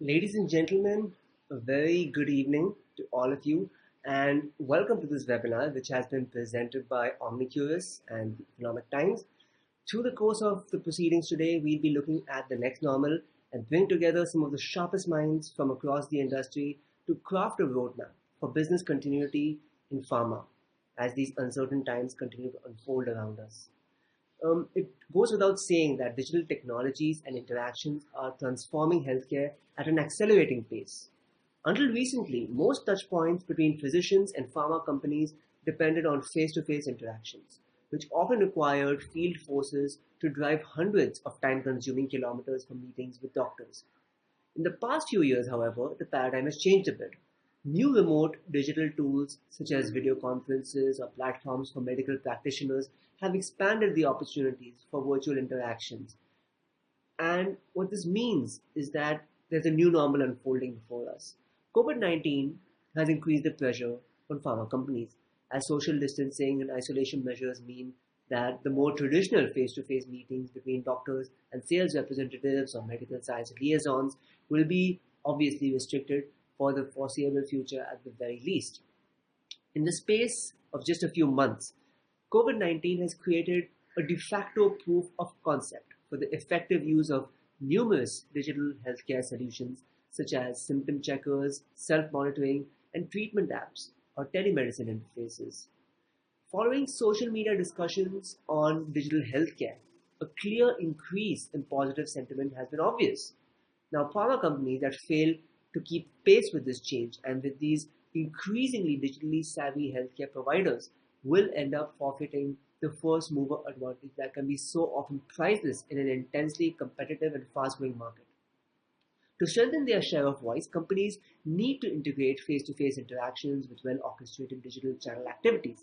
Ladies and gentlemen, a very good evening to all of you, and welcome to this webinar, which has been presented by Omnicuris and the Economic Times. Through the course of the proceedings today, we'll be looking at the next normal and bring together some of the sharpest minds from across the industry to craft a roadmap for business continuity in pharma as these uncertain times continue to unfold around us. It goes without saying that digital technologies and interactions are transforming healthcare at an accelerating pace. Until recently, most touchpoints between physicians and pharma companies depended on face-to-face interactions, which often required field forces to drive hundreds of time-consuming kilometers for meetings with doctors. In the past few years, however, the paradigm has changed a bit. New remote digital tools such as video conferences or platforms for medical practitioners have expanded the opportunities for virtual interactions. And what this means is that there's a new normal unfolding before us. COVID-19 has increased the pressure on pharma companies as social distancing and isolation measures mean that the more traditional face-to-face meetings between doctors and sales representatives or medical science liaisons will be obviously restricted for the foreseeable future at the very least. In the space of just a few months, COVID-19 has created a de facto proof of concept for the effective use of numerous digital healthcare solutions such as symptom checkers, self-monitoring, and treatment apps or telemedicine interfaces. Following social media discussions on digital healthcare, a clear increase in positive sentiment has been obvious. Now, pharma companies that fail to keep pace with this change and with these increasingly digitally savvy healthcare providers will end up forfeiting the first mover advantage that can be so often priceless in an intensely competitive and fast growing market. To strengthen their share of voice, companies need to integrate face-to-face interactions with well-orchestrated digital channel activities.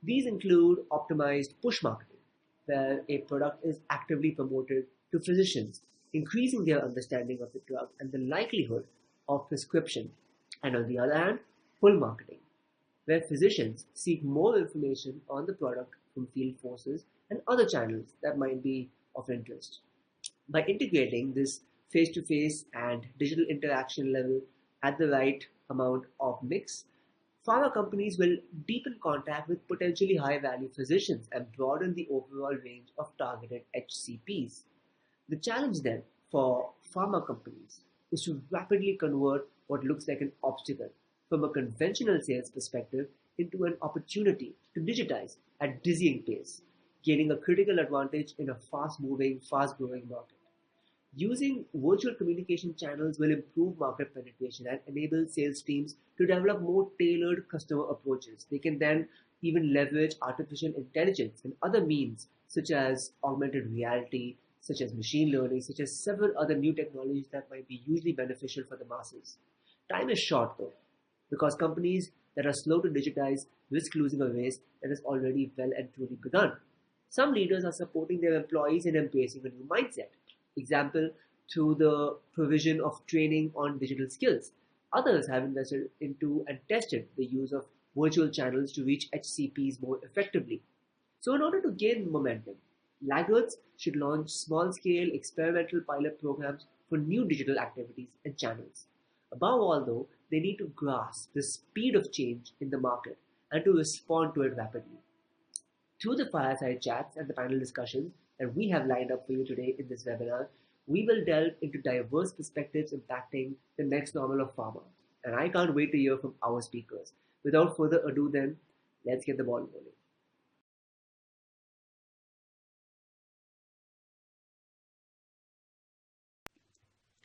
These include optimized push marketing, where a product is actively promoted to physicians, increasing their understanding of the drug and the likelihood of prescription, and on the other hand, pull marketing, where physicians seek more information on the product from field forces and other channels that might be of interest. By integrating this face-to-face and digital interaction level at the right amount of mix, pharma companies will deepen contact with potentially high-value physicians and broaden the overall range of targeted HCPs. The challenge then for pharma companies is to rapidly convert what looks like an obstacle from a conventional sales perspective into an opportunity to digitize at dizzying pace, gaining a critical advantage in a fast-moving, fast-growing market. Using virtual communication channels will improve market penetration and enable sales teams to develop more tailored customer approaches. They can then even leverage artificial intelligence and other means such as augmented reality, such as machine learning, such as several other new technologies that might be hugely beneficial for the masses. Time is short though, because companies that are slow to digitize risk losing a race that has already well and truly begun. Some leaders are supporting their employees in embracing a new mindset. Example, through the provision of training on digital skills. Others have invested into and tested the use of virtual channels to reach HCPs more effectively. So in order to gain momentum, laggards should launch small-scale experimental pilot programs for new digital activities and channels. Above all, though, they need to grasp the speed of change in the market and to respond to it rapidly. Through the fireside chats and the panel discussions that we have lined up for you today in this webinar, we will delve into diverse perspectives impacting the next normal of pharma. And I can't wait to hear from our speakers. Without further ado then, let's get the ball rolling.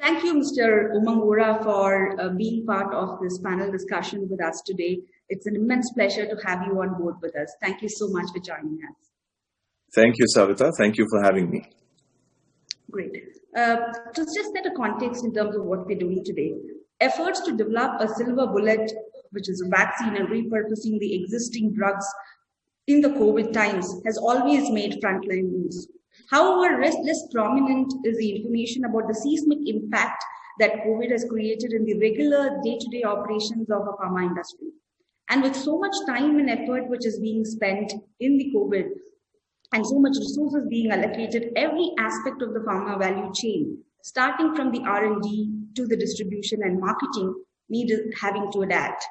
Thank you, Mr. Umang for being part of this panel discussion with us today. It's an immense pleasure to have you on board with us. Thank you so much for joining us. Thank you, Savita. Thank you for having me. Great. To just set a context in terms of what we're doing today, efforts to develop a silver bullet, which is a vaccine, and repurposing the existing drugs in the COVID times has always made frontline news. However, less prominent is the information about the seismic impact that COVID has created in the regular day-to-day operations of a pharma industry. And with so much time and effort which is being spent in the COVID and so much resources being allocated, every aspect of the pharma value chain starting from the R&D to the distribution and marketing, having to adapt.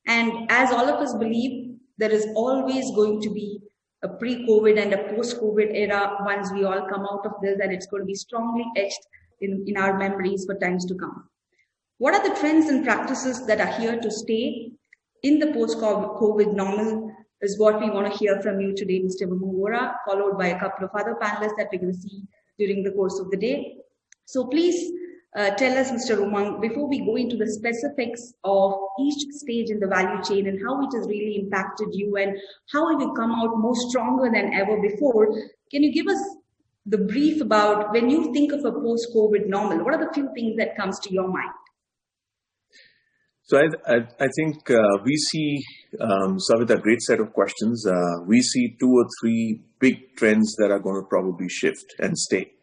And as all of us believe, there is always going to be a pre-COVID and a post-COVID era once we all come out of this, and it's going to be strongly etched in our memories for times to come. What are the trends and practices that are here to stay in the post-COVID normal is what we want to hear from you today, Mr. Vora, followed by a couple of other panelists that we're going to see during the course of the day. So please tell us, Mr. Umang, before we go into the specifics of each stage in the value chain and how it has really impacted you and how have you come out more stronger than ever before, can you give us the brief about when you think of a post-COVID normal, what are the few things that comes to your mind? So I think we see, Savita, a great set of questions. We see 2 or 3 big trends that are going to probably shift and stay.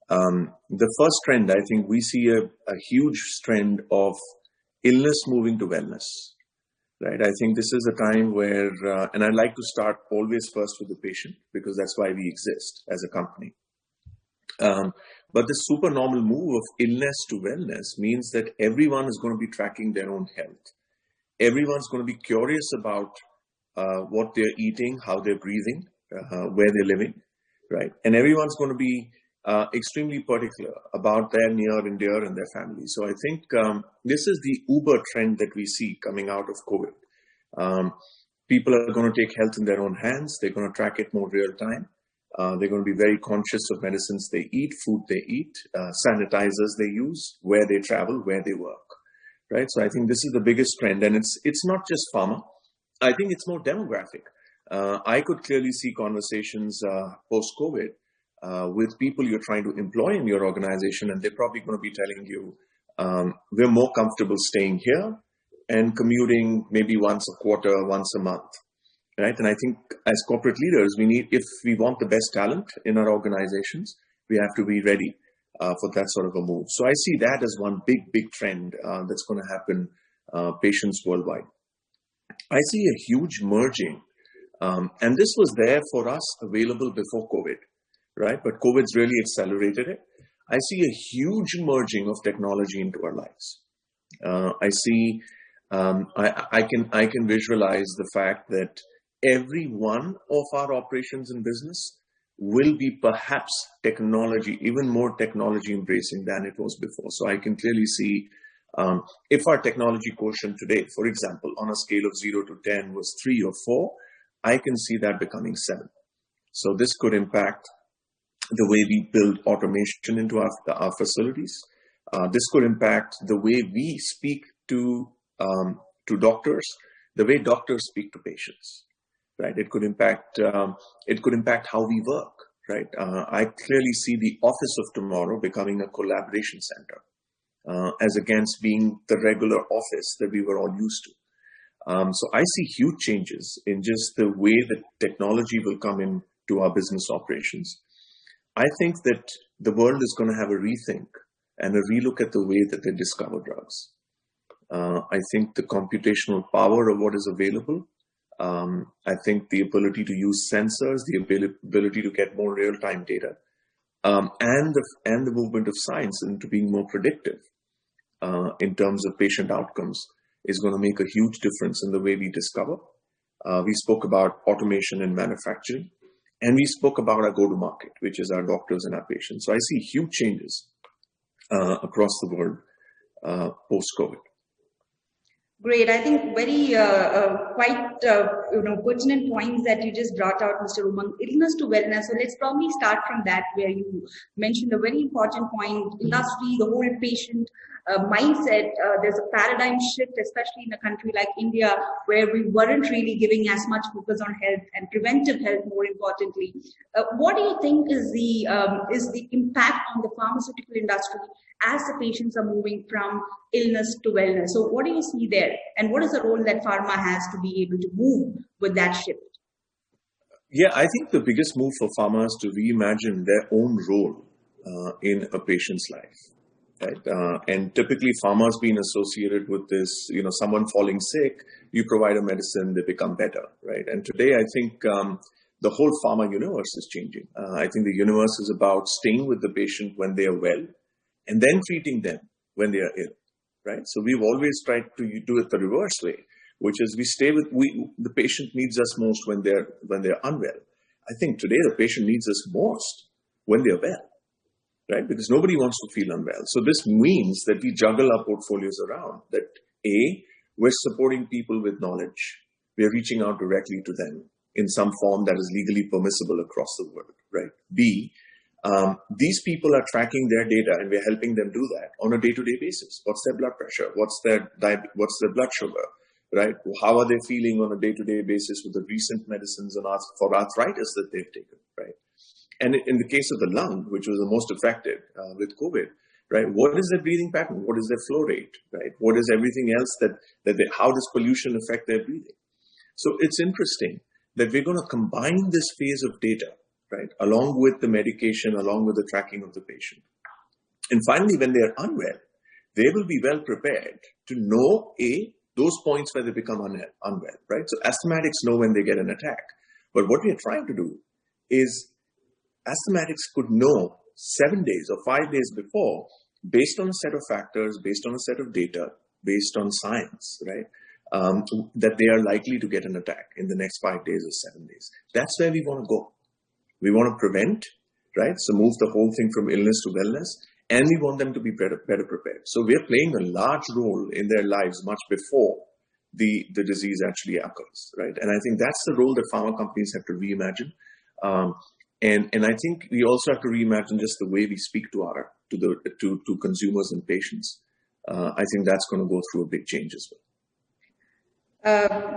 The first trend, I think we see a huge trend of illness moving to wellness, right? I think this is a time where, and I like to start always first with the patient because that's why we exist as a company. But the supernormal move of illness to wellness means that everyone is going to be tracking their own health. Everyone's going to be curious about what they're eating, how they're breathing, where they're living, right? And everyone's going to be extremely particular about their near and dear and their family. So I think this is the Uber trend that we see coming out of COVID. People are going to take health in their own hands. They're going to track it more real time. They're going to be very conscious of medicines they eat, food they eat, sanitizers they use, where they travel, where they work, right? So I think this is the biggest trend, and it's not just pharma. I think it's more demographic. I could clearly see conversations post-COVID with people you're trying to employ in your organization, and they're probably going to be telling you, we're more comfortable staying here and commuting maybe once a quarter, once a month. Right. And I think as corporate leaders, if we want the best talent in our organizations, we have to be ready for that sort of a move. So I see that as one big trend that's going to happen patients worldwide. I see a huge merging. And this was there for us available before COVID, right? But COVID's really accelerated it. I see a huge merging of technology into our lives. I see, I can visualize the fact that every one of our operations in business will be perhaps technology, even more technology embracing than it was before. So I can clearly see if our technology quotient today, for example, on a scale of 0 to 10 was 3 or 4, I can see that becoming 7. So this could impact the way we build automation into our facilities. This could impact the way we speak to doctors, the way doctors speak to patients. Right, it could impact how we work. Right, I clearly see the office of tomorrow becoming a collaboration center, as against being the regular office that we were all used to. So I see huge changes in just the way that technology will come into our business operations. I think that the world is going to have a rethink and a relook at the way that they discover drugs. I think the computational power of what is available. I think the ability to use sensors, the ability to get more real-time data, and the movement of science into being more predictive in terms of patient outcomes is going to make a huge difference in the way we discover. We spoke about automation in manufacturing, and we spoke about our go-to-market, which is our doctors and our patients. So I see huge changes across the world post-COVID. Great. I think very quite pertinent points that you just brought out, Mr. Umang. Illness to wellness. So let's probably start from that, where you mentioned a very important point. Industry, the whole patient mindset. There's a paradigm shift, especially in a country like India, where we weren't really giving as much focus on health and preventive health. More importantly, what do you think is the impact on the pharmaceutical industry as the patients are moving from illness to wellness? So what do you see there? And what is the role that pharma has to be able to move with that shift? Yeah, I think the biggest move for pharma is to reimagine their own role in a patient's life. Right? And typically pharma has been associated with this, someone falling sick, you provide a medicine, they become better. Right? And today I think the whole pharma universe is changing. I think the universe is about staying with the patient when they are well and then treating them when they are ill, right? So we've always tried to do it the reverse way, which is the patient needs us most when they're unwell. I think today the patient needs us most when they're well, right? Because nobody wants to feel unwell. So this means that we juggle our portfolios around, that A, we're supporting people with knowledge. We're reaching out directly to them in some form that is legally permissible across the world, right? B, these people are tracking their data and we're helping them do that on a day-to-day basis. What's their blood pressure? What's their blood sugar, right? How are they feeling on a day-to-day basis with the recent medicines for arthritis that they've taken, right? And in the case of the lung, which was the most affected with COVID, right? What is their breathing pattern? What is their flow rate, right? What is everything else how does pollution affect their breathing? So it's interesting that we're going to combine this phase of data, right, along with the medication, along with the tracking of the patient. And finally, when they're unwell, they will be well prepared to know, those points where they become unwell, right? So asthmatics know when they get an attack. But what we are trying to do is asthmatics could know 7 days or 5 days before, based on a set of factors, based on a set of data, based on science, right? That they are likely to get an attack in the next 5 days or 7 days. That's where we want to go. We want to prevent, right? So move the whole thing from illness to wellness, and we want them to be better prepared. So we're playing a large role in their lives much before the disease actually occurs, right? And I think that's the role that pharma companies have to reimagine. And I think we also have to reimagine just the way we speak to consumers and patients. I think that's going to go through a big change as well.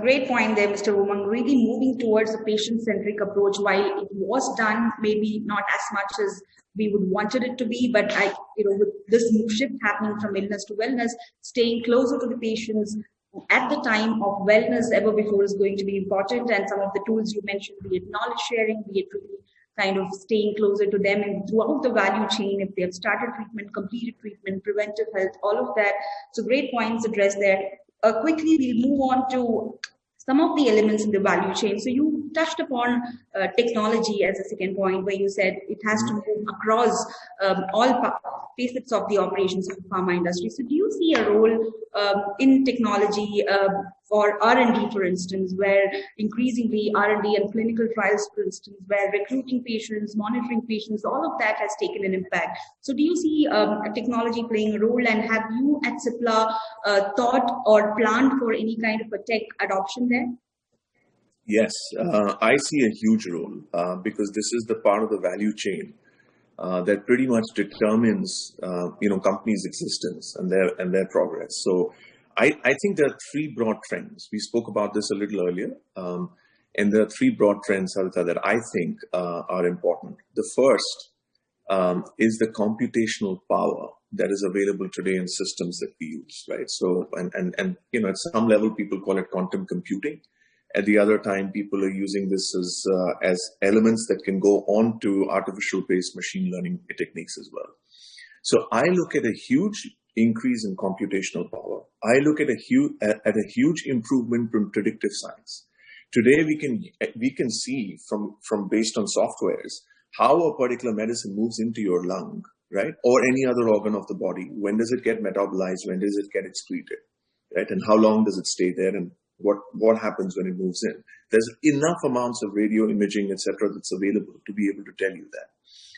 Great point there, Mr. Umang. Really moving towards a patient-centric approach. While it was done, maybe not as much as we would wanted it to be, but with this shift happening from illness to wellness, staying closer to the patients at the time of wellness ever before is going to be important. And some of the tools you mentioned, be it knowledge sharing, be it really kind of staying closer to them and throughout the value chain, if they have started treatment, completed treatment, preventive health, all of that. So great points addressed there. Quickly, we'll move on to some of the elements in the value chain. So you touched upon technology as a second point, where you said it has to move across all facets of the operations of the pharma industry. So do you see a role in technology for R&D, for instance, where increasingly R&D and clinical trials, for instance, where recruiting patients, monitoring patients, all of that has taken an impact. So do you see technology playing a role, and have you at Cipla thought or planned for any kind of a tech adoption there? Yes, I see a huge role because this is the part of the value chain that pretty much determines companies' existence and their progress. So I think there are three broad trends. We spoke about this a little earlier, and there are three broad trends, Savita, that I think are important. The first is the computational power that is available today in systems that we use, right? So and at some level people call it quantum computing. At the other time, people are using this as elements that can go on to artificial-based machine learning techniques as well. So I look at a huge increase in computational power. I look at a huge improvement from predictive science. Today, we can see from based on softwares how a particular medicine moves into your lung, right, or any other organ of the body. When does it get metabolized? When does it get excreted, right? And how long does it stay there? And what happens when it moves in? There's enough amounts of radio imaging, etc., that's available to be able to tell you that.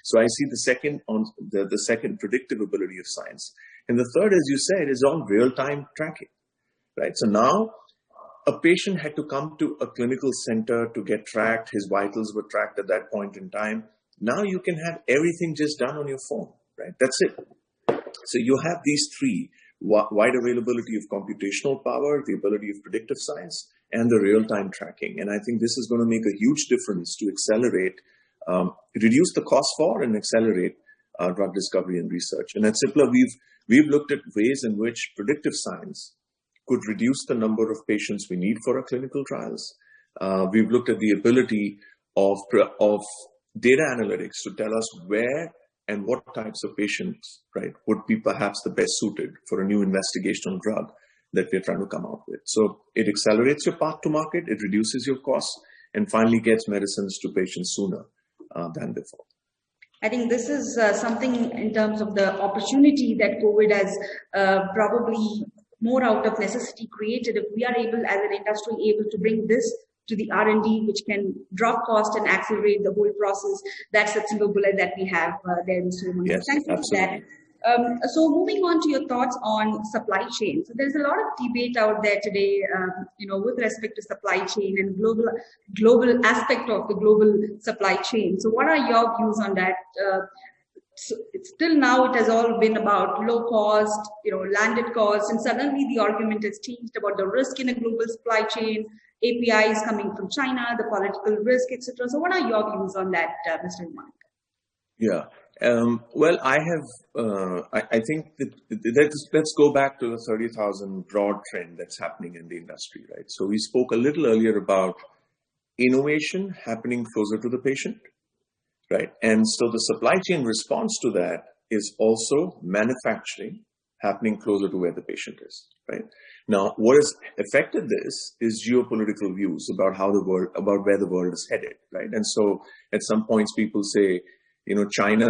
So I see the second predictive ability of science. And the third, as you said, is on real-time tracking, right? So now a patient had to come to a clinical center to get tracked. His vitals were tracked at that point in time. Now you can have everything just done on your phone, right? That's it. So you have these three: wide availability of computational power, the ability of predictive science, and the real-time tracking. And I think this is going to make a huge difference to accelerate, reduce the cost for and accelerate drug discovery and research. And at Cipla, we've looked at ways in which predictive science could reduce the number of patients we need for our clinical trials. We've looked at the ability of data analytics to tell us where and what types of patients, right, would be perhaps the best suited for a new investigational drug that we're trying to come out with. So it accelerates your path to market, it reduces your costs, and finally gets medicines to patients sooner than before. I think this is something in terms of the opportunity that COVID has probably more out of necessity created. If we are able, as an industry, able to bring this to the R&D, which can drop cost and accelerate the whole process, that's the silver bullet that we have there, Mr. Umang. Yes, Thank you for that. absolutely. So moving on to your thoughts on supply chain. So there's a lot of debate out there today, with respect to supply chain and global aspect of the global supply chain. So what are your views on that? So still now it has all been about low cost, landed cost, and suddenly the argument has changed about the risk in a global supply chain, APIs coming from China, the political risk, etc. So what are your views on that, Mr. Umang? Yeah. Well, I think that let's go back to the 30,000 broad trend that's happening in the industry, right? So we spoke a little earlier about innovation happening closer to the patient, right? And so the supply chain response to that is also manufacturing happening closer to where the patient is, right? Now, what has affected this is geopolitical views about about where the world is headed, right? And so at some points people say, China,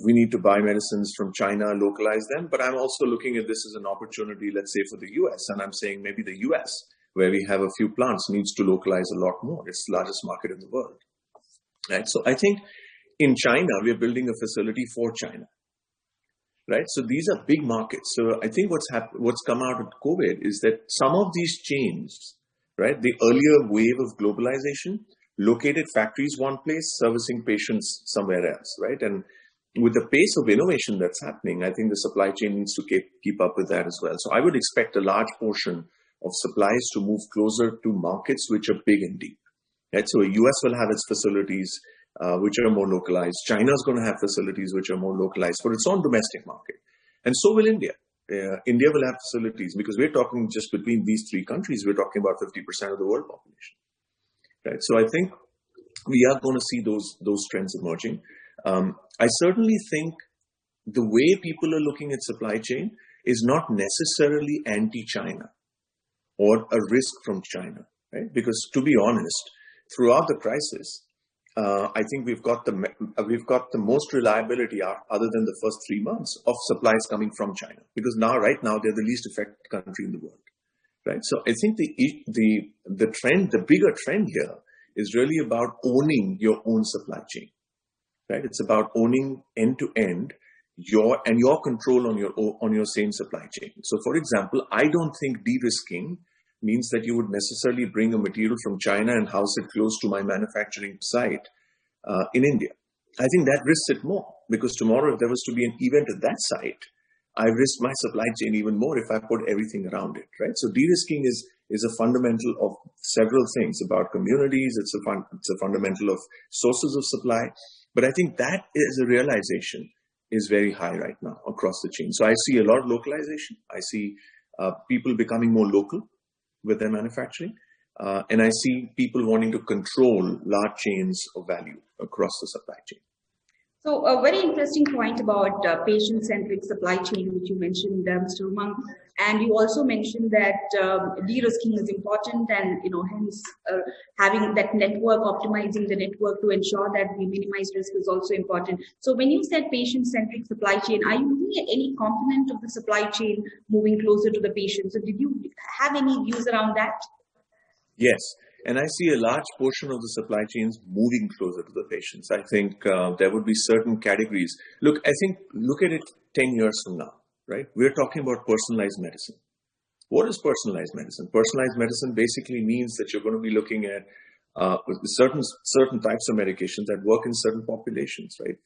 we need to buy medicines from China, localize them. But I'm also looking at this as an opportunity, let's say, for the US. And I'm saying maybe the US, where we have a few plants, needs to localize a lot more. It's the largest market in the world, right? So I think in China, we're building a facility for China, right? So these are big markets. So I think what's come out of COVID is that some of these chains, right, the earlier wave of globalization, located factories one place, servicing patients somewhere else, right? And with the pace of innovation that's happening, I think the supply chain needs to keep up with that as well. So I would expect a large portion of supplies to move closer to markets which are big and deep, right? So US will have its facilities which are more localized. China is going to have facilities which are more localized for its own domestic market. And so will India. India will have facilities, because we're talking just between these three countries, we're talking about 50% of the world population. Right. So I think we are going to see those trends emerging. I certainly think the way people are looking at supply chain is not necessarily anti-China or a risk from China, right? Because to be honest, throughout the crisis, I think we've got the most reliability, other than the first 3 months, of supplies coming from China, because right now they're the least affected country in the world. Right. So I think the bigger trend here is really about owning your own supply chain. Right. It's about owning end to end your control on your same supply chain. So, for example, I don't think de-risking means that you would necessarily bring a material from China and house it close to my manufacturing site in India. I think that risks it more, because tomorrow, if there was to be an event at that site, I risk my supply chain even more if I put everything around it, right? So de-risking is a fundamental of several things about communities. It's a fundamental of sources of supply. But I think that is a realization is very high right now across the chain. So I see a lot of localization. I see people becoming more local with their manufacturing. And I see people wanting to control large chains of value across the supply chain. So a very interesting point about patient-centric supply chain, which you mentioned, Mr. Umang, and you also mentioned that de-risking is important, and hence having that network, optimizing the network to ensure that we minimize risk is also important. So when you said patient-centric supply chain, are you looking at any component of the supply chain moving closer to the patient? So did you have any views around that? Yes. And I see a large portion of the supply chains moving closer to the patients. I think there would be certain categories. Look at it 10 years from now, right? We're talking about personalized medicine. What is personalized medicine? Personalized medicine basically means that you're going to be looking at certain types of medications that work in certain populations, right?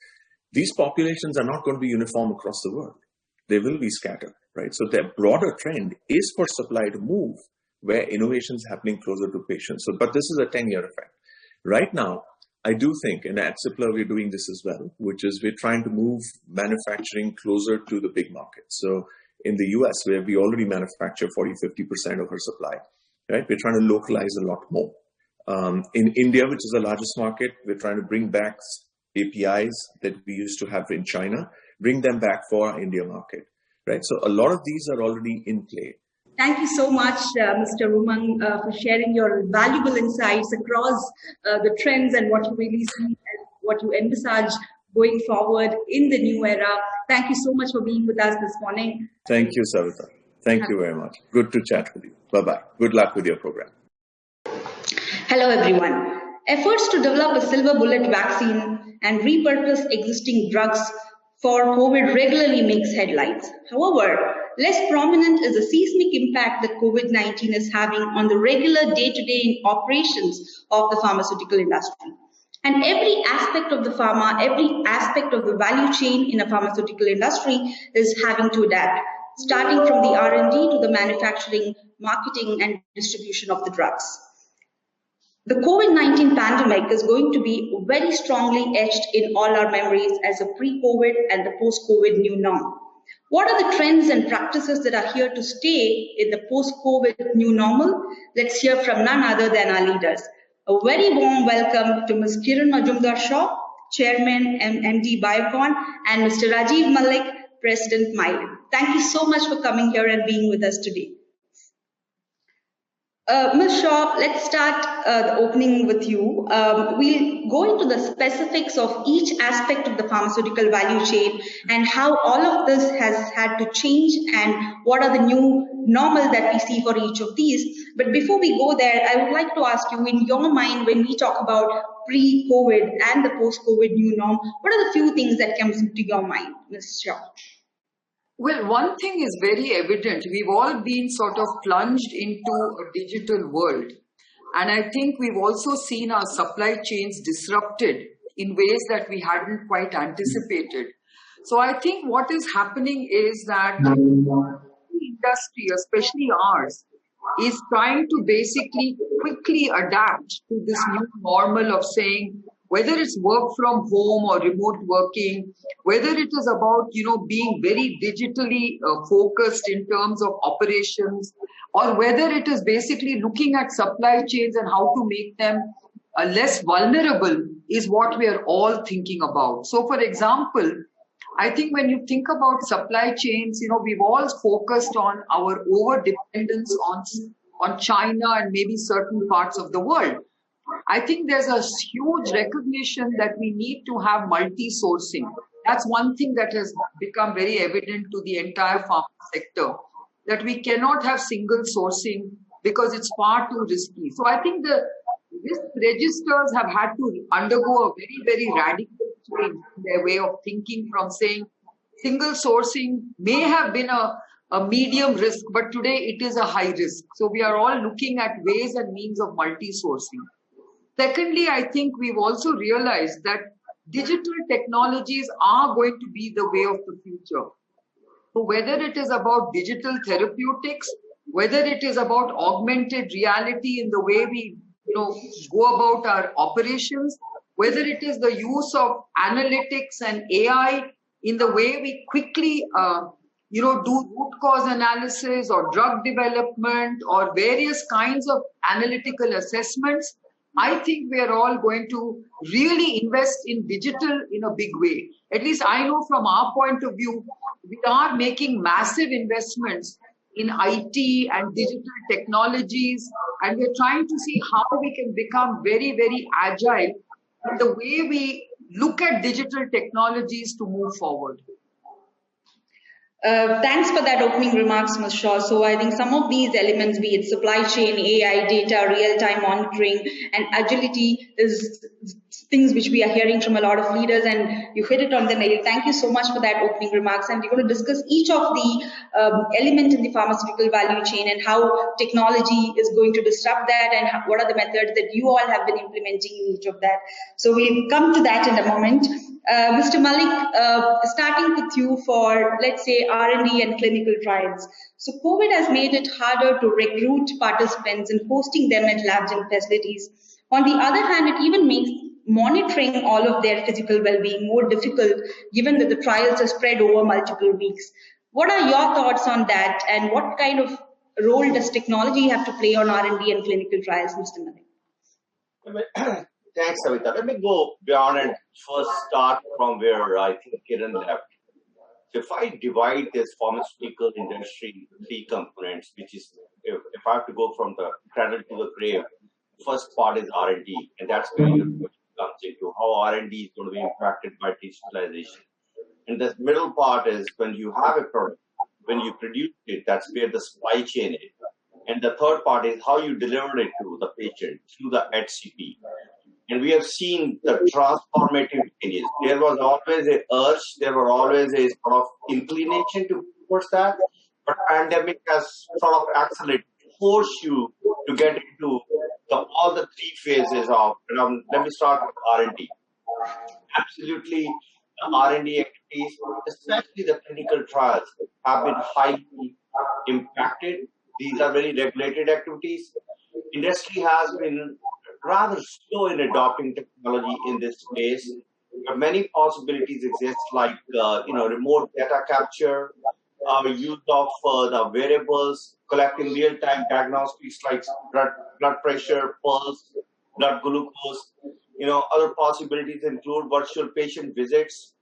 These populations are not going to be uniform across the world. They will be scattered, right? So their broader trend is for supply to move where innovation is happening closer to patients. But this is a 10-year effect. Right now, I do think, and at Cipla we're doing this as well, which is we're trying to move manufacturing closer to the big markets. So in the US, where we already manufacture 40-50% of our supply, right? We're trying to localize a lot more. In India, which is the largest market, we're trying to bring back APIs that we used to have in China, bring them back for our India market, right? So a lot of these are already in play. Thank you so much, Mr. Umang, for sharing your valuable insights across the trends and what you really see and what you envisage going forward in the new era. Thank you so much for being with us this morning. Thank you, Savita. Thank you very much. Good to chat with you. Bye-bye. Good luck with your program. Hello, everyone. Efforts to develop a silver bullet vaccine and repurpose existing drugs for COVID regularly makes headlines. However, less prominent is the seismic impact that COVID-19 is having on the regular day-to-day operations of the pharmaceutical industry. And every aspect of the pharma, every aspect of the value chain in a pharmaceutical industry is having to adapt, starting from the R&D to the manufacturing, marketing, and distribution of the drugs. The COVID-19 pandemic is going to be very strongly etched in all our memories as a pre-COVID and the post-COVID new norm. What are the trends and practices that are here to stay in the post-COVID new normal? Let's hear from none other than our leaders. A very warm welcome to Ms. Kiran Majumdar-Shaw, Chairman MD Biocon, and Mr. Rajiv Malik, President Mylan. Thank you so much for coming here and being with us today. Ms. Shaw, let's start the opening with you. We'll go into the specifics of each aspect of the pharmaceutical value chain and how all of this has had to change and what are the new normal that we see for each of these. But before we go there, I would like to ask you, in your mind, when we talk about pre-COVID and the post-COVID new norm, what are the few things that comes into your mind, Ms. Shaw? Well, one thing is very evident. We've all been sort of plunged into a digital world. And I think we've also seen our supply chains disrupted in ways that we hadn't quite anticipated. So I think what is happening is that the industry, especially ours, is trying to basically quickly adapt to this new normal of saying, whether it's work from home or remote working, whether it is about, being very digitally focused in terms of operations, or whether it is basically looking at supply chains and how to make them less vulnerable is what we are all thinking about. So, for example, I think when you think about supply chains, we've all focused on our over-dependence on China and maybe certain parts of the world. I think there's a huge recognition that we need to have multi-sourcing. That's one thing that has become very evident to the entire pharma sector, that we cannot have single sourcing because it's far too risky. So I think the risk registers have had to undergo a very, very radical change in their way of thinking, from saying single sourcing may have been a medium risk, but today it is a high risk. So we are all looking at ways and means of multi-sourcing. Secondly, I think we've also realized that digital technologies are going to be the way of the future. So whether it is about digital therapeutics, whether it is about augmented reality in the way we go about our operations, whether it is the use of analytics and AI in the way we quickly do root cause analysis or drug development or various kinds of analytical assessments, I think we are all going to really invest in digital in a big way. At least I know from our point of view, we are making massive investments in IT and digital technologies, and we're trying to see how we can become very, very agile in the way we look at digital technologies to move forward. Thanks for that opening remarks, Ms. Shaw. So I think some of these elements, be it supply chain, AI, data, real-time monitoring, and agility, is things which we are hearing from a lot of leaders, and you hit it on the nail. Thank you so much for that opening remarks. And we're going to discuss each of the elements in the pharmaceutical value chain and how technology is going to disrupt that, and what are the methods that you all have been implementing in each of that. So we'll come to that in a moment. Mr. Malik, starting with you for, let's say, R&D and clinical trials. So COVID has made it harder to recruit participants and hosting them at labs and facilities. On the other hand, it even makes monitoring all of their physical well-being more difficult, given that the trials are spread over multiple weeks. What are your thoughts on that, and what kind of role does technology have to play on R&D and clinical trials, Mr. Malik? Thanks, Savita. Let me go beyond and first start from where I think Kiran left. So if I divide this pharmaceutical industry in three components, which is, if I have to go from the cradle to the grave, first part is R&D, and that's where you're comes into, how R&D is going to be impacted by digitalization. And the middle part is when you have a product, when you produce it, that's where the supply chain is. And the third part is how you deliver it to the patient through the HCP. And we have seen the transformative changes. There was always a urge, there were always a sort of inclination towards that, but pandemic has sort of accelerated, forced you to get into all the three phases of, let me start with R&D. Absolutely, the R&D activities, especially the clinical trials, have been highly impacted. These are very regulated activities. Industry has been rather slow in adopting technology in this space. But many possibilities exist, like remote data capture, use of the wearables, collecting real-time diagnostics like blood pressure, pulse, blood glucose. Other possibilities include virtual patient visits,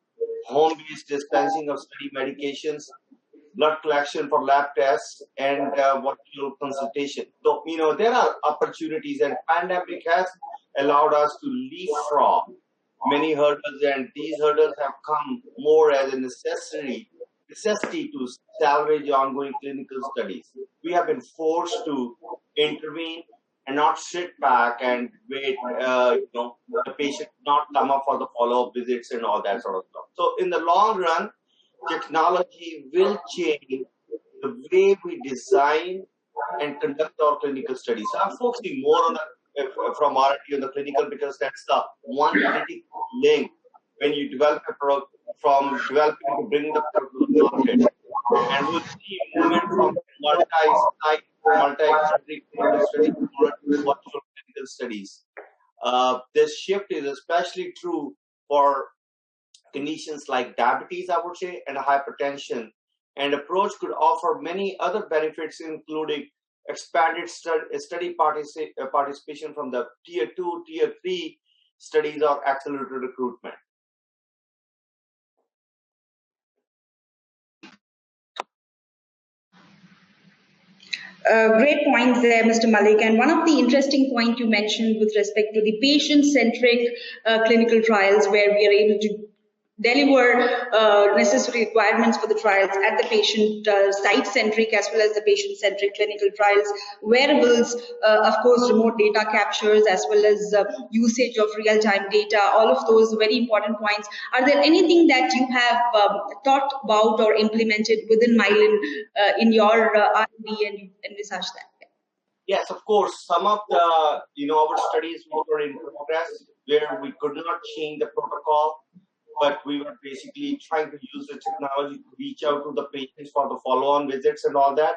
home-based dispensing of study medications, blood collection for lab tests, and virtual consultation. So, there are opportunities, and pandemic has allowed us to leapfrog many hurdles, and these hurdles have come more as a necessity to salvage ongoing clinical studies. We have been forced to intervene and not sit back and wait, the patient not come up for the follow-up visits and all that sort of stuff. So in the long run, technology will change the way we design and conduct our clinical studies. So I'm focusing more on from R&D on the clinical, because that's the one critical link when you develop a product, from developing to bringing the product to the market. And we'll see movement from multi-site, multi-country clinical studies to virtual clinical studies. This shift is especially true for conditions like diabetes, I would say, and hypertension. And approach could offer many other benefits, including expanded study participation from the tier 2, tier 3 studies, or accelerated recruitment. Great points there, Mr. Malik. And one of the interesting points you mentioned with respect to the patient-centric clinical trials, where we are able to deliver necessary requirements for the trials at the patient site-centric as well as the patient-centric clinical trials, wearables, of course, remote data captures as well as usage of real-time data, all of those very important points. Are there anything that you have thought about or implemented within Mylan in your R&D and envisage that? Yes, of course. Some of the, our studies were in progress where we could not change the protocol, but we were basically trying to use the technology to reach out to the patients for the follow-on visits and all that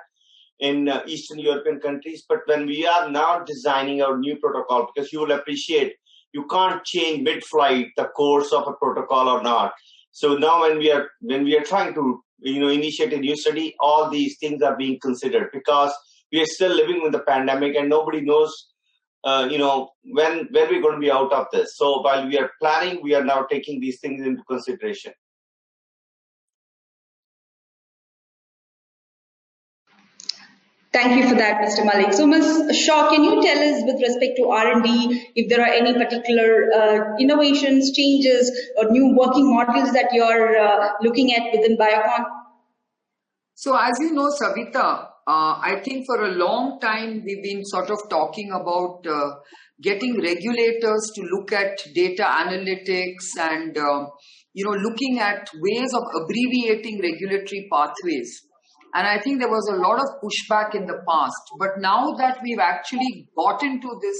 in Eastern European countries. But when we are now designing our new protocol, because you will appreciate, you can't change mid-flight the course of a protocol or not. So now when we are trying to initiate a new study, all these things are being considered, because we are still living with the pandemic and nobody knows when we're going to be out of this. So while we are planning, we are now taking these things into consideration. Thank you for that, Mr. Malik. So, Ms. Shaw, can you tell us with respect to R&D if there are any particular innovations, changes, or new working models that you're looking at within Biocon? So as you know, Savita, I think for a long time we've been sort of talking about getting regulators to look at data analytics and looking at ways of abbreviating regulatory pathways. And I think there was a lot of pushback in the past. But now that we've actually got into this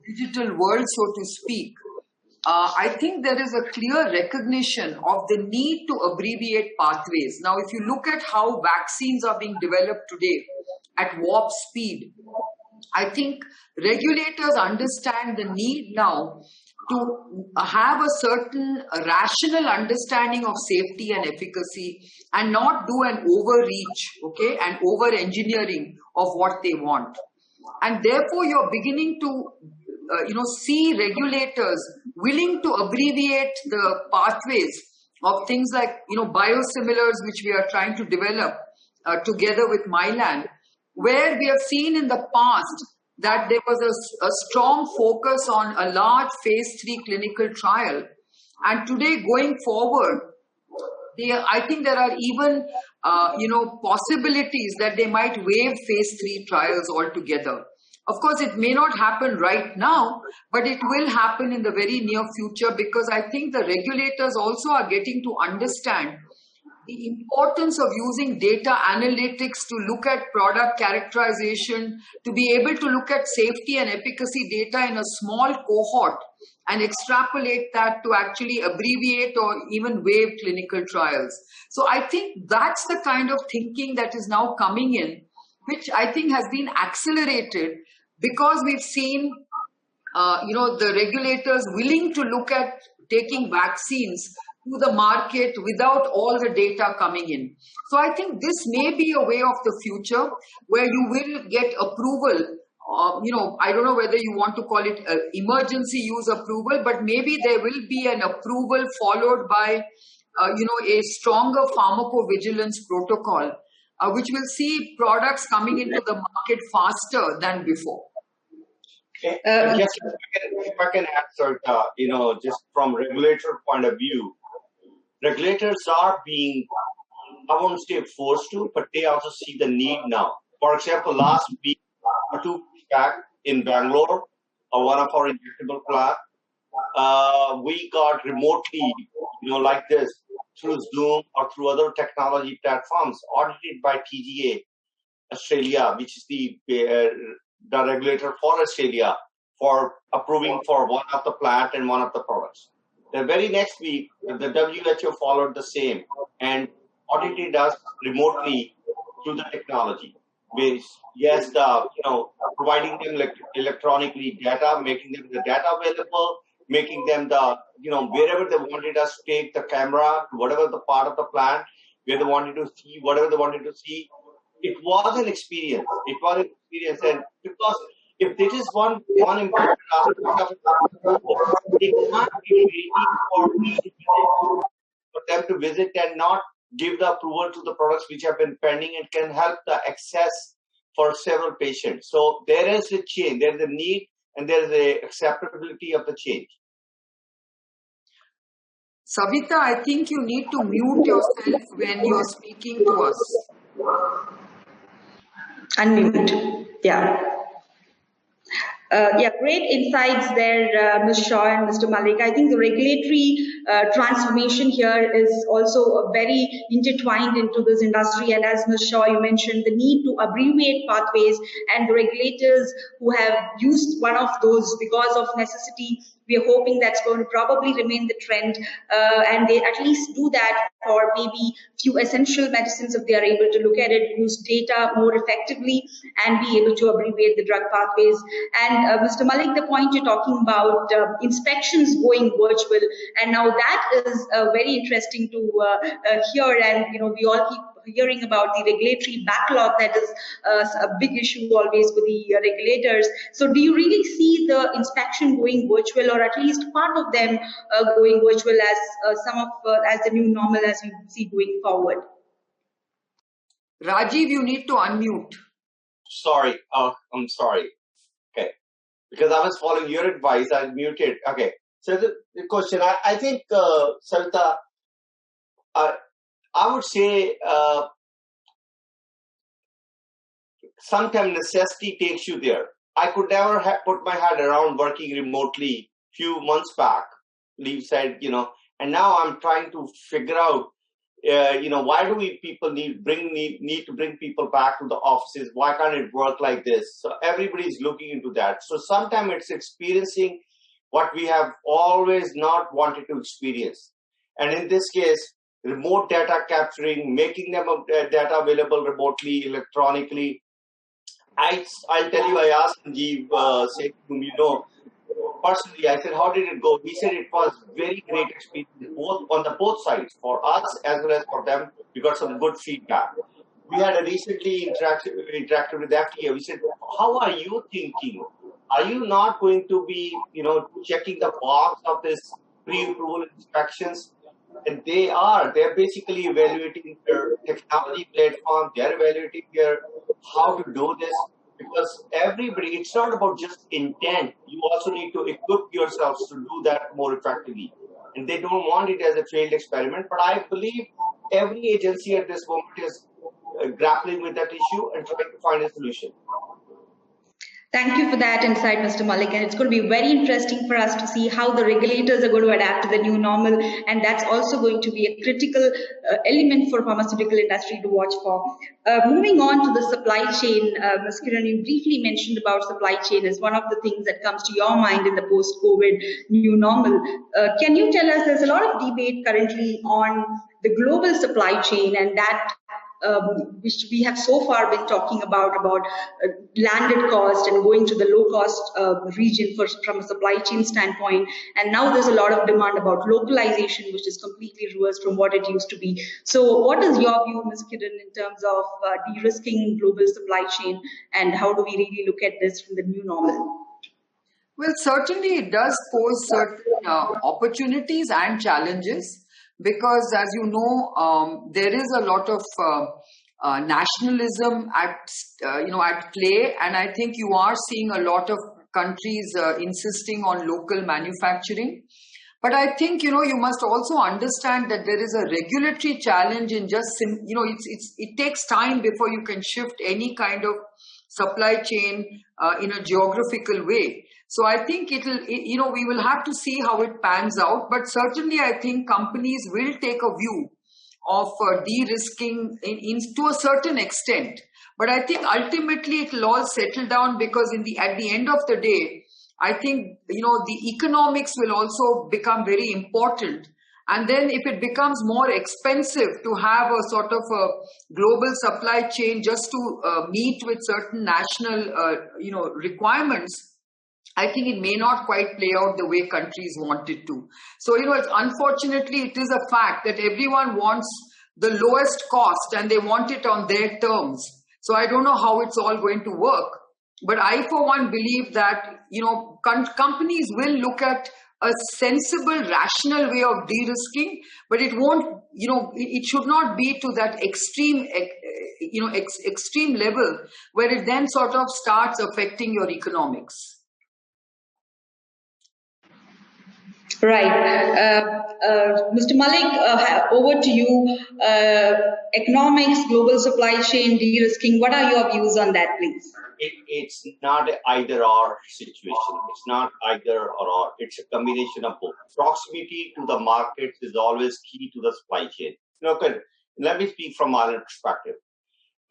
digital world, so to speak, I think there is a clear recognition of the need to abbreviate pathways. Now, if you look at how vaccines are being developed today at warp speed, I think regulators understand the need now to have a certain rational understanding of safety and efficacy and not do an overreach, okay, and over engineering of what they want. And therefore, you're beginning to see regulators willing to abbreviate the pathways of things like, biosimilars, which we are trying to develop together with Mylan, where we have seen in the past that there was a strong focus on a large phase 3 clinical trial. And today, going forward, I think there are even, possibilities that they might waive phase 3 trials altogether. Of course, it may not happen right now, but it will happen in the very near future, because I think the regulators also are getting to understand the importance of using data analytics to look at product characterization, to be able to look at safety and efficacy data in a small cohort and extrapolate that to actually abbreviate or even waive clinical trials. So I think that's the kind of thinking that is now coming in, which I think has been accelerated because we've seen, the regulators willing to look at taking vaccines to the market without all the data coming in. So I think this may be a way of the future where you will get approval. I don't know whether you want to call it emergency use approval, but maybe there will be an approval followed by, a stronger pharmacovigilance protocol, which will see products coming into the market faster than before. Just if I can add, Sarita, just from regulator point of view, regulators are being, I won't say forced to, but they also see the need now. For example, last week or 2 weeks back in Bangalore, one of our injectable plant, we got remotely, like this, through Zoom or through other technology platforms, audited by TGA Australia, which is the regulator for Australia, for approving for one of the plant and one of the products. The very next week, the WHO followed the same and audited us remotely through the technology. Yes, providing them electronically data, making them the data available, making them wherever they wanted us to take the camera to whatever the part of the plant where they wanted to see, whatever they wanted to see. It was an experience. And because if this is one important aspect of it, it can't be waiting for them to visit and not give the approval to the products which have been pending and can help the access for several patients. So there is a change, there is a need, and there is a acceptability of the change. Savita, I think you need to mute yourself when you're speaking to us. Unmute. Yeah. Great insights there, Ms. Shaw and Mr. Malik. I think the regulatory transformation here is also very intertwined into this industry. And as Ms. Shaw, you mentioned the need to abbreviate pathways, and the regulators who have used one of those because of necessity, we are hoping that's going to probably remain the trend, and they at least do that for maybe few essential medicines if they are able to look at it, use data more effectively, and be able to abbreviate the drug pathways. And Mr. Malik, the point you're talking about inspections going virtual, and now that is very interesting to hear. And we all keep hearing about the regulatory backlog that is a big issue always for the regulators. So do you really see the inspection going virtual, or at least part of them going virtual as as the new normal as you see going forward? Rajiv, you need to unmute. Sorry. I'm sorry. Okay. Because I was following your advice, I muted. Okay. So the question, I think, Savita, I would say sometimes necessity takes you there. I could never have put my head around working remotely few months back. Lee said, and now I'm trying to figure out, why do people need to bring people back to the offices? Why can't it work like this? So everybody's looking into that. So sometimes it's experiencing what we have always not wanted to experience. And in this case, remote data capturing, making them data available remotely, electronically. I'll tell you, I asked Sanjeev, personally, I said, how did it go? He said it was very great experience, both sides, for us as well as for them. We got some good feedback. We had a recently interacted with FDA. We said, how are you thinking? Are you not going to be, checking the box of this pre-approval inspections? And they're basically evaluating their technology platform. They're evaluating how to do this. because everybody, it's not about just intent. You also need to equip yourselves to do that more effectively. And they don't want it as a failed experiment. But I believe every agency at this moment is grappling with that issue and trying to find a solution. Thank you for that insight, Mr. Malik. And it's going to be very interesting for us to see how the regulators are going to adapt to the new normal. And that's also going to be a critical element for pharmaceutical industry to watch for. Moving on to the supply chain, Ms. Kiran, you briefly mentioned about supply chain as one of the things that comes to your mind in the post-COVID new normal. Can you tell us, there's a lot of debate currently on the global supply chain, and that which we have so far been talking about landed cost and going to the low cost region from a supply chain standpoint. And now there's a lot of demand about localization, which is completely reversed from what it used to be. So what is your view, Ms. Kiran, in terms of de-risking global supply chain, and how do we really look at this from the new normal? Well, certainly it does pose certain opportunities and challenges, because, as you know, there is a lot of nationalism at play, and I think you are seeing a lot of countries insisting on local manufacturing. But I think, you must also understand that there is a regulatory challenge in just, it takes time before you can shift any kind of supply chain in a geographical way. So I think we will have to see how it pans out. But certainly I think companies will take a view of de-risking to a certain extent. But I think ultimately it will all settle down, because at the end of the day, I think, the economics will also become very important. And then if it becomes more expensive to have a sort of a global supply chain just to meet with certain national, requirements, I think it may not quite play out the way countries want it to. So, unfortunately, it is a fact that everyone wants the lowest cost and they want it on their terms. So I don't know how it's all going to work. But I, for one, believe that, companies will look at a sensible, rational way of de-risking, but it won't, it should not be to that extreme, extreme level where it then sort of starts affecting your economics. Right. Mr. Malik, over to you. Economics, global supply chain, de-risking. What are your views on that, please? It's not an either-or situation. It's not either or. It's a combination of both. Proximity to the markets is always key to the supply chain. Let me speak from our perspective.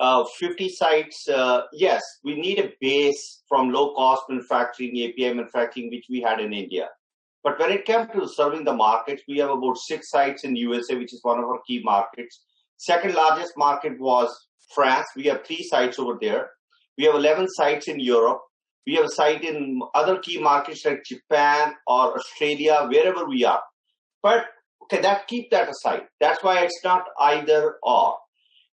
50 sites, yes, we need a base from low-cost manufacturing, API manufacturing, which we had in India. But when it comes to serving the markets, we have about 6 sites in USA, which is one of our key markets. Second largest market was France. We have 3 sites over there. We have 11 sites in Europe. We have a site in other key markets like Japan or Australia, wherever we are. But keep that aside. That's why it's not either or.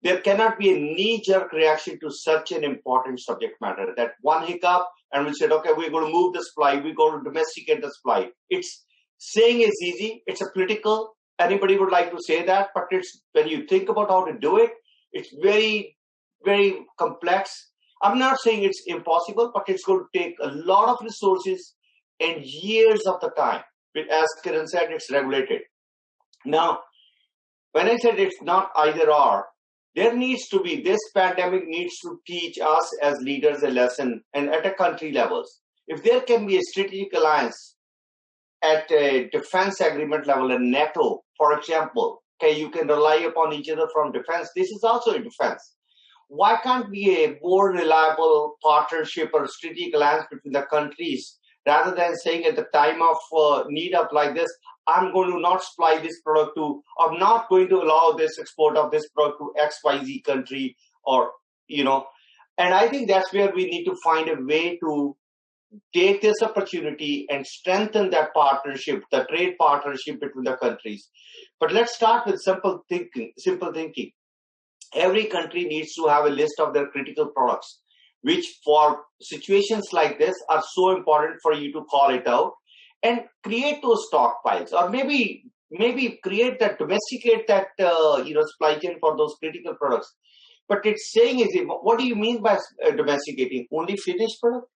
There cannot be a knee-jerk reaction to such an important subject matter. That one hiccup, and we said, okay, we're going to move the supply. We're going to domesticate the supply. It's saying it's easy. It's a political. Anybody would like to say that, but it's when you think about how to do it, it's very, very complex. I'm not saying it's impossible, but it's going to take a lot of resources and years of the time. As Kiran said, it's regulated. Now, when I said it's not either or, there needs to be, this pandemic needs to teach us as leaders a lesson, and at a country levels. If there can be a strategic alliance at a defense agreement level in NATO, for example, you can rely upon each other from defense. This is also a defense. Why can't be a more reliable partnership or strategic alliance between the countries, rather than saying at the time of need up like this, I'm going to not supply this product to, or not going to allow this export of this product to XYZ country, or, and I think that's where we need to find a way to take this opportunity and strengthen that partnership, the trade partnership between the countries. But let's start with simple thinking. Every country needs to have a list of their critical products, which for situations like this are so important for you to call it out and create those stockpiles, or maybe create that, domesticate that, supply chain for those critical products. But it's saying is, what do you mean by domesticating? Only finished product?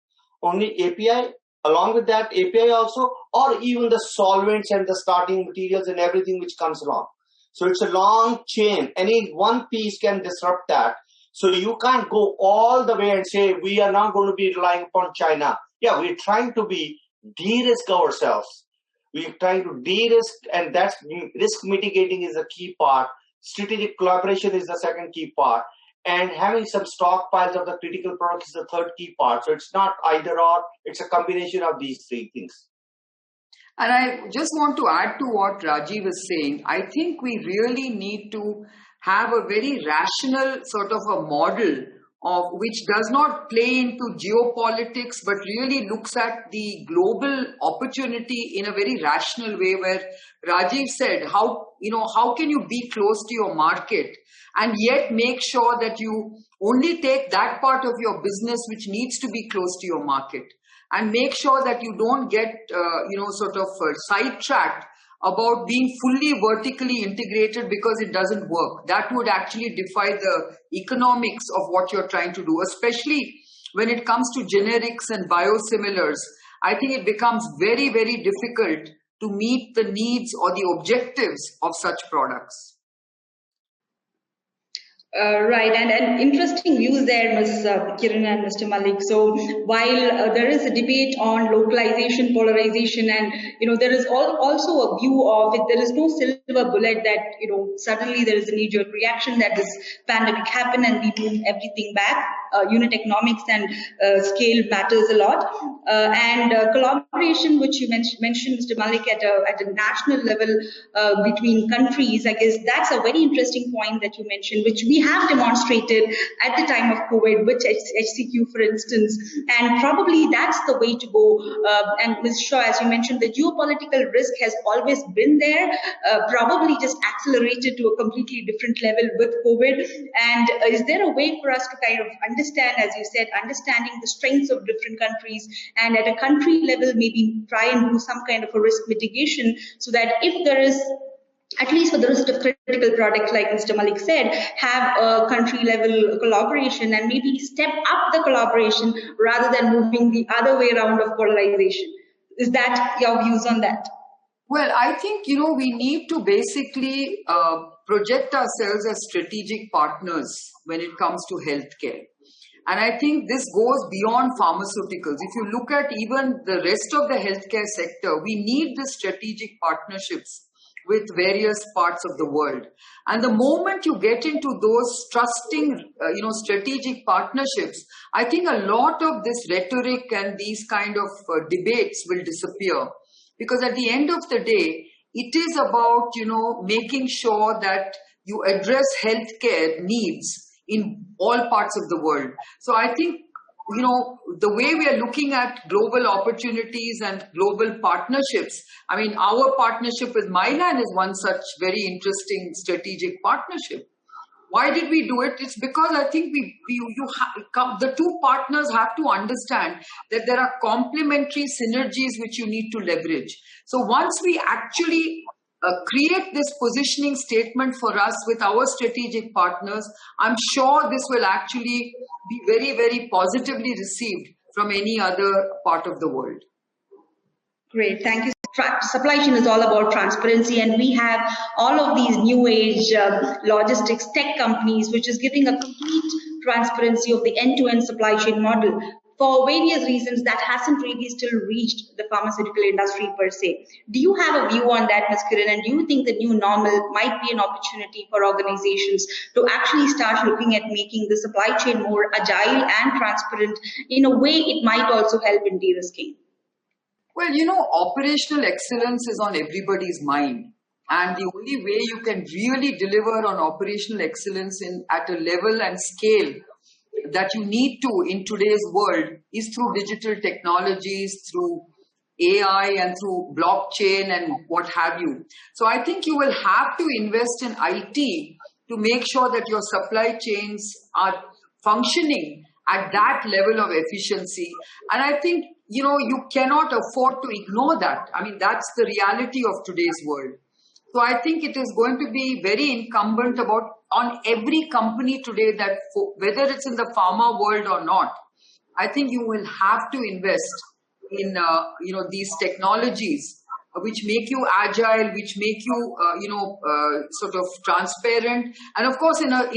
Only API? Along with that API also? Or even the solvents and the starting materials and everything which comes along? So it's a long chain. Any one piece can disrupt that. So you can't go all the way and say, we are not going to be relying upon China. Yeah, we're trying to de-risk ourselves. We're trying to de-risk, and that's risk mitigating is a key part. Strategic collaboration is the second key part. And having some stockpiles of the critical products is the third key part. So it's not either or, it's a combination of these three things. And I just want to add to what Rajiv was saying. I think we really need to have a very rational sort of a model of which does not play into geopolitics, but really looks at the global opportunity in a very rational way, where Rajiv said, how can you be close to your market and yet make sure that you only take that part of your business which needs to be close to your market, and make sure that you don't get, sidetracked about being fully vertically integrated because it doesn't work. That would actually defy the economics of what you're trying to do, especially when it comes to generics and biosimilars. I think it becomes very, very difficult to meet the needs or the objectives of such products. Right, and interesting views there, Ms. Kiran and Mr. Malik. So while there is a debate on localization, polarization, and there is also a view of it, there is no silver bullet that suddenly there is a knee-jerk reaction that this pandemic happened and we move everything back. Unit economics and scale matters a lot, and collaboration, which you mentioned, Mr. Malik, at a national level between countries. I guess that's a very interesting point that you mentioned, which we have demonstrated at the time of COVID, with HCQ, for instance, and probably that's the way to go. And Ms. Shaw, as you mentioned, the geopolitical risk has always been there, probably just accelerated to a completely different level with COVID. And is there a way for us to kind of understand, as you said, understanding the strengths of different countries, and at a country level, maybe try and do some kind of a risk mitigation, so that if there is, at least for the rest of critical products, like Mr. Malik said, have a country level collaboration and maybe step up the collaboration rather than moving the other way around of polarization. Is that your views on that? Well, I think, we need to basically project ourselves as strategic partners when it comes to healthcare. And I think this goes beyond pharmaceuticals. If you look at even the rest of the healthcare sector, we need the strategic partnerships with various parts of the world. And the moment you get into those trusting, strategic partnerships, I think a lot of this rhetoric and these kind of debates will disappear. Because at the end of the day, it is about, making sure that you address healthcare needs in all parts of the world. So I think, the way we are looking at global opportunities and global partnerships, I mean, our partnership with Mylan is one such very interesting strategic partnership. Why did we do it? It's because I think the two partners have to understand that there are complementary synergies which you need to leverage. So once we actually create this positioning statement for us with our strategic partners, I'm sure this will actually be very, very positively received from any other part of the world. Great, thank you. Supply chain is all about transparency, and we have all of these new age logistics tech companies, which is giving a complete transparency of the end-to-end supply chain model. For various reasons, that hasn't really still reached the pharmaceutical industry per se. Do you have a view on that, Ms. Kiran? And do you think the new normal might be an opportunity for organizations to actually start looking at making the supply chain more agile and transparent? In a way, it might also help in de-risking. Well, operational excellence is on everybody's mind. And the only way you can really deliver on operational excellence at a level and scale that you need to in today's world is through digital technologies, through AI and through blockchain and what have you. So I think you will have to invest in IT to make sure that your supply chains are functioning at that level of efficiency. And I think, you cannot afford to ignore that. I mean, that's the reality of today's world. So I think it is going to be very incumbent on every company today that whether it's in the pharma world or not, I think you will have to invest in these technologies which make you agile, which make you sort of transparent, and of course in a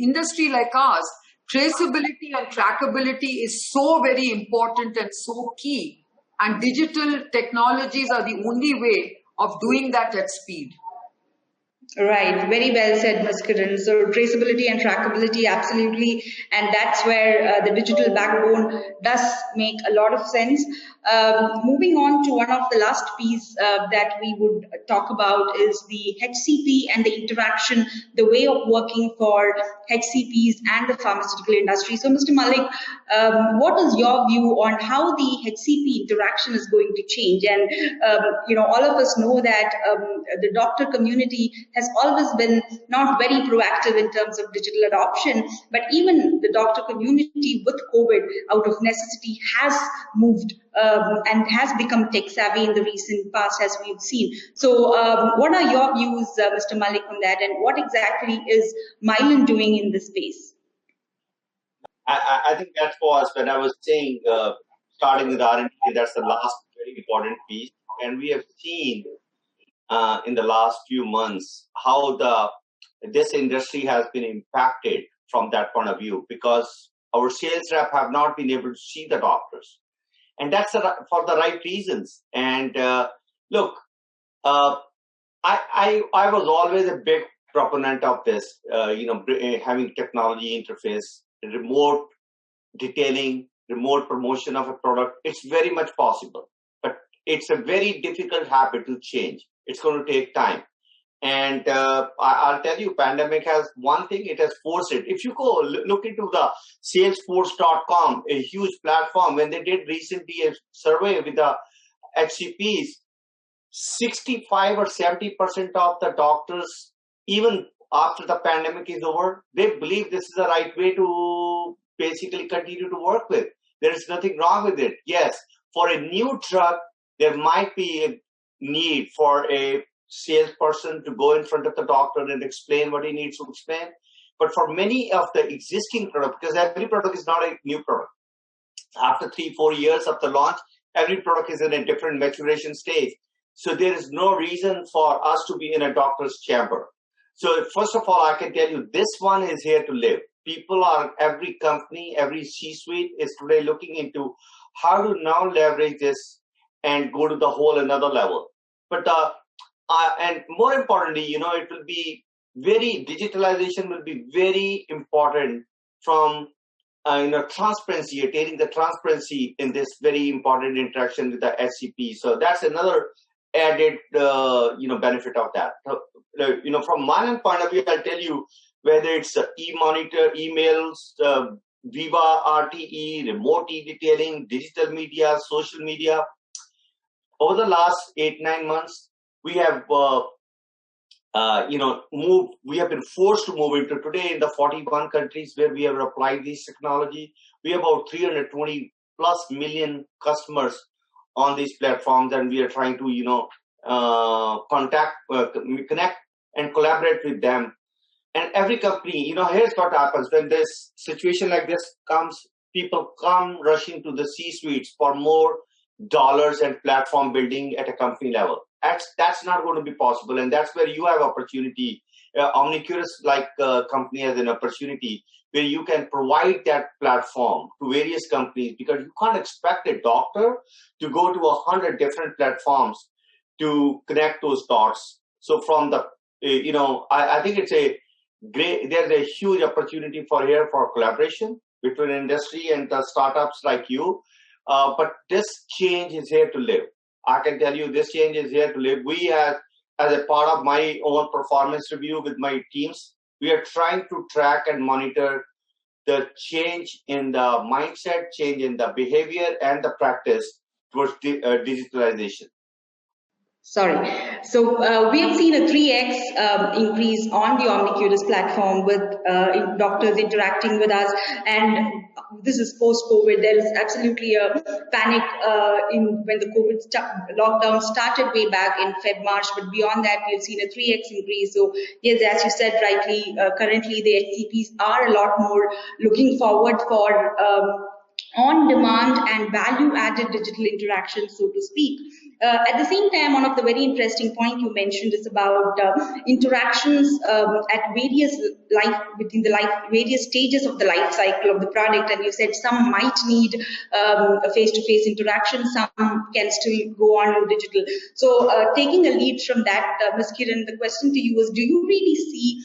industry like ours, traceability and trackability is so very important and so key, and digital technologies are the only way of doing that at speed. Right, very well said, Ms. Kiran. So traceability and trackability, absolutely, and that's where the digital backbone does make a lot of sense. Moving on to one of the last piece that we would talk about is the HCP and the interaction, the way of working for HCPs and the pharmaceutical industry. So, Mr. Malik, what is your view on how the HCP interaction is going to change? And all of us know that the doctor community has always been not very proactive in terms of digital adoption, but even the doctor community with COVID out of necessity has moved and has become tech savvy in the recent past, as we've seen. So what are your views, Mr. Malik, on that, and what exactly is Mylan doing in this space? I think that was when I was saying starting with R&D, that's the last very important piece. And we have seen in the last few months how this industry has been impacted from that point of view, because our sales rep have not been able to see the doctors. And that's for the right reasons. And look, I was always a big proponent of this, having technology interface, remote detailing, remote promotion of a product. It's very much possible, but it's a very difficult habit to change. It's going to take time. And I'll tell you, pandemic has one thing, it has forced it. If you go look into the salesforce.com, a huge platform, when they did recently a survey with the HCPs, 65 or 70% of the doctors, even after the pandemic is over, they believe this is the right way to basically continue to work with. There is nothing wrong with it. Yes, for a new drug, there might be a need for a salesperson to go in front of the doctor and explain what he needs to explain. But for many of the existing products, because every product is not a new product. After 3-4 years of the launch, every product is in a different maturation stage. So there is no reason for us to be in a doctor's chamber. So first of all, I can tell you, this one is here to live. People are, every company, every C-suite is today looking into how to now leverage this and go to the whole another level. But and more importantly, it will be digitalization will be very important from transparency, attaining the transparency in this very important interaction with the SCP. So that's another added benefit of that. From my point of view, I'll tell you, whether it's e-monitor, emails, Viva RTE, remote e-detailing, digital media, social media. Over the last 8-9 months, we have moved. We have been forced to move into today in the 41 countries where we have applied this technology. We have about 320 plus million customers on these platforms, and we are trying to connect and collaborate with them. And every company, here's what happens when this situation like this comes. People come rushing to the C-suites for more dollars and platform building at a company level. That's not going to be possible, and that's where you have opportunity. Omnicuris, like company, has an opportunity where you can provide that platform to various companies, because you can't expect a doctor to go to 100 different platforms to connect those dots. So from the, I think it's there's a huge opportunity for collaboration between industry and the startups like you. But this change is here to live. I can tell you this change is here to live. We as a part of my own performance review with my teams, we are trying to track and monitor the change in the mindset, change in the behavior and the practice towards digitalization. Sorry. So we have seen a 3x increase on the Omnicuris platform with doctors interacting with us, and this is post-COVID. There is absolutely a panic when the COVID lockdown started way back in Feb-March, but beyond that, we have seen a 3x increase. So yes, as you said rightly, currently the HCPs are a lot more looking forward for on-demand and value-added digital interaction, so to speak. At the same time, one of the very interesting points you mentioned is about interactions at various stages of the life cycle of the product, and you said some might need a face-to-face interaction, some can still go on digital. So, taking a lead from that, Ms. Kiran, the question to you is: do you really see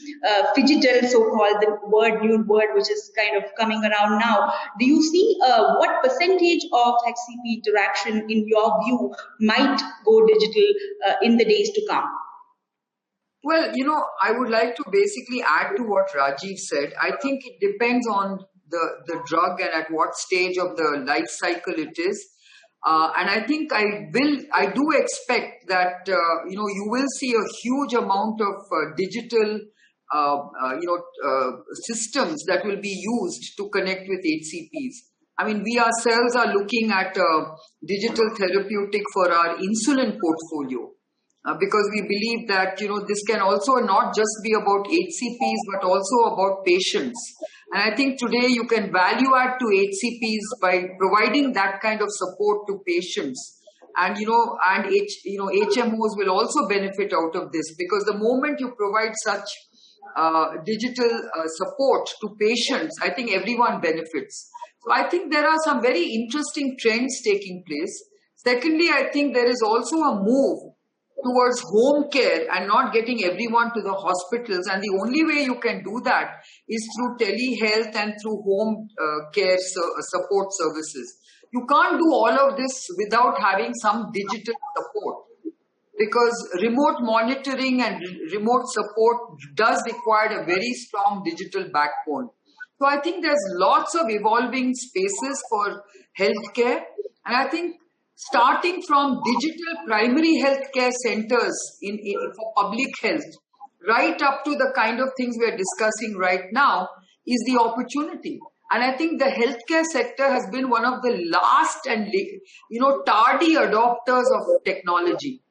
phygital, so-called the new word, which is kind of coming around now? Do you see what percentage of HCP interaction, in your view, might go digital in the days to come? Well, I would like to basically add to what Rajiv said. I think it depends on the drug and at what stage of the life cycle it is. And I think I do expect that, you will see a huge amount of digital, systems that will be used to connect with HCPs. I mean, we ourselves are looking at digital therapeutic for our insulin portfolio because we believe that, this can also not just be about HCPs, but also about patients. And I think today you can value add to HCPs by providing that kind of support to patients. And, HMOs will also benefit out of this because the moment you provide such digital support to patients, I think everyone benefits. So I think there are some very interesting trends taking place. Secondly, I think there is also a move towards home care and not getting everyone to the hospitals. And the only way you can do that is through telehealth and through home care support services. You can't do all of this without having some digital support, because remote monitoring and remote support does require a very strong digital backbone. So I think there's lots of evolving spaces for healthcare. And I think starting from digital primary healthcare centers for public health, right up to the kind of things we're discussing right now, is the opportunity. And I think the healthcare sector has been one of the last and tardy adopters of technology.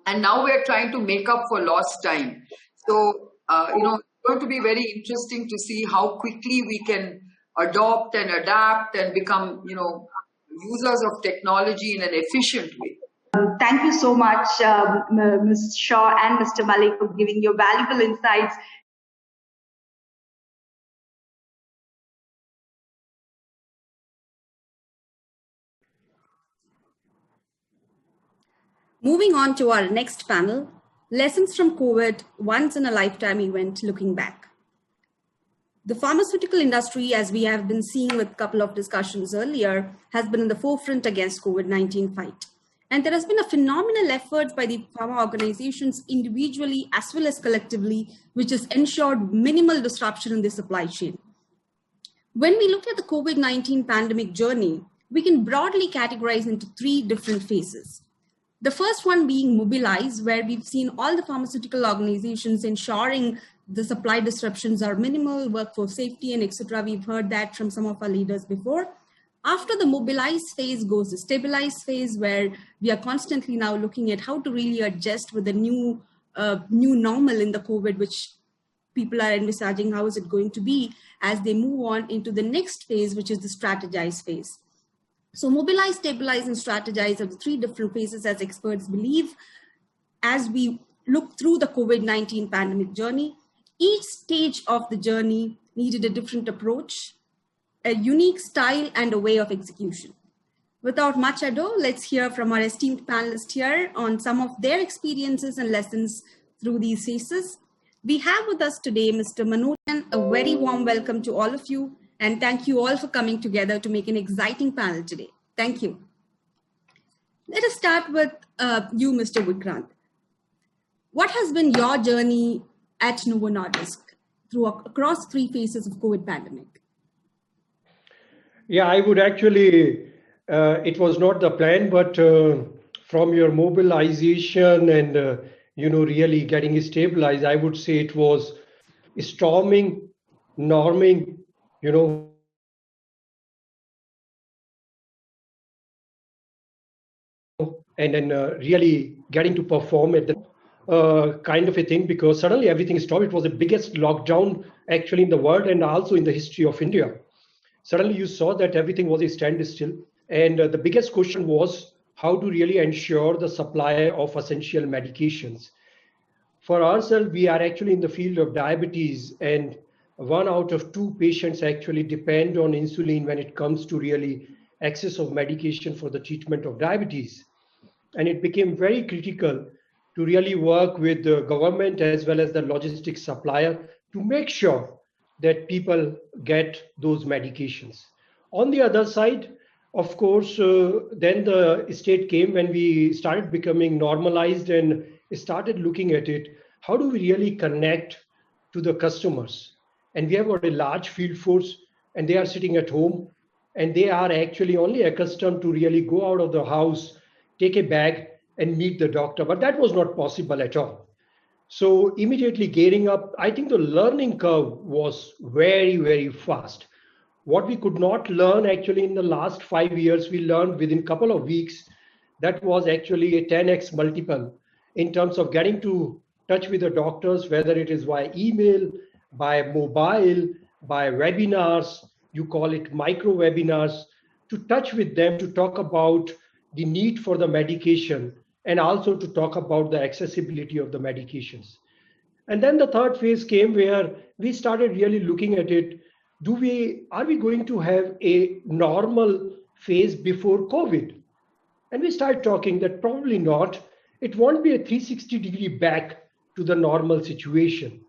And now we're trying to make up for lost time. So, it's going to be very interesting to see how quickly we can adopt and adapt and become, users of technology in an efficient way. Thank you so much, Ms. Shaw and Mr. Malik, for giving your valuable insights. Moving on to our next panel, Lessons from COVID, Once in a Lifetime Event Looking Back. The pharmaceutical industry, as we have been seeing with a couple of discussions earlier, has been in the forefront against COVID-19 fight. And there has been a phenomenal effort by the pharma organizations individually as well as collectively, which has ensured minimal disruption in the supply chain. When we look at the COVID-19 pandemic journey, we can broadly categorize into three different phases. The first one being mobilize, where we've seen all the pharmaceutical organizations ensuring the supply disruptions are minimal, workforce safety, and etc. We've heard that from some of our leaders before. After the mobilize phase goes the stabilize phase, where we are constantly now looking at how to really adjust with the new normal in the COVID, which people are envisaging how is it going to be as they move on into the next phase, which is the strategize phase. So mobilize, stabilize, and strategize are the three different phases as experts believe. As we look through the COVID-19 pandemic journey, each stage of the journey needed a different approach, a unique style, and a way of execution. Without much ado, let's hear from our esteemed panelists here on some of their experiences and lessons through these phases. We have with us today Mr. Manoj. A very warm welcome to all of you. And thank you all for coming together to make an exciting panel today. Thank you. Let us start with you, Mr. Vikrant. What has been your journey at Novo Nordisk across three phases of COVID pandemic? Yeah, I would actually, it was not the plan, but from your mobilization and really getting stabilized, I would say it was storming, norming, and then really getting to perform at the kind of a thing, because suddenly everything stopped. It was the biggest lockdown actually in the world and also in the history of India. Suddenly you saw that everything was a standstill. And the biggest question was how to really ensure the supply of essential medications. For ourselves, we are actually in the field of diabetes, and 1 out of 2 patients actually depend on insulin when it comes to really access of medication for the treatment of diabetes. And it became very critical to really work with the government as well as the logistics supplier to make sure that people get those medications. On the other side, of course, then the state came when we started becoming normalized and started looking at it. How do we really connect to the customers? And we have got a large field force, and they are sitting at home, and they are actually only accustomed to really go out of the house, take a bag, and meet the doctor. But that was not possible at all. So immediately gearing up, I think the learning curve was very, very fast. What we could not learn actually in the last 5 years, we learned within a couple of weeks. That was actually a 10x multiple in terms of getting to touch with the doctors, whether it is via email, by mobile, by webinars, you call it micro webinars, to touch with them to talk about the need for the medication and also to talk about the accessibility of the medications. And then the third phase came where we started really looking at it. Are we going to have a normal phase before COVID? And we started talking that probably not. It won't be a 360-degree back to the normal situation.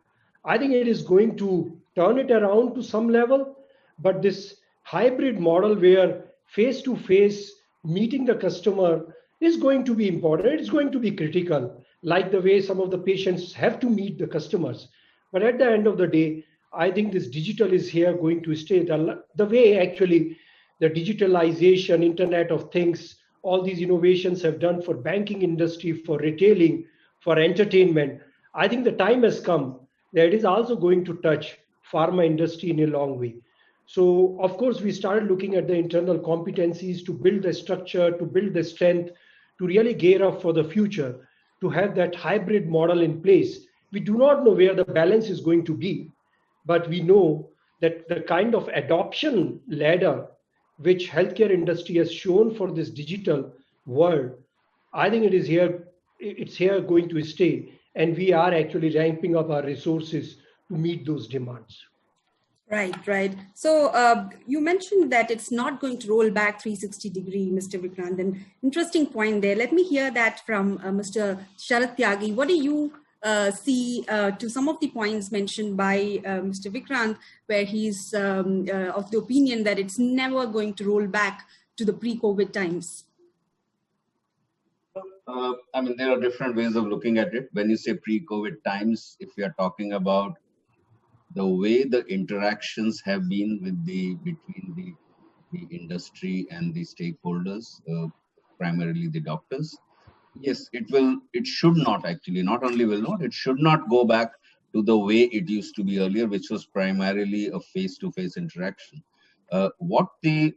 I think it is going to turn it around to some level, but this hybrid model where face to face meeting the customer is going to be important. It's going to be critical, like the way some of the patients have to meet the customers. But at the end of the day, I think this digital is here going to stay. The way actually the digitalization, Internet of Things, all these innovations have done for banking industry, for retailing, for entertainment. I think the time has come that it is also going to touch pharma industry in a long way. So of course, we started looking at the internal competencies to build the structure, to build the strength, to really gear up for the future, to have that hybrid model in place. We do not know where the balance is going to be, but we know that the kind of adoption ladder which healthcare industry has shown for this digital world, I think it's here going to stay. And we are actually ramping up our resources to meet those demands. Right, right. So you mentioned that it's not going to roll back 360 degree, Mr. Vikrant. An interesting point there. Let me hear that from Mr. Sharat Tyagi. What do you see to some of the points mentioned by Mr. Vikrant, where he's of the opinion that it's never going to roll back to the pre-COVID times? There are different ways of looking at it. When you say pre-COVID times, if we are talking about the way the interactions have been between the industry and the stakeholders, primarily the doctors, yes, it should not actually, not only will not, it should not go back to the way it used to be earlier, which was primarily a face-to-face interaction. What the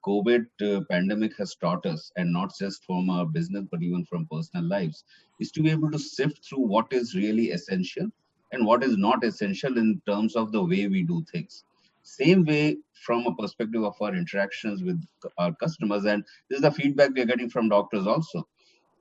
COVID pandemic has taught us, and not just from our business, but even from personal lives, is to be able to sift through what is really essential and what is not essential in terms of the way we do things. Same way from a perspective of our interactions with our customers, and this is the feedback we are getting from doctors also.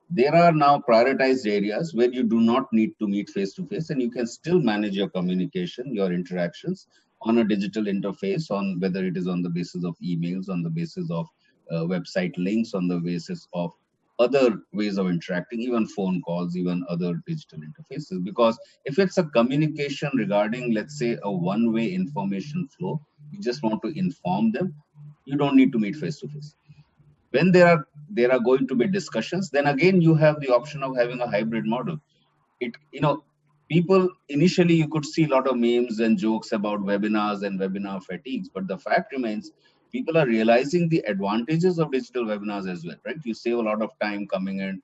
There are now prioritized areas where you do not need to meet face to face, and you can still manage your communication, your interactions on a digital interface, on whether it is on the basis of emails, on the basis of website links, on the basis of other ways of interacting, even phone calls, even other digital interfaces. Because if it's a communication regarding, let's say, a one-way information flow, you just want to inform them, you don't need to meet face to face. When there are going to be discussions, then again you have the option of having a hybrid model. People initially, you could see a lot of memes and jokes about webinars and webinar fatigues, but the fact remains, people are realizing the advantages of digital webinars as well, right? You save a lot of time coming and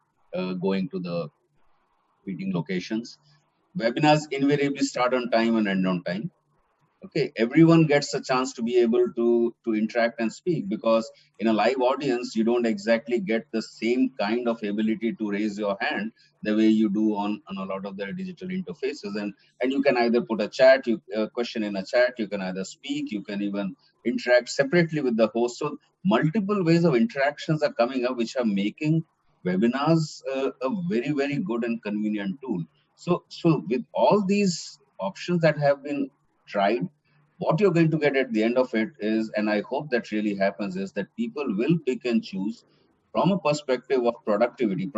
going to the meeting locations. Webinars invariably start on time and end on time. Okay, everyone gets a chance to be able to interact and speak, because in a live audience you don't exactly get the same kind of ability to raise your hand the way you do on a lot of the digital interfaces. And you can either put a chat, question in a chat, you can either speak, you can even interact separately with the host. So multiple ways of interactions are coming up, which are making webinars a very, very good and convenient tool. So with all these options that have been tried, what you're going to get at the end of it is, and I hope that really happens, is that people will pick and choose from a perspective of productivity,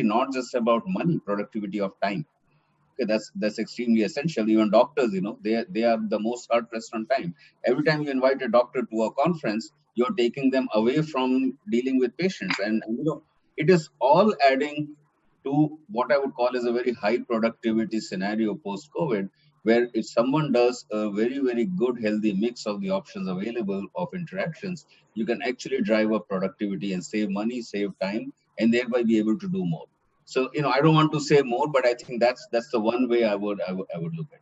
not just about money, productivity of time. Okay, that's extremely essential. Even doctors, they are the most hard pressed on time. Every time you invite a doctor to a conference, you're taking them away from dealing with patients, and it is all adding to what I would call as a very high productivity scenario post COVID, where if someone does a very, very good healthy mix of the options available of interactions, you can actually drive up productivity and save money, save time, and thereby be able to do more. So, I don't want to say more, but I think that's the one way I would look at it.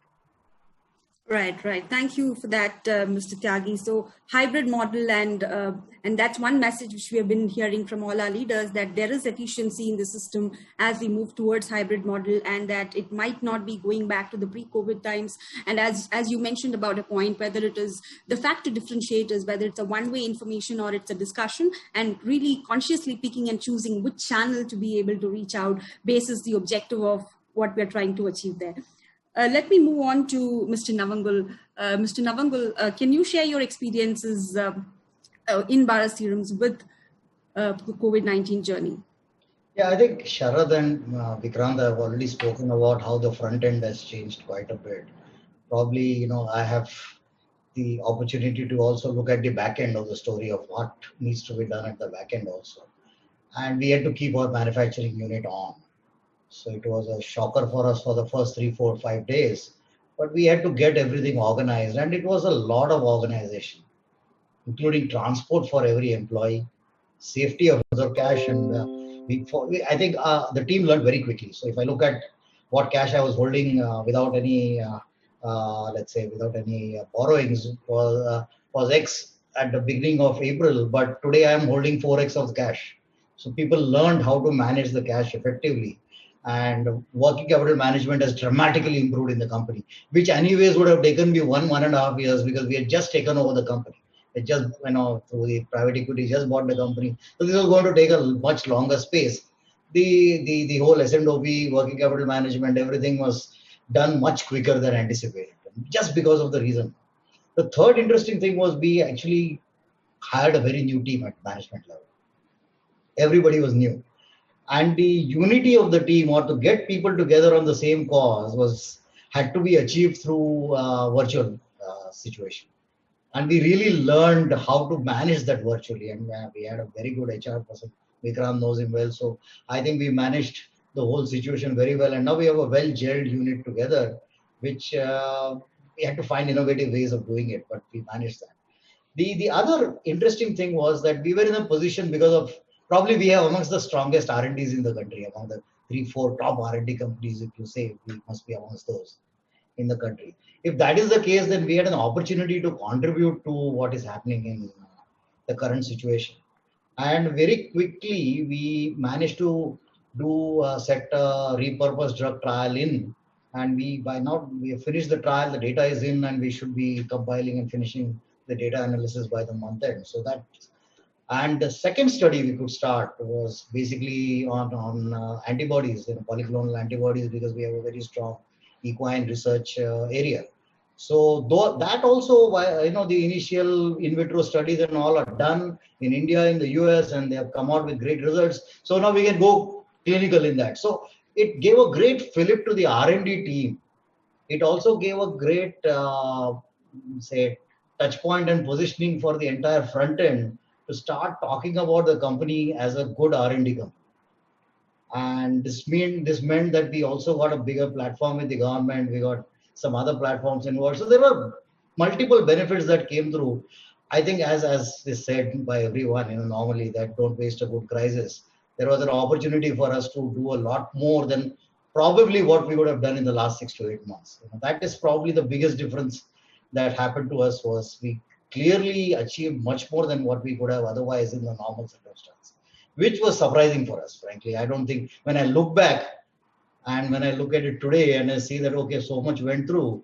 Right. Thank you for that, Mr. Tyagi. So hybrid model, and that's one message which we have been hearing from all our leaders, that there is efficiency in the system as we move towards hybrid model, and that it might not be going back to the pre-COVID times. And as you mentioned about a point, whether it is the fact to differentiate is whether it's a one-way information or it's a discussion, and really consciously picking and choosing which channel to be able to reach out basis the objective of what we're trying to achieve there. Let me move on to Mr. Navangul. Mr. Navangul, can you share your experiences in Bharat Serums with the COVID-19 journey? Yeah, I think Sharad and Vikrant have already spoken about how the front end has changed quite a bit. Probably, I have the opportunity to also look at the back end of the story of what needs to be done at the back end also. And we had to keep our manufacturing unit on. So it was a shocker for us for the first 3, 4, 5 days. But we had to get everything organized. And it was a lot of organization, including transport for every employee, safety of reserve cash. And I think the team learned very quickly. So if I look at what cash I was holding without any, without any borrowings, was X at the beginning of April. But today I am holding 4X of the cash. So people learned how to manage the cash effectively. And working capital management has dramatically improved in the company, which anyways would have taken me 1.5 years, because we had just taken over the company. It just, through the private equity, just bought the company. So this was going to take a much longer space. The whole S&OP, working capital management, everything was done much quicker than anticipated, just because of the reason. The third interesting thing was we actually hired a very new team at management level. Everybody was new. And the unity of the team, or to get people together on the same cause, had to be achieved through virtual situation. And we really learned how to manage that virtually. And we had a very good HR person. Vikram knows him well. So I think we managed the whole situation very well. And now we have a well-gelled unit together, which we had to find innovative ways of doing it, but we managed that. The other interesting thing was that we were in a position, because of probably we have amongst the strongest R&Ds in the country, among the 3, 4 top R&D companies. If you say, we must be amongst those in the country. If that is the case, then we had an opportunity to contribute to what is happening in the current situation. And very quickly, we managed to set a repurposed drug trial in. And by now, we have finished the trial, the data is in, and we should be compiling and finishing the data analysis by the month end. So that. And the second study we could start was basically on antibodies, polyclonal antibodies, because we have a very strong equine research area. So that also, the initial in vitro studies and all are done in India, in the US, and they have come out with great results. So now we can go clinical in that. So it gave a great fillip to the R&D team. It also gave a great, touch point and positioning for the entire front end, to start talking about the company as a good R&D company. And this meant that we also got a bigger platform with the government. We got some other platforms involved. So there were multiple benefits that came through. I think as is said by everyone, normally that don't waste a good crisis. There was an opportunity for us to do a lot more than probably what we would have done in the last 6 to 8 months. That is probably the biggest difference that happened to us was we clearly achieved much more than what we could have otherwise in the normal circumstance, which was surprising for us, frankly. I don't think when I look back and when I look at it today and I see that, okay, so much went through,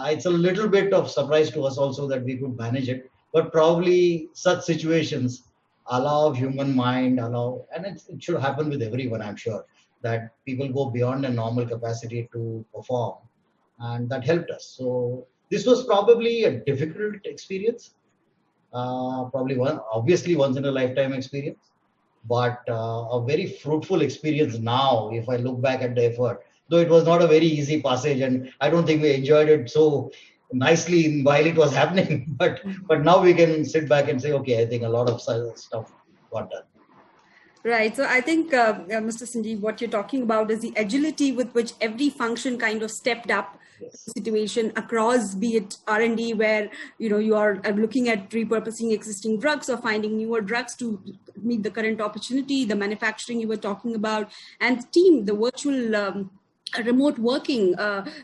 it's a little bit of surprise to us also that we could manage it. But probably such situations allow human mind, and it should happen with everyone, I'm sure, that people go beyond their normal capacity to perform. And that helped us. So this was probably a difficult experience, probably obviously once in a lifetime experience, but a very fruitful experience now if I look back at the effort, though it was not a very easy passage and I don't think we enjoyed it so nicely while it was happening, but now we can sit back and say, okay, I think a lot of stuff got done. Right. So I think, Mr. Sanjeev, what you're talking about is the agility with which every function kind of stepped up the situation across, be it R&D, where you are looking at repurposing existing drugs or finding newer drugs to meet the current opportunity, the manufacturing you were talking about, and team, the virtual remote working,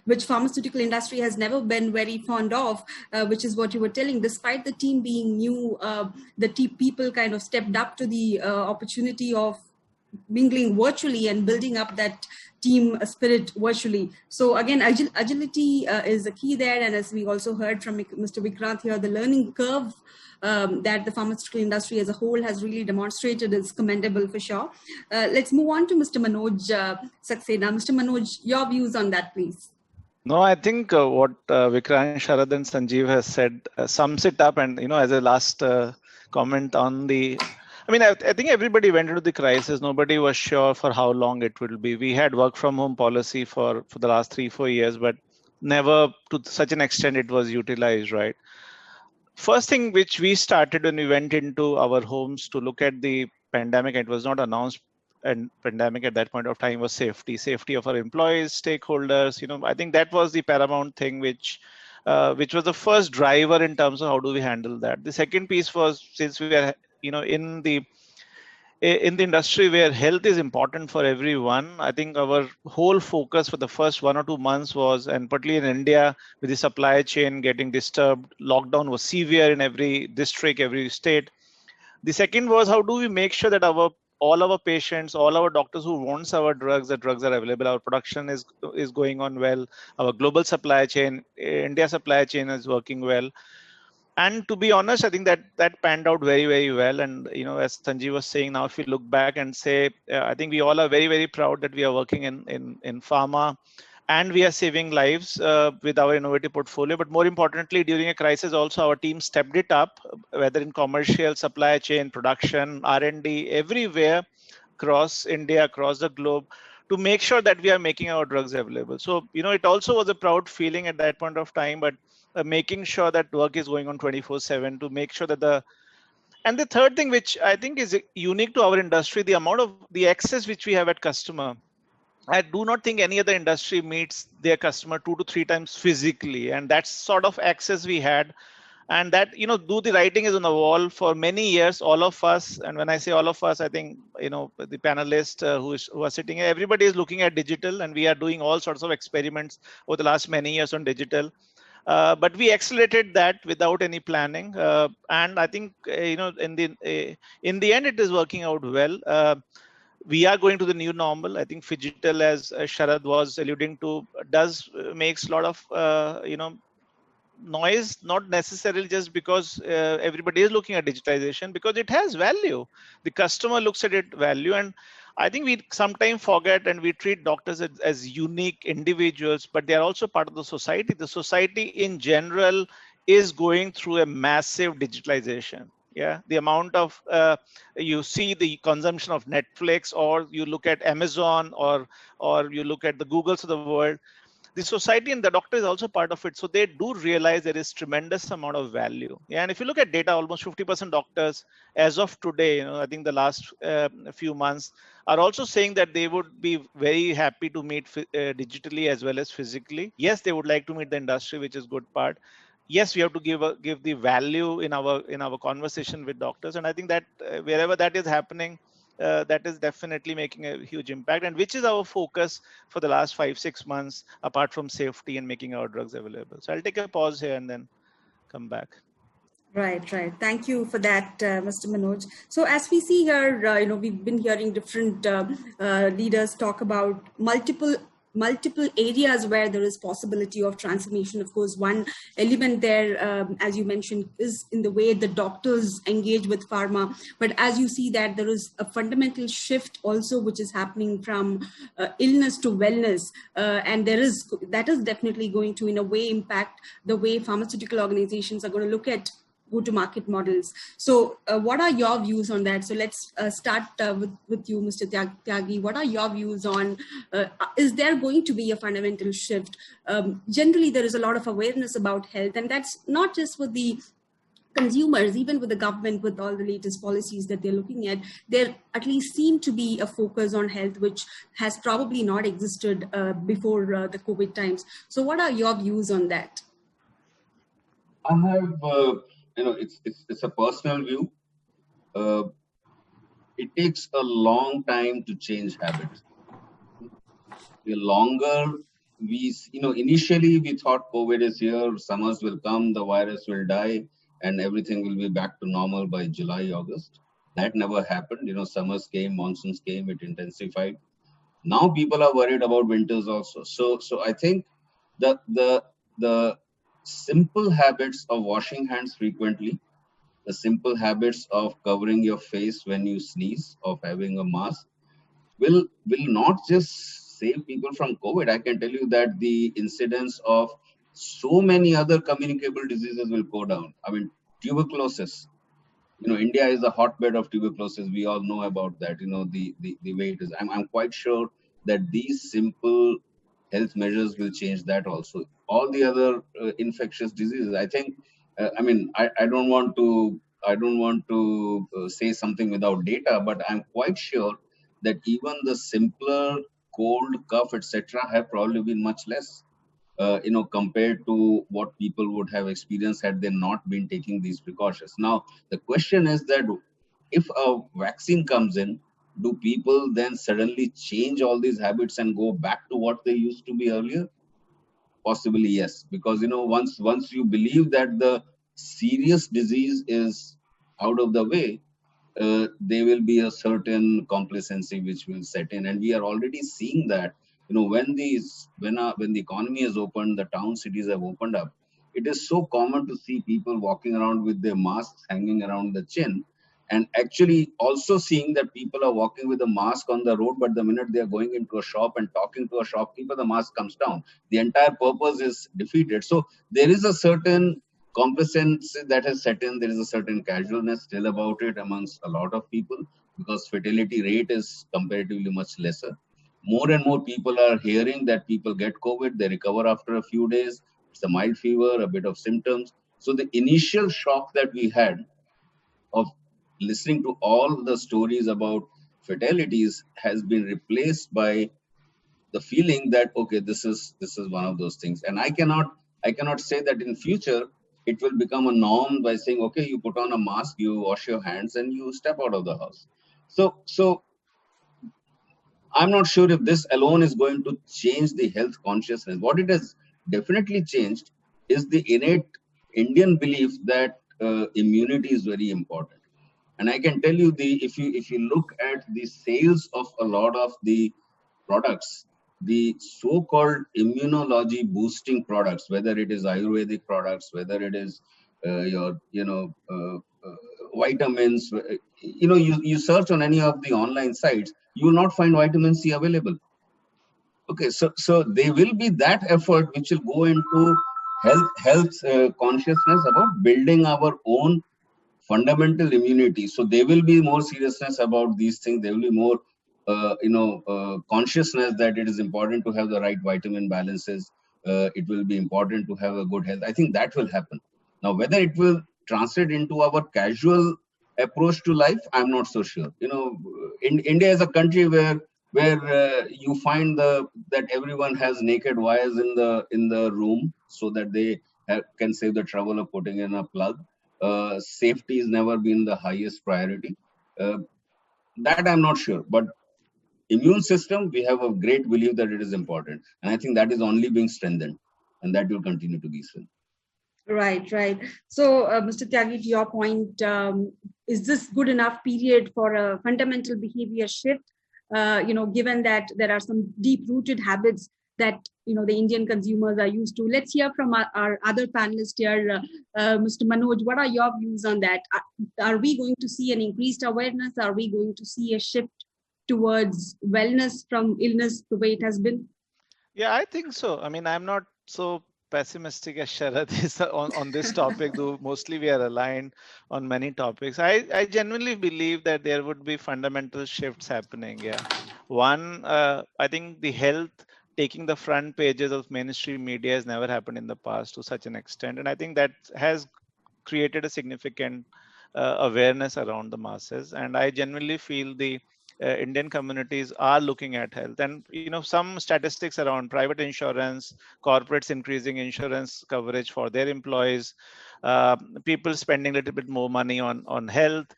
which pharmaceutical industry has never been very fond of, which is what you were telling. Despite the team being new, the people kind of stepped up to the opportunity of mingling virtually and building up that team spirit virtually. So again, agility is a key there. And as we also heard from Mr. Vikrant here, the learning curve that the pharmaceutical industry as a whole has really demonstrated is commendable for sure. Let's move on to Mr. Manoj Saxena. Mr. Manoj, your views on that, please. No, I think what Vikrant, Sharad and Sanjeev has said sums it up. And, as a last comment on I think everybody went into the crisis. Nobody was sure for how long it will be. We had work from home policy for the last 3-4 years, but never to such an extent it was utilized, right? First thing which we started when we went into our homes to look at the pandemic, it was not announced and pandemic at that point of time, was safety of our employees, stakeholders. I think that was the paramount thing which was the first driver in terms of how do we handle that. The second piece was, since we are in the industry where health is important for everyone, I think our whole focus for the first 1 or 2 months was, and particularly in India, with the supply chain getting disturbed, lockdown was severe in every district, every state. The second was, how do we make sure that all our patients, all our doctors who wants our drugs, the drugs are available, our production is going on well, our global supply chain, India supply chain is working well. And to be honest, I think that panned out very, very well. And as Sanjeev was saying, now if we look back and say, I think we all are very, very proud that we are working in pharma, and we are saving lives with our innovative portfolio. But more importantly, during a crisis, also our team stepped it up, whether in commercial, supply chain, production, R&D, everywhere across India, across the globe, to make sure that we are making our drugs available. So it also was a proud feeling at that point of time, but making sure that work is going on 24/7 to make sure that and the third thing, which I think is unique to our industry, the amount of the access which we have at customer. I do not think any other industry meets their customer 2 to 3 times physically, and that's sort of access we had. And that, do the writing is on the wall for many years, all of us. And when I say all of us, I think, the panelists who are sitting here, everybody is looking at digital, and we are doing all sorts of experiments over the last many years on digital. But we accelerated that without any planning. And I think, in the end, it is working out well. We are going to the new normal. I think phygital, as Sharad was alluding to, makes a lot of, noise, not necessarily just because everybody is looking at digitization, because it has value. The customer looks at it value. And I think we sometimes forget, and we treat doctors as unique individuals, but they are also part of the society. The society in general is going through a massive digitalization. Yeah, the amount of you see the consumption of Netflix, or you look at Amazon, or you look at the Googles of the world. The society and the doctor is also part of it. So they do realize there is tremendous amount of value. Yeah, and if you look at data, almost 50% doctors as of today, I think the last few months, are also saying that they would be very happy to meet digitally as well as physically. Yes, they would like to meet the industry, which is good part. yes, we have to give the value in our conversation with doctors, and I think that wherever that is happening, that is definitely making a huge impact, and which is our focus for the last 5-6 months, apart from safety and making our drugs available. So I'll take a pause here and then come back. Right, right. Thank you for that, Mr. Manoj. So as we see here, we've been hearing different leaders talk about multiple areas where there is possibility of transformation. Of course, one element there, as you mentioned, is in the way the doctors engage with pharma. But as you see that there is a fundamental shift also, which is happening from illness to wellness, and that is definitely going to, in a way, impact the way pharmaceutical organizations are going to look at go-to-market models. So what are your views on that? So let's start with you, Mr. Tyagi. What are your views on, is there going to be a fundamental shift? Generally, there is a lot of awareness about health, and that's not just for the consumers, even with the government, with all the latest policies that they're looking at, there at least seem to be a focus on health, which has probably not existed before the COVID times. So what are your views on that? I have, it's a personal view. It takes a long time to change habits. The longer initially we thought COVID is here, summers will come, the virus will die, and everything will be back to normal by July, August. That never happened. Summers came, monsoons came, it intensified. Now people are worried about winters also. So I think the simple habits of washing hands frequently, the simple habits of covering your face when you sneeze, of having a mask, will not just save people from COVID. I can tell you that the incidence of so many other communicable diseases will go down. I mean, tuberculosis. India is a hotbed of tuberculosis. We all know about that. The way it is. I'm quite sure that these simple health measures will change that also. All the other infectious diseases, I think. I don't want to say something without data, but I'm quite sure that even the simpler cold, cough, etc., have probably been much less. Compared to what people would have experienced had they not been taking these precautions. Now, the question is that if a vaccine comes in, do people then suddenly change all these habits and go back to what they used to be earlier? Possibly, yes. Because, once you believe that the serious disease is out of the way, there will be a certain complacency which will set in, and we are already seeing that. When the economy is opened, the town cities have opened up, it is so common to see people walking around with their masks hanging around the chin, and actually also seeing that people are walking with a mask on the road, but the minute they are going into a shop and talking to a shopkeeper, the mask comes down. The entire purpose is defeated. So there is a certain complacency that has set in. There is a certain casualness still about it amongst a lot of people, because fatality rate is comparatively much lesser. More and more people are hearing that people get COVID, they recover after a few days. It's a mild fever, a bit of symptoms. So the initial shock that we had of listening to all the stories about fatalities has been replaced by the feeling that, okay, this is one of those things. And I cannot say that in future it will become a norm by saying, okay, you put on a mask, you wash your hands, and you step out of the house. So I'm not sure if this alone is going to change the health consciousness. What it has definitely changed is the innate Indian belief that immunity is very important. And I can tell you, if you look at the sales of a lot of the products, the so-called immunology boosting products, whether it is Ayurvedic products, whether it is vitamins, you search on any of the online sites, you will not find vitamin C available. Okay, so there will be that effort which will go into health consciousness about building our own fundamental immunity. So there will be more seriousness about these things. There will be more consciousness that it is important to have the right vitamin balances. It will be important to have a good health. I think that will happen. Now, whether it will translate into our casual approach to life, I'm not so sure. India is a country where you find that everyone has naked wires in the room, so that they can save the trouble of putting in a plug. Safety has never been the highest priority. That I'm not sure, but immune system, we have a great belief that it is important, and I think that is only being strengthened, and that will continue to be strengthened. Right, right. So, Mr. Tyagi, to your point, is this good enough period for a fundamental behavior shift? Given that there are some deep-rooted habits that the Indian consumers are used to. Let's hear from our other panelist here, Mr. Manoj. What are your views on that? Are we going to see an increased awareness? Are we going to see a shift towards wellness from illness the way it has been? Yeah, I think so. I mean, I'm not so pessimistic as Sharad is on this topic, though mostly we are aligned on many topics. I genuinely believe that there would be fundamental shifts happening. Yeah. One, I think the health taking the front pages of mainstream media has never happened in the past to such an extent. And I think that has created a significant awareness around the masses. And I genuinely feel the Indian communities are looking at health, and some statistics around private insurance, corporates increasing insurance coverage for their employees, people spending a little bit more money on health,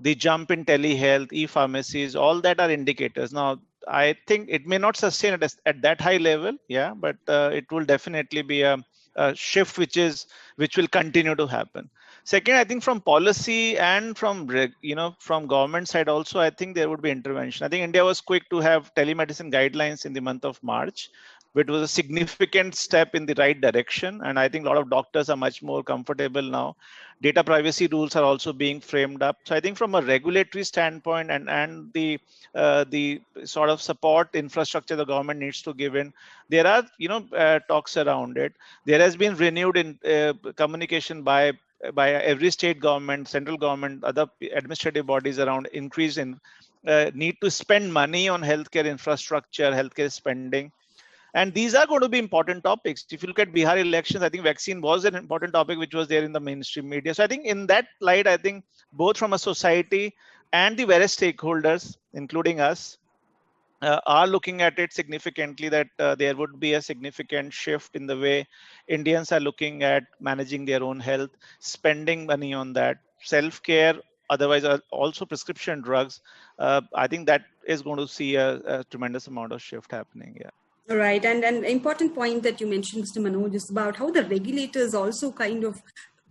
the jump in telehealth, e-pharmacies, all that are indicators. Now, I think it may not sustain at that high level, yeah, but it will definitely be a shift which will continue to happen. Second, I think from policy and from government side also, I think there would be intervention. I think India was quick to have telemedicine guidelines in the month of March, which was a significant step in the right direction. And I think a lot of doctors are much more comfortable now. Data privacy rules are also being framed up. So I think from a regulatory standpoint and the sort of support infrastructure the government needs to give in, there are talks around it. There has been renewed in communication by every state government, central government, other administrative bodies around increase in need to spend money on healthcare infrastructure, healthcare spending. And these are going to be important topics. If you look at Bihar elections, I think vaccine was an important topic which was there in the mainstream media. So I think in that light, I think both from a society and the various stakeholders, including us, are looking at it significantly, that there would be a significant shift in the way Indians are looking at managing their own health, spending money on that, self-care, otherwise also prescription drugs. I think that is going to see a tremendous amount of shift happening. Yeah. Right. And an important point that you mentioned, Mr. Manoj, is about how the regulators also kind of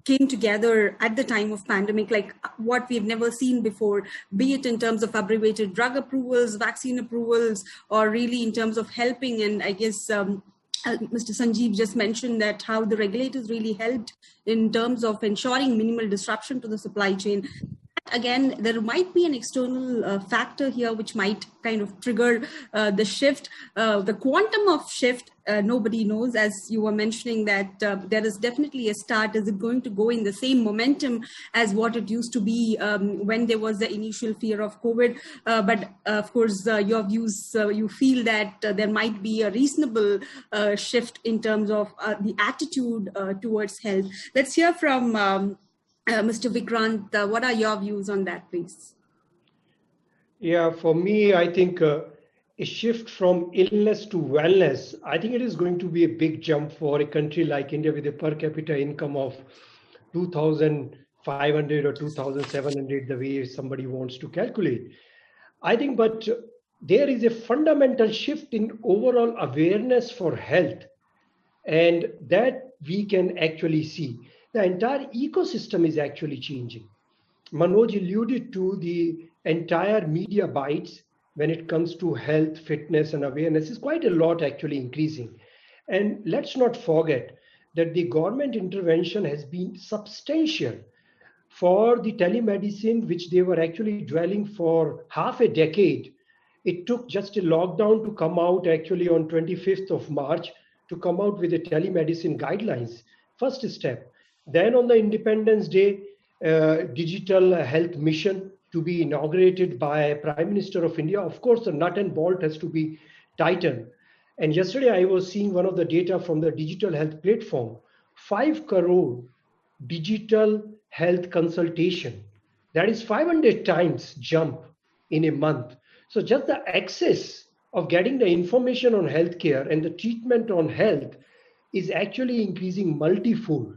came together at the time of pandemic, like what we've never seen before, be it in terms of abbreviated drug approvals, vaccine approvals, or really in terms of helping. And I guess Mr. Sanjeev just mentioned that how the regulators really helped in terms of ensuring minimal disruption to the supply chain. Again, there might be an external factor here which might kind of trigger the shift. The quantum of shift, nobody knows, as you were mentioning, that there is definitely a start. Is it going to go in the same momentum as what it used to be when there was the initial fear of COVID? But of course, your views, you feel that there might be a reasonable shift in terms of the attitude towards health. Let's hear from Mr. Vikrant, what are your views on that, please? Yeah, for me, I think a shift from illness to wellness, I think it is going to be a big jump for a country like India with a per capita income of 2,500 or 2,700, the way somebody wants to calculate. I think, but there is a fundamental shift in overall awareness for health, and that we can actually see. The entire ecosystem is actually changing. Manoj alluded to the entire media bites when it comes to health, fitness, and awareness is quite a lot actually increasing. And let's not forget that the government intervention has been substantial for the telemedicine, which they were actually dwelling for half a decade. It took just a lockdown to come out actually on 25th of March to come out with the telemedicine guidelines. First step. Then on the Independence Day, digital health mission to be inaugurated by Prime Minister of India. Of course, the nut and bolt has to be tightened. And yesterday I was seeing one of the data from the digital health platform, 5 crore digital health consultation. That is 500 times jump in a month. So just the access of getting the information on healthcare and the treatment on health is actually increasing multifold.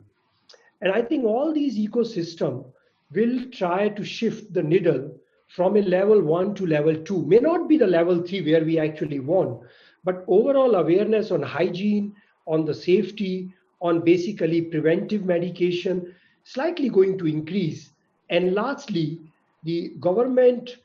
And I think all these ecosystem will try to shift the needle from a level 1 to level 2. May not be the level 3 where we actually want, but overall awareness on hygiene, on the safety, on basically preventive medication, slightly going to increase. And lastly, the government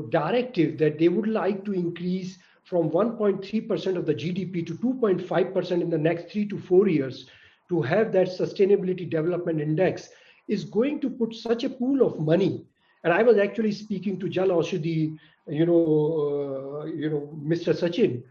directive that they would like to increase from 1.3% of the GDP to 2.5% in the next 3 to 4 years to have that sustainability development index is going to put such a pool of money. And I was actually speaking to Jal Aushadhi, Mr. Sachin.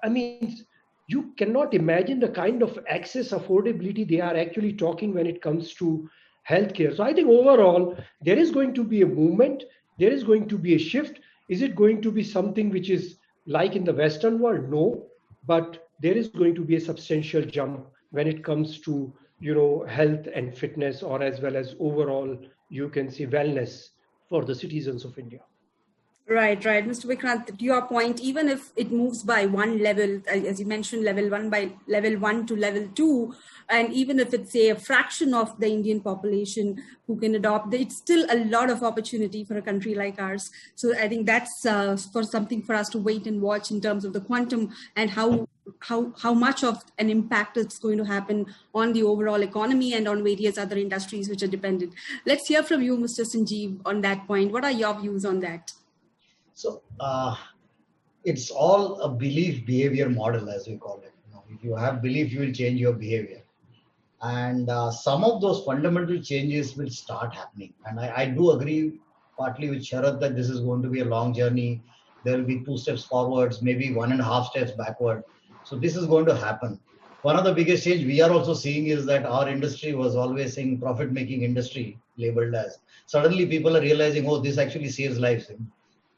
I mean, you cannot imagine the kind of access affordability they are actually talking when it comes to healthcare. So I think overall, there is going to be a movement, there is going to be a shift. Is it going to be something which is like in the Western world? No, but there is going to be a substantial jump when it comes to health and fitness, or as well as overall, you can say, wellness for the citizens of India. Right, Mr. Vikrant, to your point, even if it moves by one level, as you mentioned, level 1 to level 2, and even if it's a fraction of the Indian population who can adopt, it's still a lot of opportunity for a country like ours. So I think that's for something for us to wait and watch in terms of the quantum and how much of an impact it's going to happen on the overall economy and on various other industries which are dependent. Let's hear from you, Mr. Sanjeev, on that point. What are your views on that? So it's all a belief behavior model, as we call it. If you have belief, you will change your behavior. And some of those fundamental changes will start happening. And I do agree partly with Sharad that this is going to be a long journey. There will be 2 steps forwards, maybe 1.5 steps backward. So this is going to happen. One of the biggest change we are also seeing is that our industry was always saying profit-making industry labeled as. Suddenly people are realizing, oh, this actually saves lives.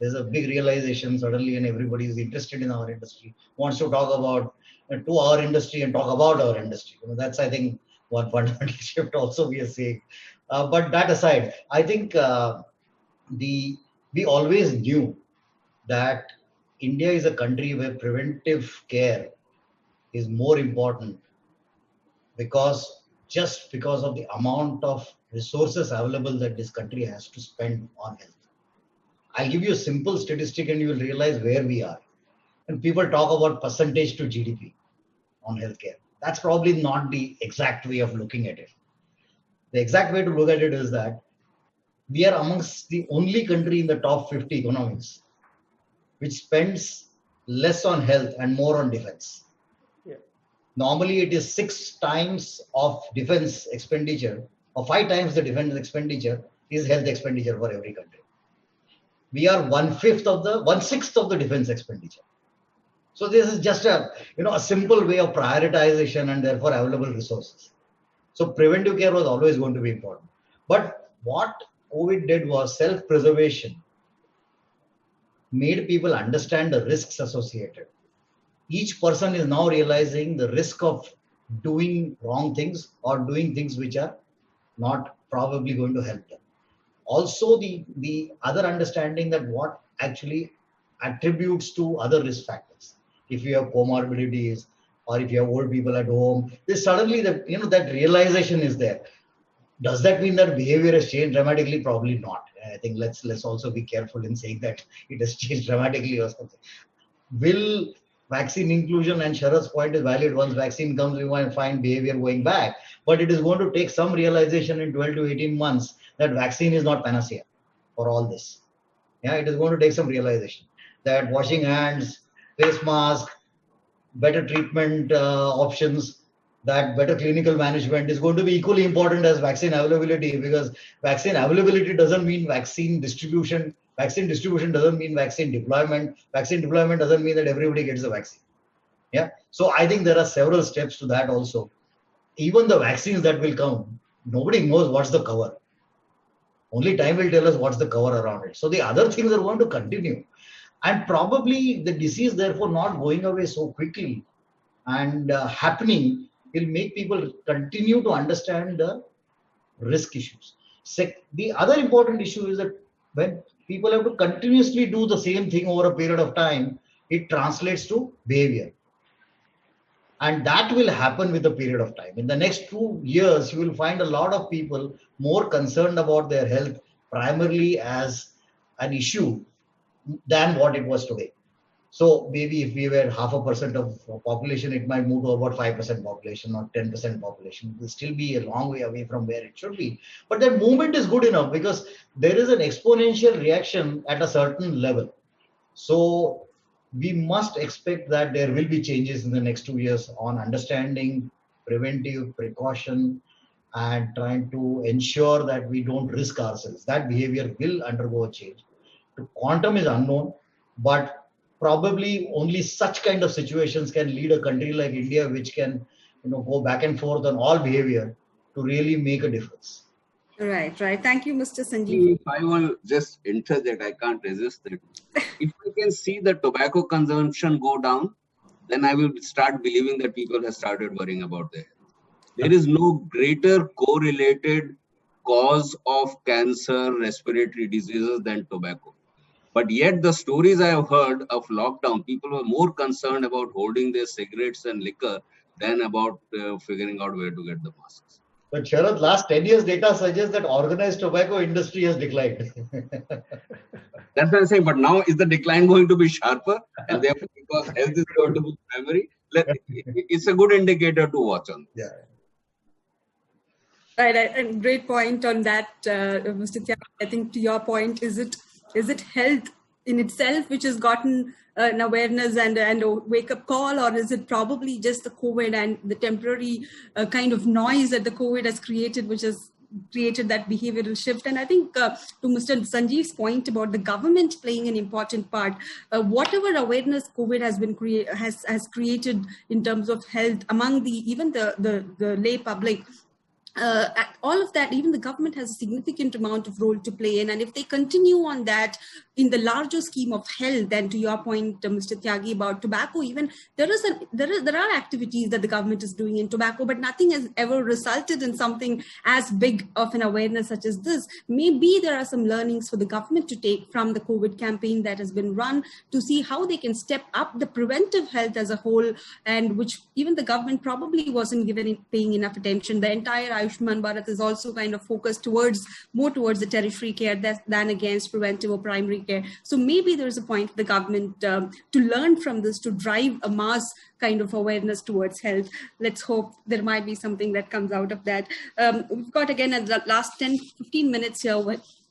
There's a big realization suddenly, and everybody is interested in our industry, wants to talk about to our industry and talk about our industry. That's, I think, one fundamental shift also we are seeing. But that aside, I think we always knew that India is a country where preventive care is more important because of the amount of resources available that this country has to spend on health. I'll give you a simple statistic and you will realize where we are. And people talk about percentage to GDP on healthcare. That's probably not the exact way of looking at it. The exact way to look at it is that we are amongst the only country in the top 50 economies which spends less on health and more on defense. Yeah. Normally it is 6 times of defense expenditure, or 5 times the defense expenditure is health expenditure for every country. We are 1/6 of the defense expenditure. So this is just a simple way of prioritization and therefore available resources. So preventive care was always going to be important. But what COVID did was self-preservation made people understand the risks associated. Each person is now realizing the risk of doing wrong things or doing things which are not probably going to help them. Also, the other understanding that what actually attributes to other risk factors. If you have comorbidities or if you have old people at home, there's suddenly that realization is there. Does that mean that behavior has changed dramatically? Probably not. I think let's also be careful in saying that it has changed dramatically or something. Will vaccine inclusion, and Sharad's point is valid, once vaccine comes, we might find behavior going back. But it is going to take some realization in 12 to 18 months that vaccine is not panacea for all this. Yeah, it is going to take some realization that washing hands, face mask, better treatment options, that better clinical management is going to be equally important as vaccine availability, because vaccine availability doesn't mean vaccine distribution. Vaccine distribution doesn't mean vaccine deployment. Vaccine deployment doesn't mean that everybody gets the vaccine. Yeah. So I think there are several steps to that also. Even the vaccines that will come, nobody knows what's the cover. Only time will tell us what's the cover around it. So the other things are going to continue. And probably the disease, therefore, not going away so quickly and happening will make people continue to understand the risk issues. The other important issue is that when people have to continuously do the same thing over a period of time, it translates to behavior. And that will happen with a period of time. In the next 2 years, you will find a lot of people more concerned about their health primarily as an issue than what it was today. So maybe if we were 0.5% of population, it might move to about 5% population or 10% population. It will still be a long way away from where it should be. But that movement is good enough because there is an exponential reaction at a certain level. So we must expect that there will be changes in the next 2 years on understanding preventive precaution and trying to ensure that we don't risk ourselves. That behavior will undergo a change. The quantum is unknown, but probably only such kind of situations can lead a country like India, which can go back and forth on all behavior to really make a difference. Right. Thank you, Mr. Sanjeev. If I will just interject, I can't resist it. If I can see the tobacco consumption go down, then I will start believing that people have started worrying about their health. There is no greater correlated cause of cancer, respiratory diseases than tobacco. But yet the stories I have heard of lockdown, people were more concerned about holding their cigarettes and liquor than about figuring out where to get the masks. But Sharad, last 10 years data suggests that organized tobacco industry has declined. That's what I'm saying. But now is the decline going to be sharper? And therefore, because health is going to be primary, it's a good indicator to watch on. Yeah. Right, and great point on that, Mr. Tyagi. I think to your point, is it health in itself which has gotten an awareness and a wake-up call, or is it probably just the COVID and the temporary kind of noise that the COVID has created, which has created that behavioral shift? And I think to Mr. Sanjeev's point about the government playing an important part, whatever awareness COVID has been has created in terms of health among even the lay public, all of that, even the government has a significant amount of role to play in. And if they continue on that in the larger scheme of health, and to your point, Mr. Tyagi, about tobacco, even there are activities that the government is doing in tobacco, but nothing has ever resulted in something as big of an awareness such as this. Maybe there are some learnings for the government to take from the COVID campaign that has been run to see how they can step up the preventive health as a whole, and which even the government probably wasn't paying enough attention. The entire Ayushman Bharat is also kind of focused more towards the tertiary care than against preventive or primary care. So maybe there's a point for the government to learn from this, to drive a mass kind of awareness towards health. Let's hope there might be something that comes out of that. We've got again at the last 10-15 minutes here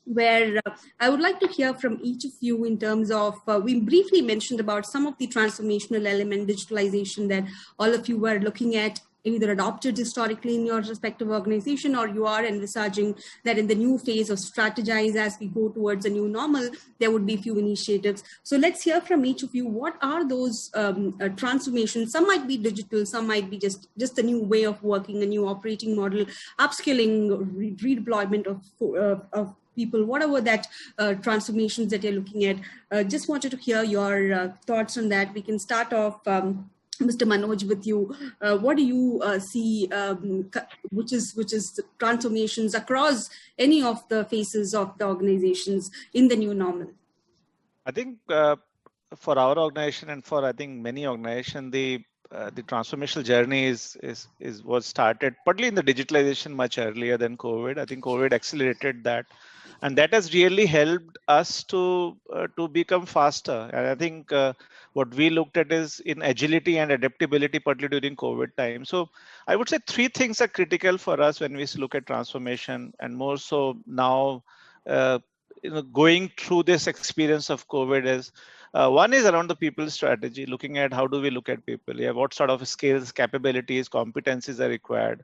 where I would like to hear from each of you in terms of, we briefly mentioned about some of the transformational element, digitalization, that all of you were looking at, either adopted historically in your respective organization, or you are envisaging that in the new phase of strategize as we go towards a new normal, there would be few initiatives. So let's hear from each of you. What are those transformations? Some might be digital, some might be just a new way of working, a new operating model, upskilling, redeployment of people, whatever that transformations that you're looking at. Just wanted to hear your thoughts on that. We can start off, Mr. Manoj, with you. What do you see, which is transformations across any of the phases of the organizations in the new normal? I think for our organization and for I think many organizations, the transformational journey was started partly in the digitalization much earlier than COVID. I think COVID accelerated that, and that has really helped us to become faster. And I think what we looked at is in agility and adaptability, particularly during COVID time. So I would say three things are critical for us when we look at transformation, and more so now, going through this experience of COVID is, one is around the people strategy, looking at how do we look at people, what sort of skills, capabilities, competencies are required.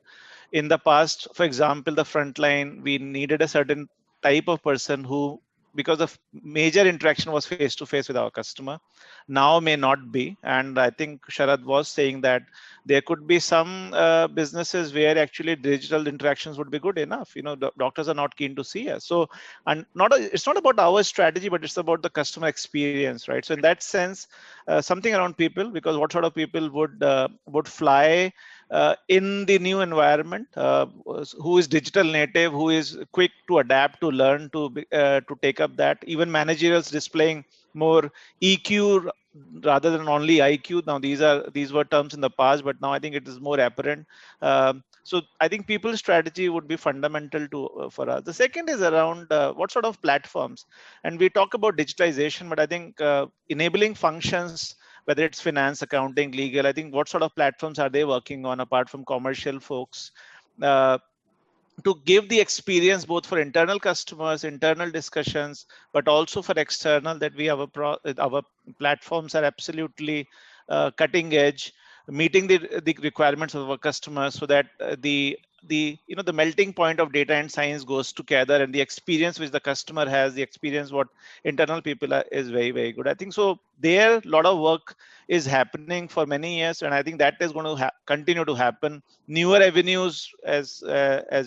In the past, for example, the frontline, we needed a certain type of person who, because of major interaction was face to face with our customer, now may not be. And I think Sharad was saying that there could be some businesses where actually digital interactions would be good enough. The doctors are not keen to see us. So, and it's not about our strategy, but it's about the customer experience, right? So in that sense, something around people, because what sort of people would fly in the new environment, who is digital native, who is quick to adapt, to learn, to take up that. Even managerials displaying more EQ rather than only IQ. Now these were terms in the past, but now I think it is more apparent. So I think people's strategy would be fundamental to for us. The second is around what sort of platforms, and we talk about digitalization, but I think enabling functions, whether it's finance, accounting, legal, I think what sort of platforms are they working on apart from commercial folks? To give the experience both for internal customers, internal discussions, but also for external, that we have our platforms are absolutely cutting edge, meeting the requirements of our customers, so that the melting point of data and science goes together, and the experience which the customer has, the experience what internal people are, is very, very good. I think so there a lot of work is happening for many years, and I think that is going to continue to happen. Newer avenues, as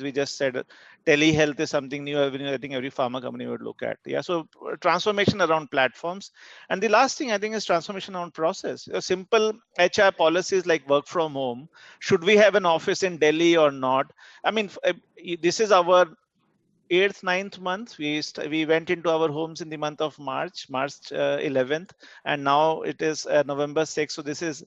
we just said, telehealth is something new avenue I think every pharma company would look at. Yeah, so transformation around platforms. And the last thing I think is transformation around process. A simple HR policies like work from home. Should we have an office in Delhi or not? I mean, this is our 8th, 9th month. We went into our homes in the month of March 11th, and now it is November 6th. So this is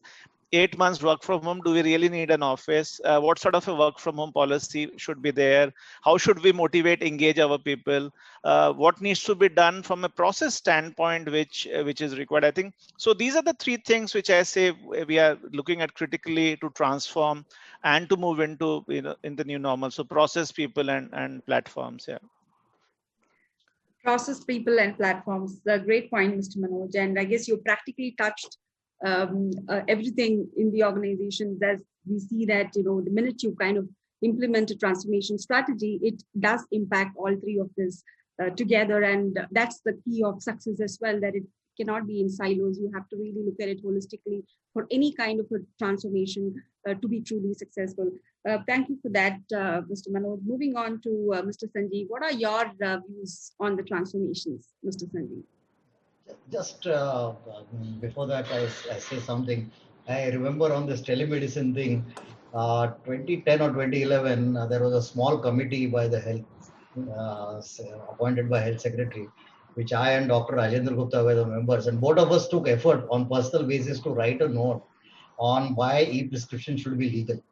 8 months work from home. Do we really need an office? What sort of a work from home policy should be there? How should we motivate, engage our people? What needs to be done from a process standpoint, which is required? I think so. These are the three things which I say we are looking at critically to transform and to move into in the new normal. So process, people, and platforms. Yeah. Process, people, and platforms. A great point, Mr. Manoj. And I guess you practically touched everything in the organization. As we see that, the minute you kind of implement a transformation strategy, it does impact all three of this together. And that's the key of success as well, that it cannot be in silos. You have to really look at it holistically for any kind of a transformation to be truly successful. Thank you for that, Mr. Manoj. Moving on to Mr. Sanjeev. What are your views on the transformations, Mr. Sanjeev? Just before that, I say something. I remember on this telemedicine thing, 2010 or 2011, there was a small committee by the health, appointed by health secretary, which I and Dr. Rajendra Gupta were the members. And both of us took effort on personal basis to write a note on why e-prescription should be legal.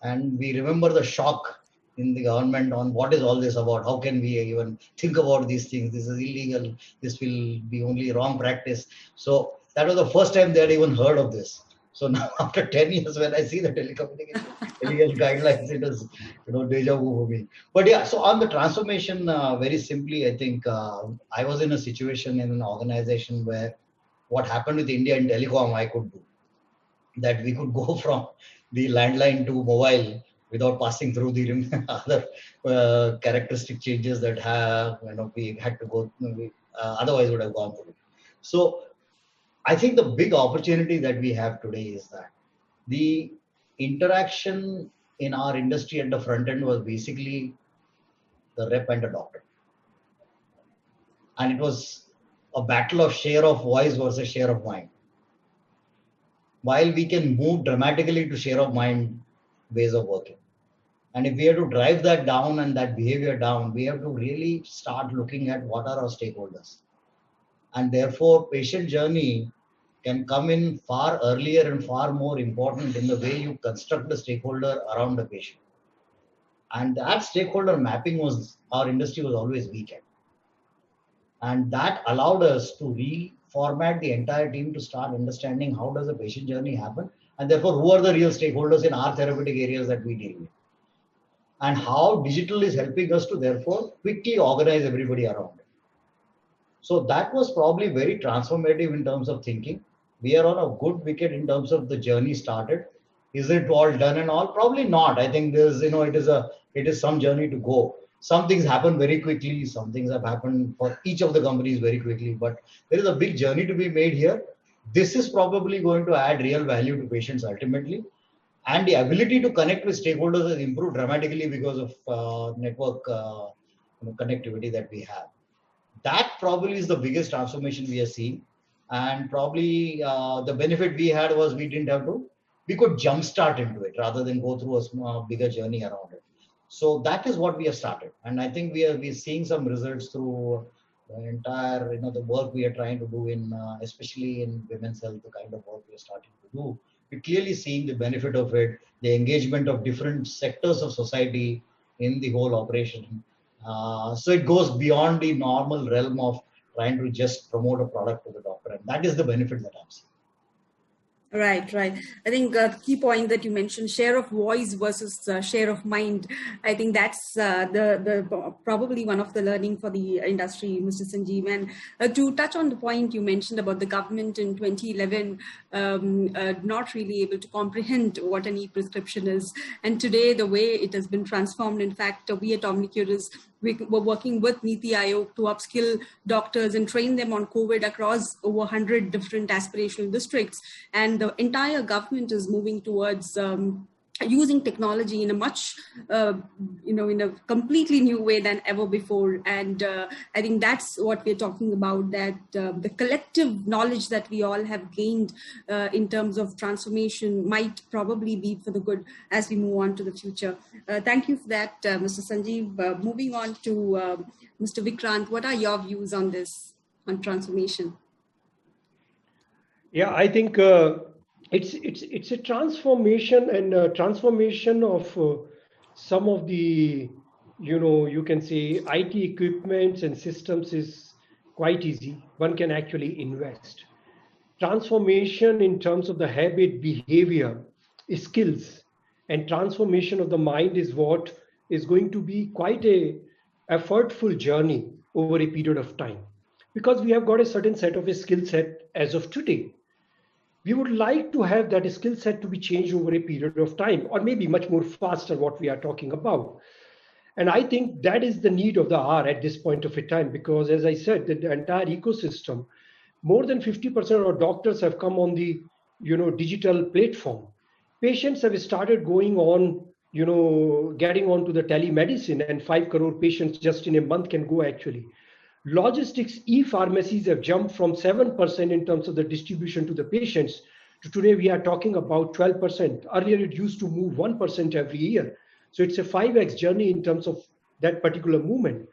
And we remember the shock in the government on what is all this about. How can we even think about these things? This is illegal. This will be only wrong practice. So that was the first time they had even heard of this. So now after 10 years, when I see the telecommunication legal guidelines, it is, deja vu for me. But yeah, so on the transformation, very simply, I think I was in a situation in an organization where what happened with India in telecom, I could do. That we could go from the landline to mobile without passing through the other characteristic changes that we had to go, otherwise would have gone through. So I think the big opportunity that we have today is that the interaction in our industry at the front end was basically the rep and the doctor. And it was a battle of share of voice versus share of mind. While we can move dramatically to share of mind ways of working. And if we have to drive that down and that behavior down, we have to really start looking at what are our stakeholders. And therefore, patient journey can come in far earlier and far more important in the way you construct the stakeholder around the patient. And that stakeholder mapping was, our industry was always weak at. And that allowed us to reformat the entire team to start understanding how does a patient journey happen, and therefore who are the real stakeholders in our therapeutic areas that we deal with, and how digital is helping us to therefore quickly organize everybody around it. So that was probably very transformative in terms of thinking. We are on a good wicket in terms of the journey started. Is it all done and all? Probably not. I think there's, it is some journey to go. Some things happen very quickly. Some things have happened for each of the companies very quickly, but there is a big journey to be made here. This is probably going to add real value to patients ultimately. And the ability to connect with stakeholders has improved dramatically because of network connectivity that we have. That probably is the biggest transformation we are seeing. And probably the benefit we had was we could jumpstart into it rather than go through a bigger journey around it. So that is what we have started. And I think we are seeing some results through The entire, the work we are trying to do in, especially in women's health, the kind of work we are starting to do, we're clearly seeing the benefit of it, the engagement of different sectors of society in the whole operation. So it goes beyond the normal realm of trying to just promote a product to the doctor, and that is the benefit that I'm seeing. Right, right. I think the key point that you mentioned, share of voice versus share of mind. I think that's the probably one of the learning for the industry, Mr. Sanjeev. And to touch on the point you mentioned about the government in 2011 not really able to comprehend what an e-prescription is, and today the way it has been transformed. In fact, we at Omnicuris, we're working with Niti Aayog to upskill doctors and train them on COVID across over 100 different aspirational districts. And the entire government is moving towards using technology in a much, in a completely new way than ever before. And I think that's what we're talking about, that the collective knowledge that we all have gained in terms of transformation might probably be for the good as we move on to the future. Thank you for that, Mr. Sanjeev. Moving on to Mr. Vikrant, what are your views on this, on transformation? Yeah, I think it's a transformation, and transformation of some of the, you can say IT equipments and systems is quite easy. One can actually invest. Transformation in terms of the habit, behavior, skills, and transformation of the mind is what is going to be quite a effortful journey over a period of time, because we have got a certain set of a skill set as of today. We would like to have that skill set to be changed over a period of time, or maybe much more faster, what we are talking about. And I think that is the need of the hour at this point of a time, because as I said, the entire ecosystem, more than 50% of doctors have come on the digital platform. Patients have started going on, getting onto the telemedicine, and 5 crore patients just in a month can go actually. Logistics, e-pharmacies have jumped from 7% in terms of the distribution to the patients to today we are talking about 12%. Earlier it used to move 1% every year. So it's a 5x journey in terms of that particular movement.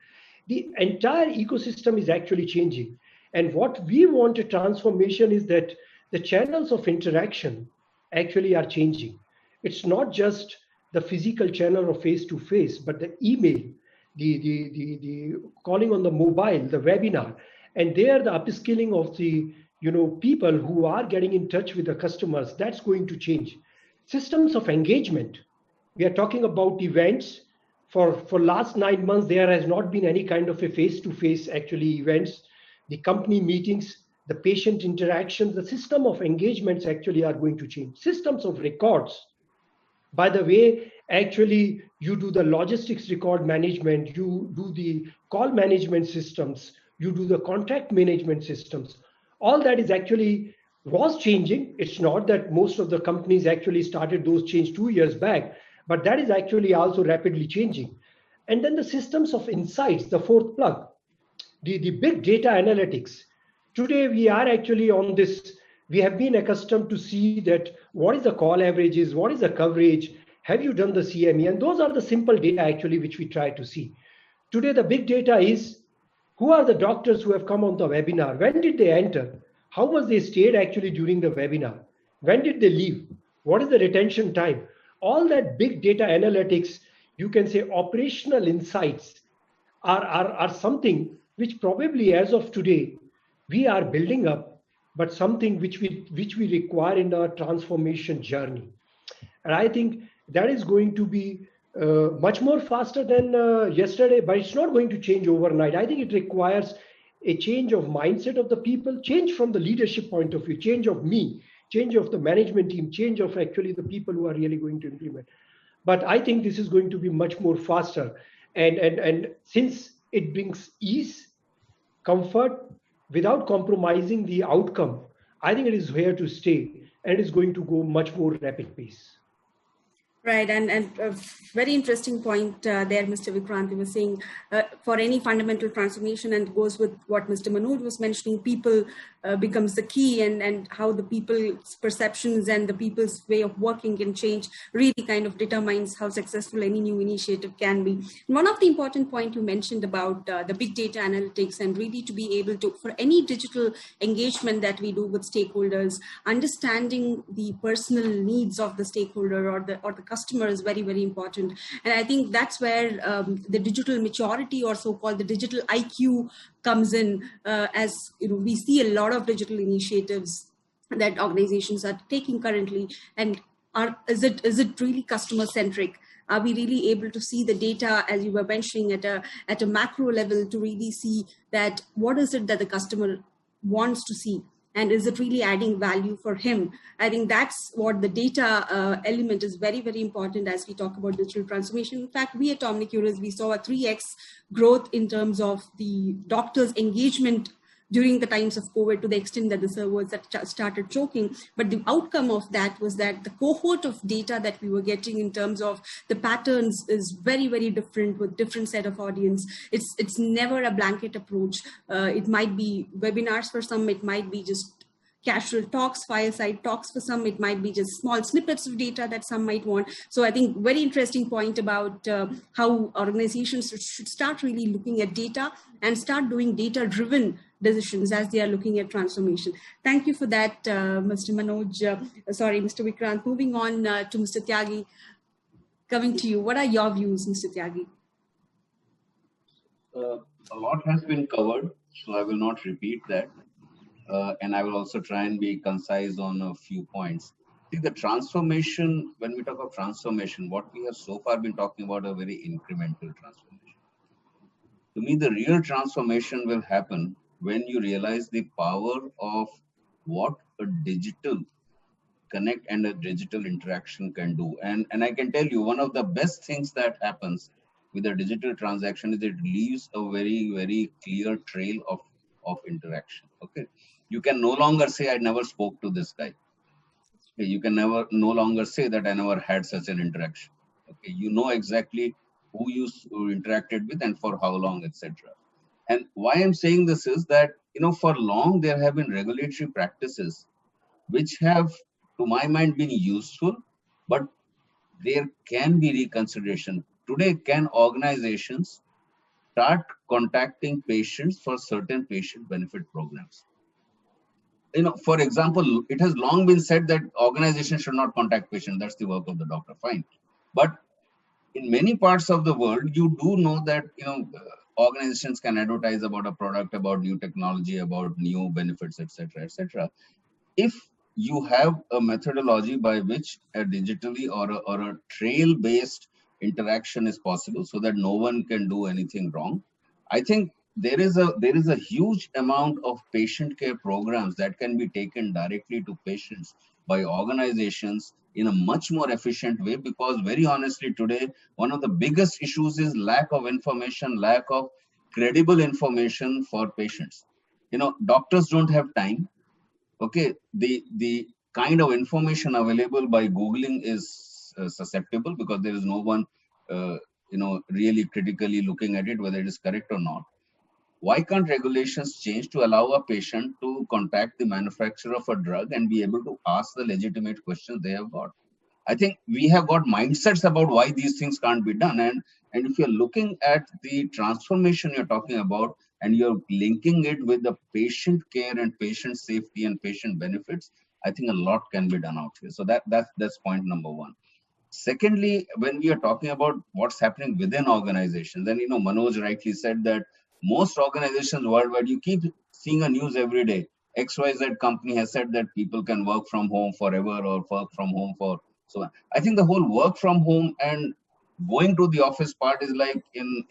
The entire ecosystem is actually changing. And what we want a transformation is that the channels of interaction actually are changing. It's not just the physical channel of face-to-face, but the email, the calling on the mobile, the webinar, and there the upskilling of the people who are getting in touch with the customers, that's going to change. Systems of engagement. We are talking about events. For last 9 months, there has not been any kind of a face-to-face actually events. The company meetings, the patient interactions, the system of engagements actually are going to change. Systems of records. By the way, actually, you do the logistics record management, you do the call management systems, you do the contract management systems. All that is actually was changing. It's not that most of the companies actually started those change 2 years back, but that is actually also rapidly changing. And then the systems of insights, the fourth plug, the big data analytics. Today, we are actually on this. We have been accustomed to see that what is the call averages, what is the coverage, have you done the CME? And those are the simple data actually which we try to see. Today, the big data is who are the doctors who have come on the webinar? When did they enter? How was they stayed actually during the webinar? When did they leave? What is the retention time? All that big data analytics, you can say operational insights are something which probably as of today, we are building up, but something which we require in our transformation journey. And I think that is going to be much more faster than yesterday, but it's not going to change overnight. I think it requires a change of mindset of the people, change from the leadership point of view, change of me, change of the management team, change of actually the people who are really going to implement. But I think this is going to be much more faster. And since it brings ease, comfort, without compromising the outcome, I think it is here to stay, and it is going to go much more rapid pace. Right, and a very interesting point there, Mr. Vikrant. You were saying for any fundamental transformation, and goes with what Mr. Manoj was mentioning, people becomes the key, and how the people's perceptions and the people's way of working can change really kind of determines how successful any new initiative can be. And one of the important points you mentioned about the big data analytics, and really to be able to, for any digital engagement that we do with stakeholders, understanding the personal needs of the stakeholder or the customer is very, very important. And I think that's where the digital maturity, or so-called the digital IQ, comes in. As you know, we see a lot of digital initiatives that organizations are taking currently, and is it really customer centric? Are we really able to see the data, as you were mentioning, at a macro level, to really see that what is it that the customer wants to see? And is it really adding value for him? I think that's what the data element is very, very important as we talk about digital transformation. In fact, we at Omnicuris, we saw a 3x growth in terms of the doctors' engagement during the times of COVID, to the extent that the servers that started choking. But the outcome of that was that the cohort of data that we were getting in terms of the patterns is very, very different, with different set of audience. It's never a blanket approach. It might be webinars for some, it might be just casual talks, fireside talks for some, it might be just small snippets of data that some might want. So I think very interesting point about how organizations should start really looking at data and start doing data-driven decisions as they are looking at transformation. Thank you for that, Mr. Manoj. Mr. Vikrant. Moving on to Mr. Tyagi. Coming to you, what are your views, Mr. Tyagi? A lot has been covered, so I will not repeat that. And I will also try and be concise on a few points. See, the transformation, when we talk of transformation, what we have so far been talking about a very incremental transformation. To me, the real transformation will happen when you realize the power of what a digital connect and a digital interaction can do. And I can tell you, one of the best things that happens with a digital transaction is it leaves a very, very clear trail of interaction. Okay. You can no longer say, I never spoke to this guy. Okay. You can no longer say that I never had such an interaction. Okay. You know exactly who you interacted with and for how long, etc. And why I'm saying this is that, for long, there have been regulatory practices which have, to my mind, been useful, but there can be reconsideration. Today, can organizations start contacting patients for certain patient benefit programs? For example, it has long been said that organizations should not contact patients. That's the work of the doctor. Fine. But in many parts of the world, you do know that, organizations can advertise about a product, about new technology, about new benefits, etc., etc. If you have a methodology by which a digitally or a trail-based interaction is possible, so that no one can do anything wrong, I think there is a huge amount of patient care programs that can be taken directly to patients by organizations in a much more efficient way, because very honestly today, one of the biggest issues is lack of information, lack of credible information for patients. Doctors don't have time. Okay, the kind of information available by Googling is susceptible, because there is no one, really critically looking at it, whether it is correct or not. Why can't regulations change to allow a patient to contact the manufacturer of a drug and be able to ask the legitimate questions they have got? I think we have got mindsets about why these things can't be done. And if you're looking at the transformation you're talking about, and you're linking it with the patient care and patient safety and patient benefits, I think a lot can be done out here. So that's point number one. Secondly, when we are talking about what's happening within organizations, then, Manoj rightly said that most organizations worldwide, you keep seeing a news every day. XYZ company has said that people can work from home forever, or work from home for so on. I think the whole work from home and going to the office part is like in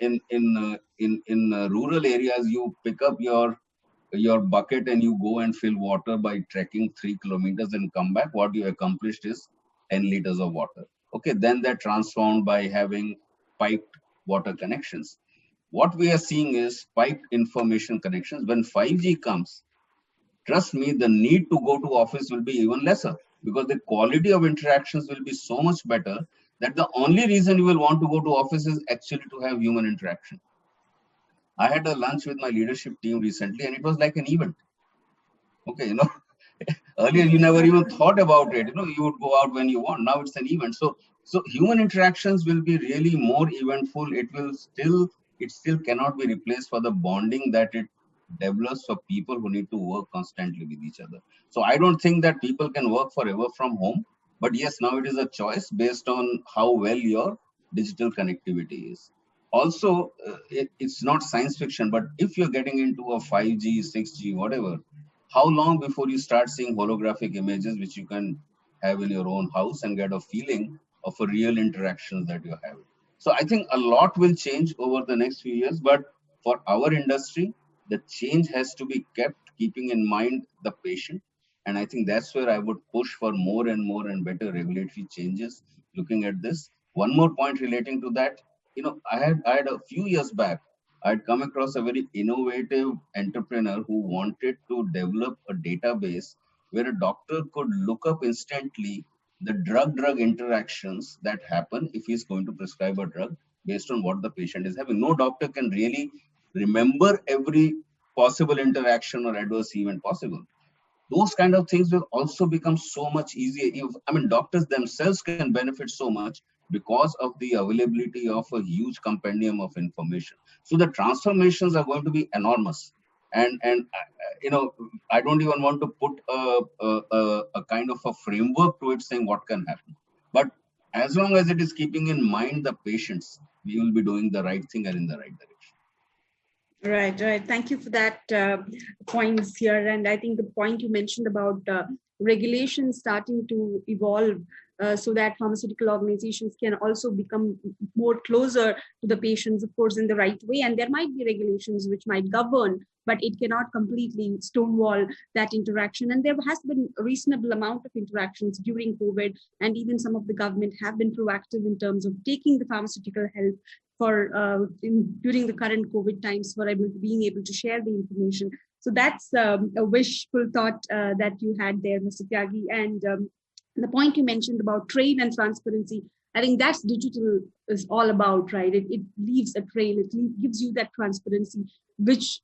rural areas, you pick up your bucket and you go and fill water by trekking 3 kilometers and come back. What you accomplished is 10 liters of water. Okay, then they're transformed by having piped water connections. What we are seeing is piped information connections. When 5G comes, trust me, the need to go to office will be even lesser, because the quality of interactions will be so much better that the only reason you will want to go to office is actually to have human interaction. I had a lunch with my leadership team recently, and it was like an event. Okay, earlier you never even thought about it. You would go out when you want. Now it's an event. So human interactions will be really more eventful. It still cannot be replaced for the bonding that it develops for people who need to work constantly with each other. So I don't think that people can work forever from home. But yes, now it is a choice based on how well your digital connectivity is. Also, it's not science fiction, but if you're getting into a 5G, 6G, whatever, how long before you start seeing holographic images which you can have in your own house and get a feeling of a real interaction that you're having? So I think a lot will change over the next few years, but for our industry, the change has to be kept keeping in mind the patient. And I think that's where I would push for more and more and better regulatory changes looking at this. One more point relating to that, I had a few years back, I'd come across a very innovative entrepreneur who wanted to develop a database where a doctor could look up instantly the drug-drug interactions that happen if he's going to prescribe a drug based on what the patient is having. No doctor can really remember every possible interaction or adverse event possible. Those kind of things will also become so much easier. Doctors themselves can benefit so much because of the availability of a huge compendium of information. So the transformations are going to be enormous. And I don't even want to put a kind of a framework to it saying what can happen. But as long as it is keeping in mind the patients, we will be doing the right thing and in the right direction. Right. Thank you for that points here. And I think the point you mentioned about regulations starting to evolve so that pharmaceutical organizations can also become more closer to the patients, of course, in the right way. And there might be regulations which might govern, but it cannot completely stonewall that interaction. And there has been a reasonable amount of interactions during COVID, and even some of the government have been proactive in terms of taking the pharmaceutical health during the current COVID times for being able to share the information. So that's a wishful thought that you had there, Mr. Tyagi. And the point you mentioned about trade and transparency, I think that's digital is all about, right? It leaves a trail. It gives you that transparency, which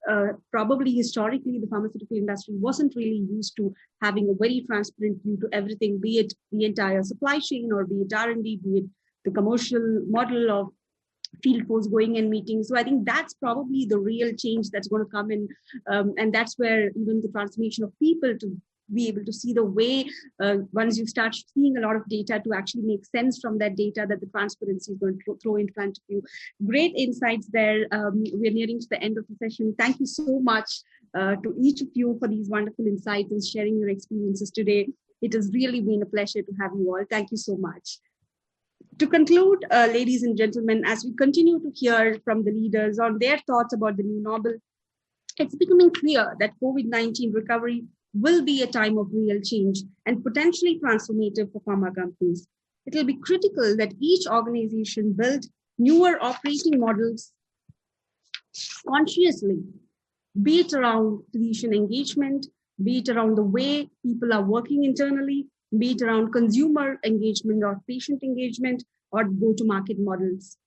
probably historically the pharmaceutical industry wasn't really used to, having a very transparent view to everything, be it the entire supply chain or be it R&D, be it the commercial model of field force going and meeting. So I think that's probably the real change that's going to come in. And that's where even the transformation of people to be able to see the way once you start seeing a lot of data to actually make sense from that data that the transparency is going to throw in front of you. Great insights there. We're nearing to the end of the session. Thank you so much to each of you for these wonderful insights and sharing your experiences today. It has really been a pleasure to have you all. Thank you so much. To conclude, ladies and gentlemen, as we continue to hear from the leaders on their thoughts about the new normal, it's becoming clear that COVID-19 recovery will be a time of real change and potentially transformative for pharma companies. It will be critical that each organization build newer operating models consciously, be it around physician engagement, be it around the way people are working internally, be it around consumer engagement or patient engagement or go-to-market models.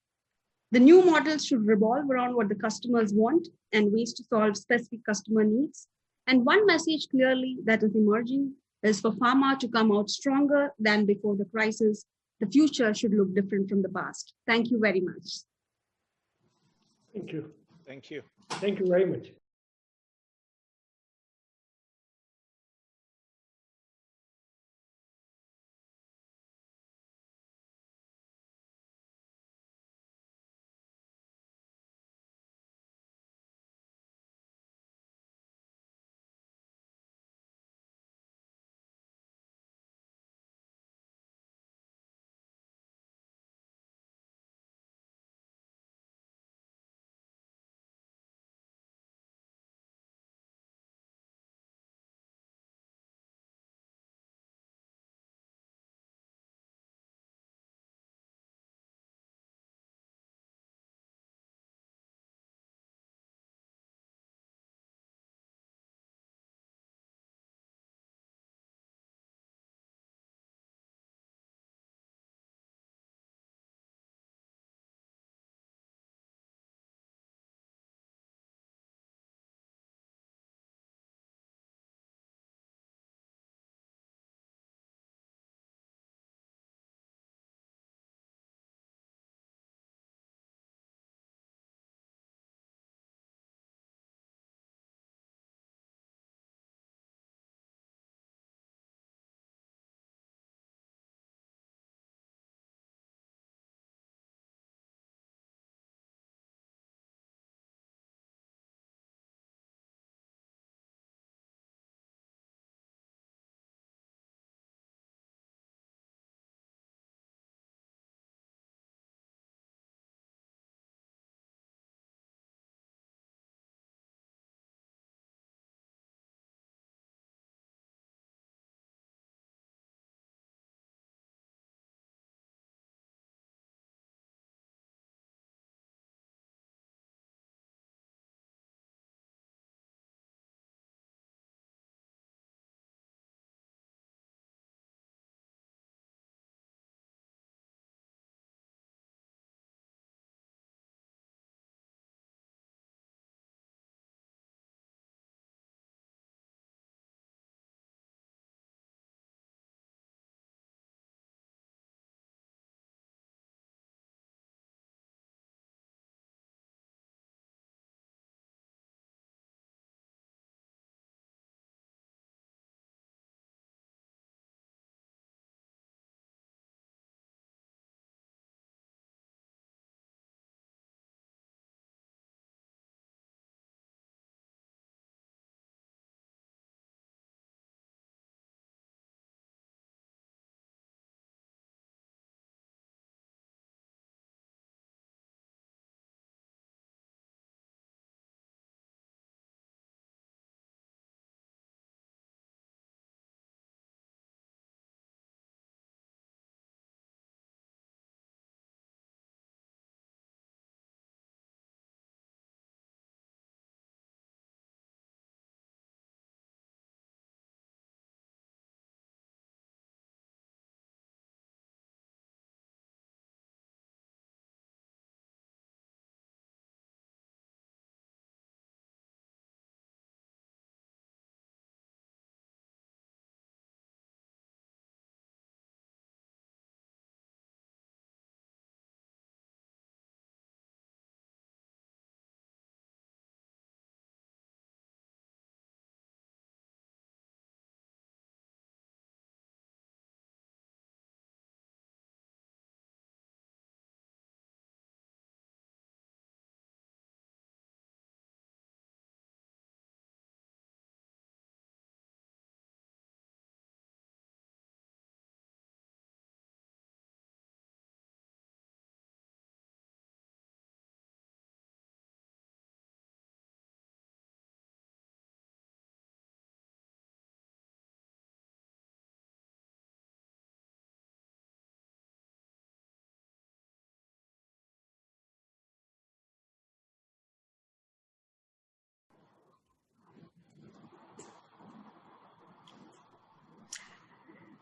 The new models should revolve around what the customers want and ways to solve specific customer needs. And one message clearly that is emerging is for pharma to come out stronger than before the crisis. The future should look different from the past. Thank you very much. Thank you. Thank you. Thank you very much.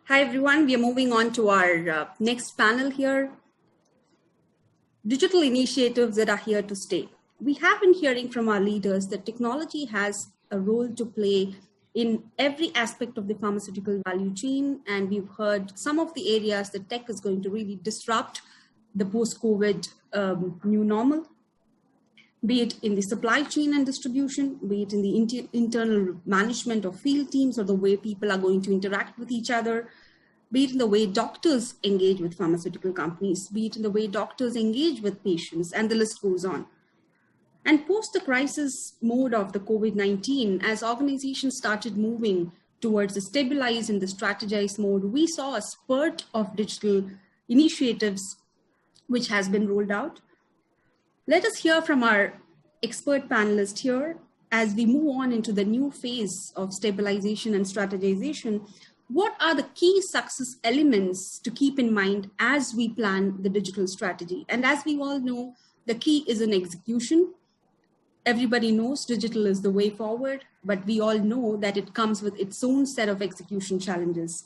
Hi everyone, we are moving on to our next panel here. Digital initiatives that are here to stay. We have been hearing from our leaders that technology has a role to play in every aspect of the pharmaceutical value chain, and we've heard some of the areas that tech is going to really disrupt the post-COVID new normal, be it in the supply chain and distribution, be it in the internal management of field teams or the way people are going to interact with each other, be it in the way doctors engage with pharmaceutical companies, be it in the way doctors engage with patients, and the list goes on. And post the crisis mode of the COVID-19, as organizations started moving towards the stabilize and the strategize mode, we saw a spurt of digital initiatives which has been rolled out. Let us hear from our expert panelist here as we move on into the new phase of stabilization and strategization. What are the key success elements to keep in mind as we plan the digital strategy? And as we all know, the key is in execution. Everybody knows digital is the way forward, but we all know that it comes with its own set of execution challenges.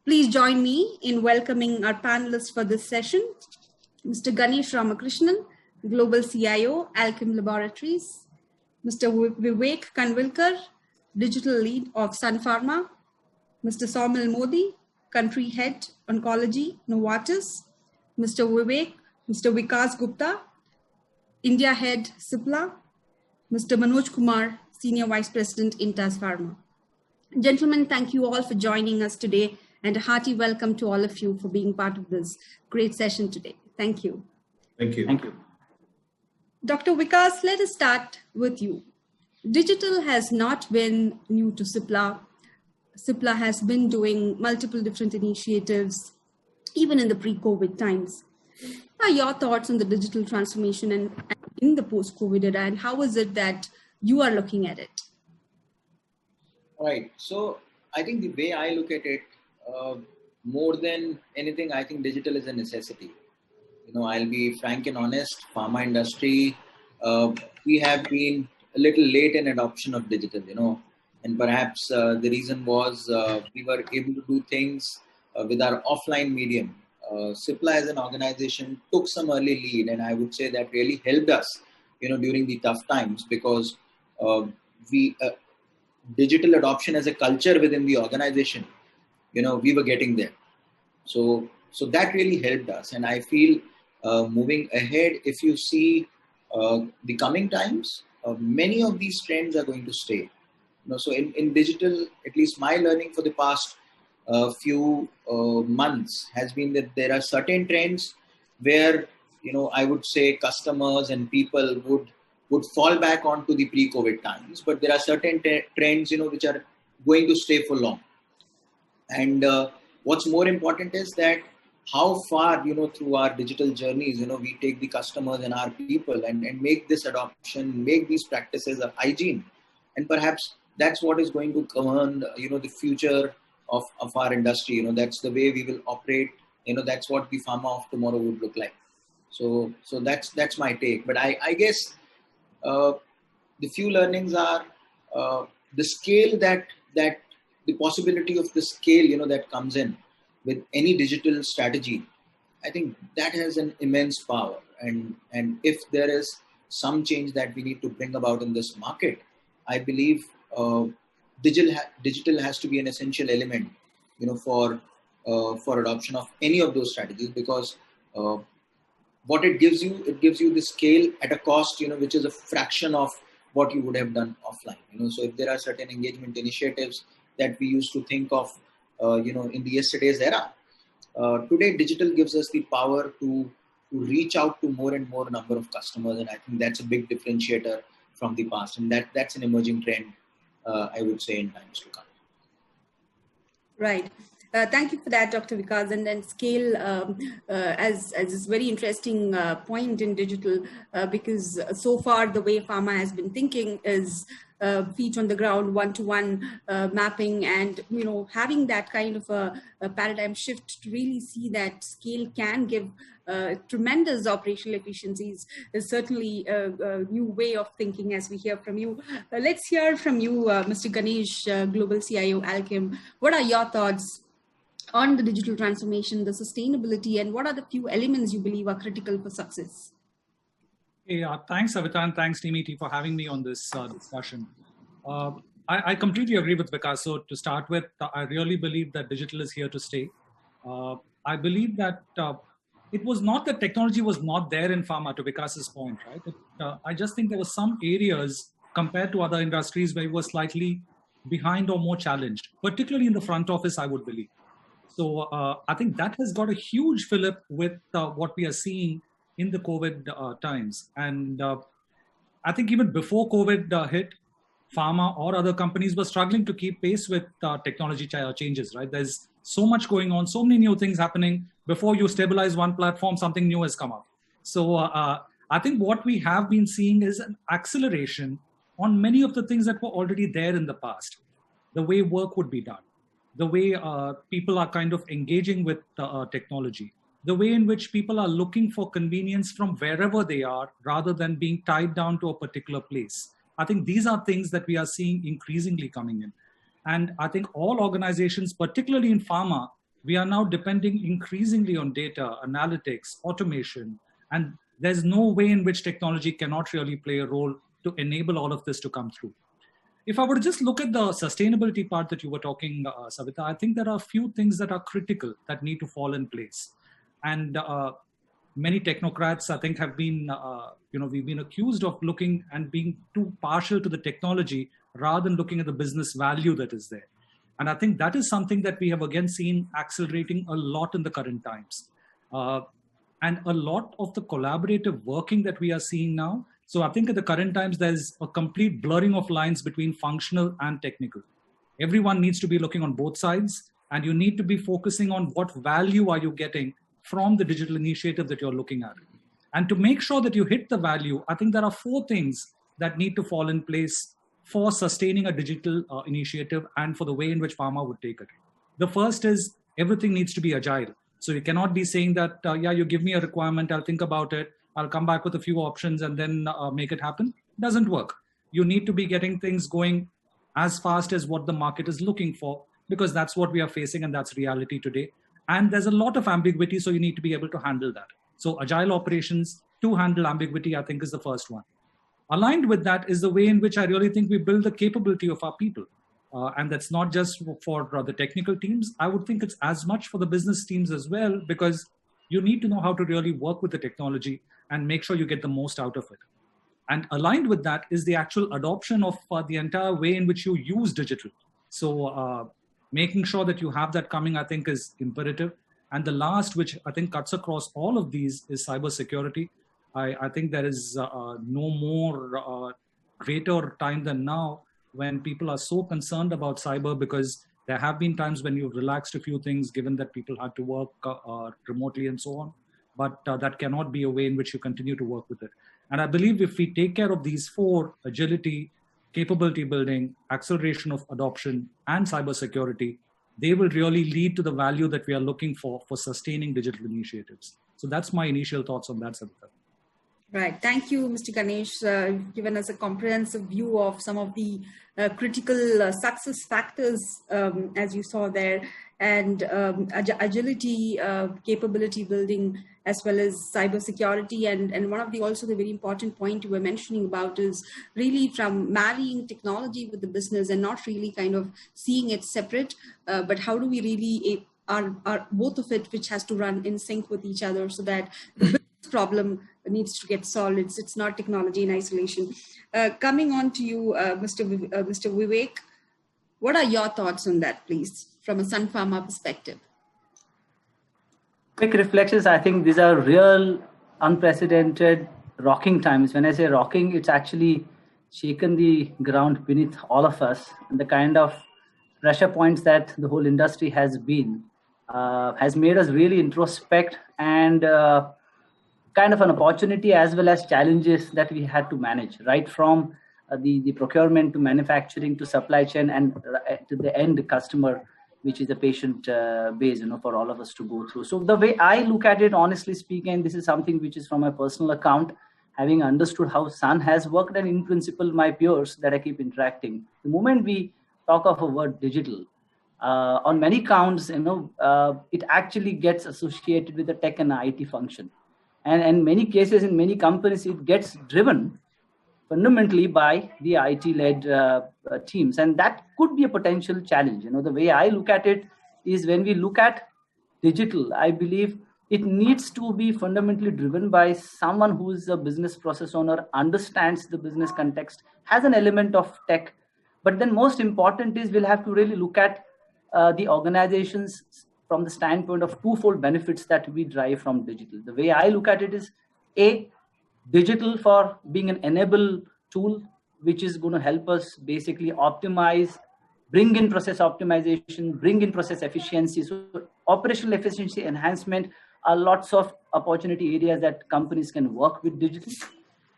Please join me in welcoming our panelists for this session. Mr. Ganesh Ramakrishnan, Global CIO, Alchem Laboratories. Mr. Vivek Kanvilkar, Digital Lead of Sun Pharma. Mr. Saumil Modi, Country Head, Oncology, Novartis. Mr. Vikas Gupta, India Head, Cipla. Mr. Manoj Kumar, Senior Vice President, Intas Pharma. Gentlemen, thank you all for joining us today, and a hearty welcome to all of you for being part of this great session today. Thank you. Thank you. Thank you. Dr. Vikas, let us start with you. Digital has not been new to Cipla. Cipla has been doing multiple different initiatives, even in the pre-COVID times. What are your thoughts on the digital transformation and in the post-COVID era, and how is it that you are looking at it? Right. So I think the way I look at it, more than anything, I think digital is a necessity. I'll be frank and honest, pharma industry, we have been a little late in adoption of digital, and perhaps the reason was we were able to do things with our offline medium. Cipla as an organization took some early lead, and I would say that really helped us, during the tough times, because digital adoption as a culture within the organization, we were getting there. So that really helped us. And I feel moving ahead, if you see the coming times, many of these trends are going to stay. So in digital, at least my learning for the past few months has been that there are certain trends where, I would say customers and people would fall back onto the pre-COVID times, but there are certain trends, which are going to stay for long. And what's more important is that how far, through our digital journeys, we take the customers and our people and make this adoption, make these practices a hygiene. And perhaps that's what is going to govern, the future of our industry. That's the way we will operate. That's what the pharma of tomorrow would look like. So that's my take. But I guess the few learnings are the scale that the possibility of the scale, that comes in with any digital strategy. I think that has an immense power. And if there is some change that we need to bring about in this market, I believe digital has to be an essential element, for adoption of any of those strategies, because what it gives you the scale at a cost, which is a fraction of what you would have done offline. So if there are certain engagement initiatives that we used to think of, in the yesterday's era, today digital gives us the power to reach out to more and more number of customers, and I think that's a big differentiator from the past, and that's an emerging trend, I would say, in times to come. Right. Thank you for that, Dr. Vikas. And then scale as this very interesting point in digital, because so far the way pharma has been thinking is feet on the ground, one-to-one mapping, and having that kind of a paradigm shift to really see that scale can give tremendous operational efficiencies is certainly a new way of thinking, as we hear from you. Let's hear from you, Mr. Ganesh, Global CIO, Alchem. What are your thoughts on the digital transformation, the sustainability, and what are the few elements you believe are critical for success? Hey, thanks, Savita, and thanks, Team ET, for having me on this discussion. I completely agree with Vikas. So to start with, I really believe that digital is here to stay. I believe that it was not that technology was not there in pharma, to Vikas's point, right? I just think there were some areas compared to other industries where we were slightly behind or more challenged, particularly in the front office, I would believe. So I think that has got a huge fillip with what we are seeing in the COVID times. And I think even before COVID hit, pharma or other companies were struggling to keep pace with technology changes, right? There's so much going on, so many new things happening. Before you stabilize one platform, something new has come up. So I think what we have been seeing is an acceleration on many of the things that were already there in the past. The way work would be done, the way people are kind of engaging with technology, the way in which people are looking for convenience from wherever they are rather than being tied down to a particular place. I think these are things that we are seeing increasingly coming in. And I think all organizations, particularly in pharma, we are now depending increasingly on data, analytics, automation, and there's no way in which technology cannot really play a role to enable all of this to come through. If I were to just look at the sustainability part that you were talking, Savita, I think there are a few things that are critical that need to fall in place. And many technocrats, I think, have been, we've been accused of looking and being too partial to the technology rather than looking at the business value that is there. And I think that is something that we have again seen accelerating a lot in the current times. And a lot of the collaborative working that we are seeing now. So I think at the current times, there's a complete blurring of lines between functional and technical. Everyone needs to be looking on both sides, and you need to be focusing on what value are you getting from the digital initiative that you're looking at. And to make sure that you hit the value, I think there are 4 things that need to fall in place for sustaining a digital initiative and for the way in which pharma would take it. The first is everything needs to be agile. So you cannot be saying that, you give me a requirement, I'll think about it, I'll come back with a few options and then make it happen. It doesn't work. You need to be getting things going as fast as what the market is looking for, because that's what we are facing and that's reality today. And there's a lot of ambiguity, so you need to be able to handle that. So agile operations to handle ambiguity, I think, is the first one. Aligned with that is the way in which I really think we build the capability of our people. And that's not just for the technical teams. I would think it's as much for the business teams as well, because you need to know how to really work with the technology and make sure you get the most out of it. And aligned with that is the actual adoption of the entire way in which you use digital. So making sure that you have that coming, I think, is imperative. And the last, which I think cuts across all of these, is cybersecurity. I think there is no more greater time than now when people are so concerned about cyber, because there have been times when you've relaxed a few things, given that people had to work remotely and so on. But that cannot be a way in which you continue to work with it. And I believe if we take care of these 4, agility, capability building, acceleration of adoption, and cybersecurity, they will really lead to the value that we are looking for sustaining digital initiatives. So that's my initial thoughts on that, Savita. Right. Thank you, Mr. Ganesh. You've given us a comprehensive view of some of the critical success factors, as you saw there, and agility, capability building, as well as cybersecurity. And one of the also the very important point you were mentioning about is really from marrying technology with the business and not really kind of seeing it separate, but how do we really are both of it, which has to run in sync with each other so that the business problem needs to get solved. It's not technology in isolation. Coming on to you, Mr. Vivek, what are your thoughts on that, please, from a Sun Pharma perspective? Quick reflections. I think these are real, unprecedented, rocking times. When I say rocking, it's actually shaken the ground beneath all of us. And the kind of pressure points that the whole industry has been has made us really introspect and kind of an opportunity as well as challenges that we had to manage, right from the procurement to manufacturing to supply chain and to the end customer, which is the patient base, for all of us to go through. So the way I look at it, honestly speaking, this is something which is from my personal account, having understood how Sun has worked and in principle my peers that I keep interacting. The moment we talk of a word digital, on many counts, it actually gets associated with the tech and IT function. And in many cases, in many companies, it gets driven fundamentally by the IT-led teams. And that could be a potential challenge. The way I look at it is, when we look at digital, I believe it needs to be fundamentally driven by someone who is a business process owner, understands the business context, has an element of tech. But then most important is, we'll have to really look at the organizations from the standpoint of twofold benefits that we drive from digital. The way I look at it is, digital for being an enable tool, which is going to help us basically optimize, bring in process optimization, bring in process efficiency. So operational efficiency enhancement are lots of opportunity areas that companies can work with digital.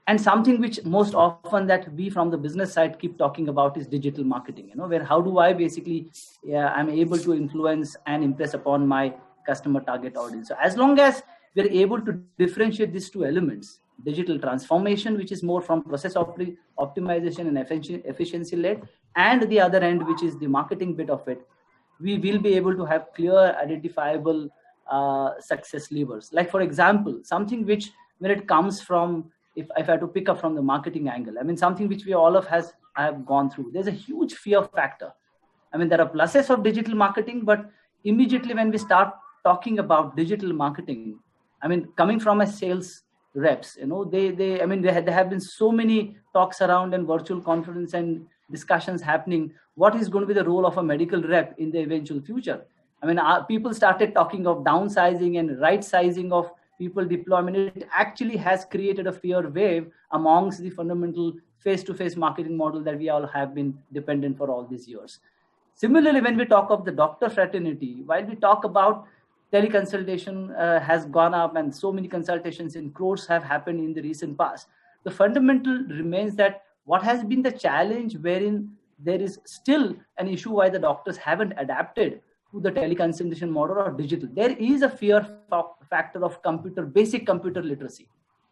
And something which most often that we from the business side keep talking about is digital marketing, where how do I basically, I'm able to influence and impress upon my customer target audience. So as long as we're able to differentiate these two elements, digital transformation, which is more from process optimization and efficiency led, and the other end, which is the marketing bit of it, we will be able to have clear, identifiable success levers. Like, for example, something which, when it comes from, if I had to pick up from the marketing angle, something which we all have gone through, there's a huge fear factor. There are pluses of digital marketing, but immediately when we start talking about digital marketing, coming from a sales reps, there have been so many talks around and virtual conference and discussions happening. What is going to be the role of a medical rep in the eventual future? People started talking of downsizing and right sizing of people deployment. It actually has created a fear wave amongst the fundamental face-to-face marketing model that we all have been dependent for all these years. Similarly, when we talk of the doctor fraternity, while we talk about teleconsultation has gone up and so many consultations in crores have happened in the recent past, the fundamental remains that what has been the challenge wherein there is still an issue why the doctors haven't adapted to the teleconsultation model or digital. There is a fear factor of basic computer literacy.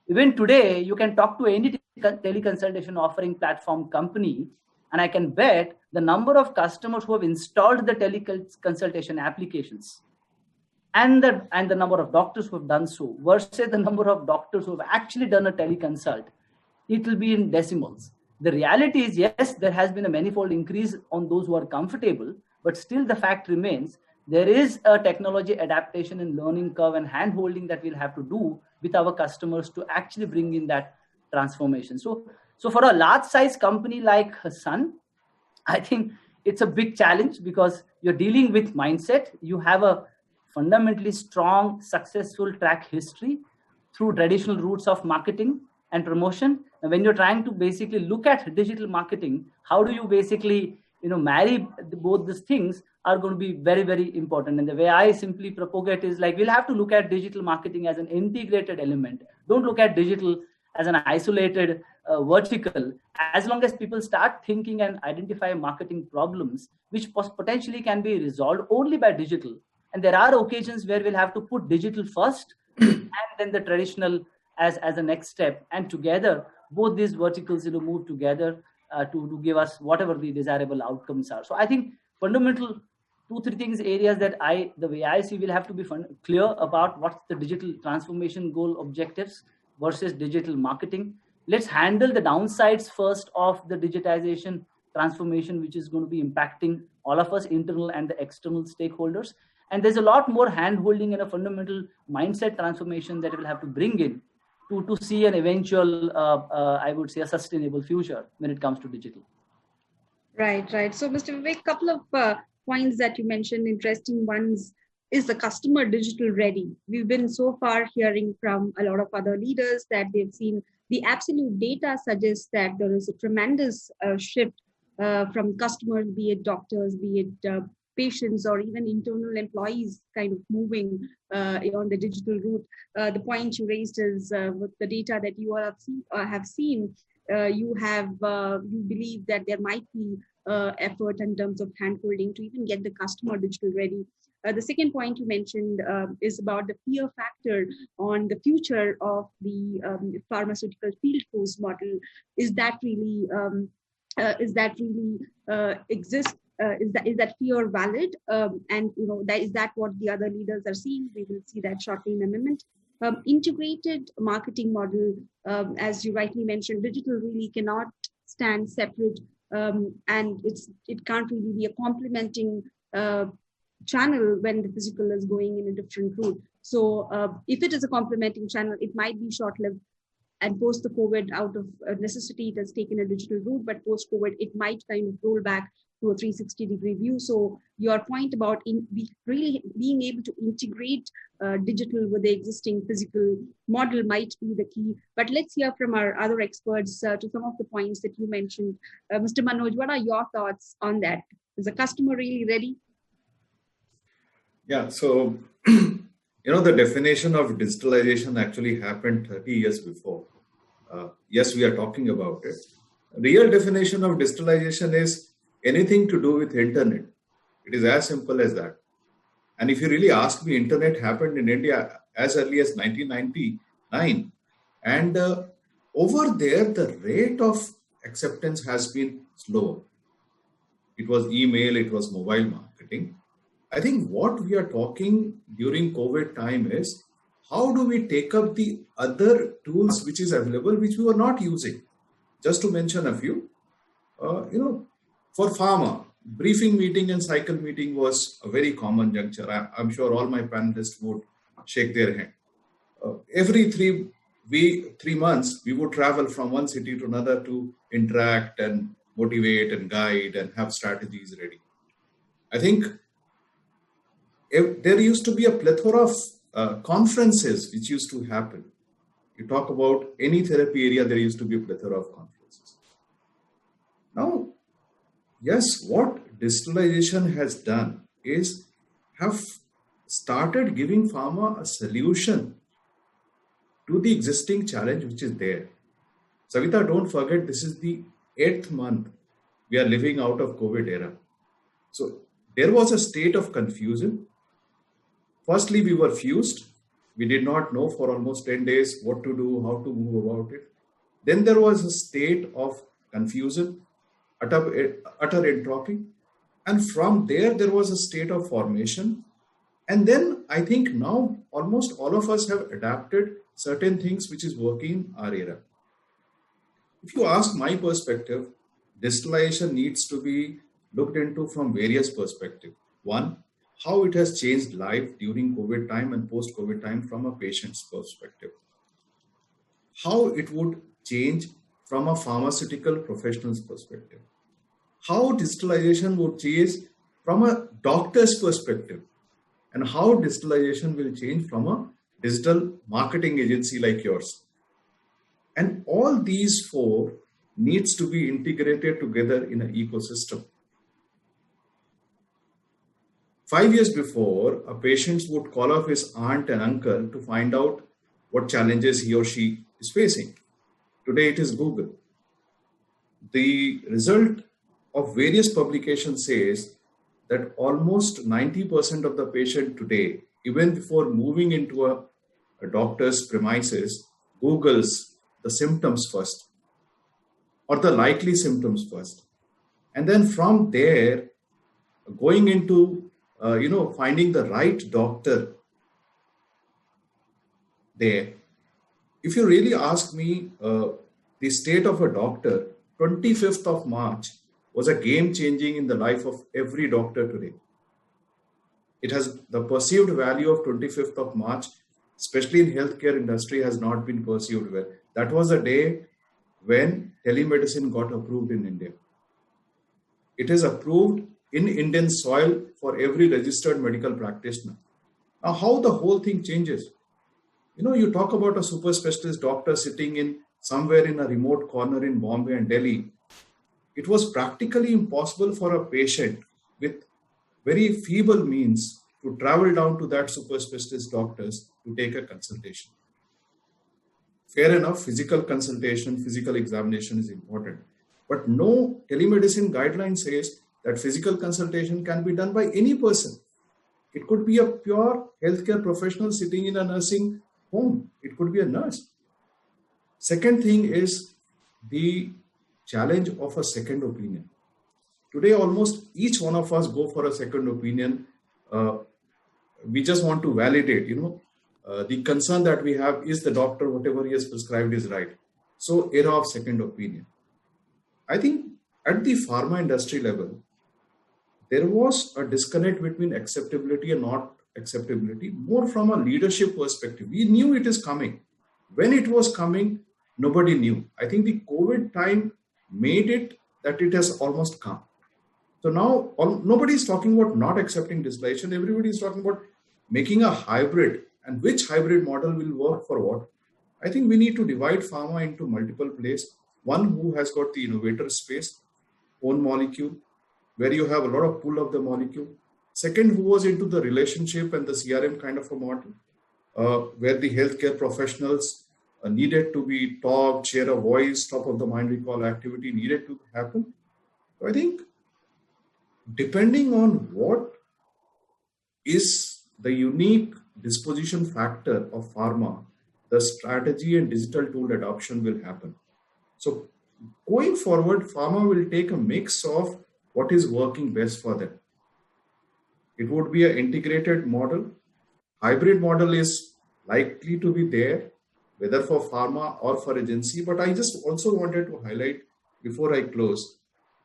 Even today, you can talk to any teleconsultation offering platform company, and I can bet the number of customers who have installed the teleconsultation applications and the number of doctors who have done so versus the number of doctors who have actually done a teleconsult, it will be in decimals. The reality is, yes, there has been a manifold increase on those who are comfortable, but still the fact remains, there is a technology adaptation and learning curve and hand-holding that we'll have to do with our customers to actually bring in that transformation. So for a large size company like Sun, I think it's a big challenge because you're dealing with mindset. You have a fundamentally strong, successful track history through traditional routes of marketing and promotion. And when you're trying to basically look at digital marketing, how do you basically marry both these things are going to be very, very important. And the way I simply propagate is like, we'll have to look at digital marketing as an integrated element. Don't look at digital as an isolated vertical. As long as people start thinking and identify marketing problems, which potentially can be resolved only by digital. And there are occasions where we'll have to put digital first and then the traditional as a next step. And together, both these verticals move together to give us whatever the desirable outcomes are. So I think fundamental 2-3 things areas that the way I see, will have to be clear about what's the digital transformation goal objectives versus digital marketing. Let's handle the downsides first of the digitization transformation, which is going to be impacting all of us, internal and the external stakeholders. And there's a lot more hand-holding and a fundamental mindset transformation that we'll have to bring in to see an eventual, I would say, a sustainable future when it comes to digital. Right. So, Mr. Vivek, couple of points that you mentioned, interesting ones, is the customer digital ready. We've been so far hearing from a lot of other leaders that they've seen the absolute data suggests that there is a tremendous shift from customers, be it doctors, be it patients, or even internal employees kind of moving on the digital route. The point you raised is with the data that you all have seen, you believe that there might be effort in terms of hand-holding to even get the customer digital ready. The second point you mentioned is about the fear factor on the future of the pharmaceutical field force model. Is that really exist is that fear valid? And is that what the other leaders are seeing? We will see that shortly in a moment. Integrated marketing model, as you rightly mentioned, digital really cannot stand separate, and it can't really be a complementing channel when the physical is going in a different route. So if it is a complementing channel, it might be short-lived. And post the COVID, out of necessity, it has taken a digital route, but post COVID, it might kind of roll back to a 360-degree view. So your point about really being able to integrate digital with the existing physical model might be the key. But let's hear from our other experts to some of the points that you mentioned. Mr. Manoj, what are your thoughts on that? Is the customer really ready? Yeah, so the definition of digitalization actually happened 30 years before. Yes, we are talking about it. Real definition of digitalization is anything to do with internet. It is as simple as that. And if you really ask me, internet happened in India as early as 1999. And over there, the rate of acceptance has been slower. It was email, it was mobile marketing. I think what we are talking during COVID time is how do we take up the other tools which is available, which we were not using. Just to mention a few, for pharma, briefing meeting and cycle meeting was a very common juncture. I'm sure all my panelists would shake their hand. Every 3 months, we would travel from one city to another to interact and motivate and guide and have strategies ready. I think there used to be a plethora of conferences which used to happen. You talk about any therapy area, there used to be a plethora of conferences. Now, yes, what digitalization has done is have started giving pharma a solution to the existing challenge which is there. Savita, don't forget, this is the 8th month we are living out of COVID era. So there was a state of confusion. Firstly, we were fused. We did not know for almost 10 days what to do, how to move about it. Then there was a state of confusion, utter entropy. And from there was a state of formation. And then I think now almost all of us have adapted certain things which is working in our era. If you ask my perspective, digitalization needs to be looked into from various perspectives. One, how it has changed life during COVID time and post-COVID time from a patient's perspective. How it would change from a pharmaceutical professional's perspective. How digitalization would change from a doctor's perspective. And how digitalization will change from a digital marketing agency like yours. And all these four needs to be integrated together in an ecosystem. 5 years before, a patient would call up his aunt and uncle to find out what challenges he or she is facing. Today it is Google. The result of various publications says that almost 90% of the patient today, even before moving into a doctor's premises, Googles the symptoms first or the likely symptoms first. And then from there, going into finding the right doctor there. If you really ask me, the state of a doctor, 25th of March was a game changing in the life of every doctor today. It has the perceived value of 25th of March, especially in healthcare industry, has not been perceived well. That was a day when telemedicine got approved in India. It is approved in Indian soil for every registered medical practitioner. Now, how the whole thing changes? You talk about a super specialist doctor sitting in somewhere in a remote corner in Bombay and Delhi. It was practically impossible for a patient with very feeble means to travel down to that super specialist doctors to take a consultation. Fair enough, physical consultation, physical examination is important. But no telemedicine guideline says that physical consultation can be done by any person. It could be a pure healthcare professional sitting in a nursing home. It could be a nurse. Second thing is the challenge of a second opinion. Today, almost each one of us go for a second opinion. We just want to validate, the concern that we have is the doctor, whatever he has prescribed is right. So era of second opinion. I think at the pharma industry level, there was a disconnect between acceptability and not acceptability, more from a leadership perspective. We knew it is coming. When it was coming, nobody knew. I think the COVID time made it that it has almost come. So now nobody is talking about not accepting digitalization. Everybody is talking about making a hybrid, and which hybrid model will work for what. I think we need to divide pharma into multiple places. One who has got the innovator space, own molecule, where you have a lot of pull of the molecule. Second, who was into the relationship and the CRM kind of a model, where the healthcare professionals needed to be talked, share a voice, top of the mind recall activity needed to happen. So I think depending on what is the unique disposition factor of pharma, the strategy and digital tool adoption will happen. So going forward, pharma will take a mix of what is working best for them. It would be an integrated model. Hybrid model is likely to be there, whether for pharma or for agency. But I just also wanted to highlight before I close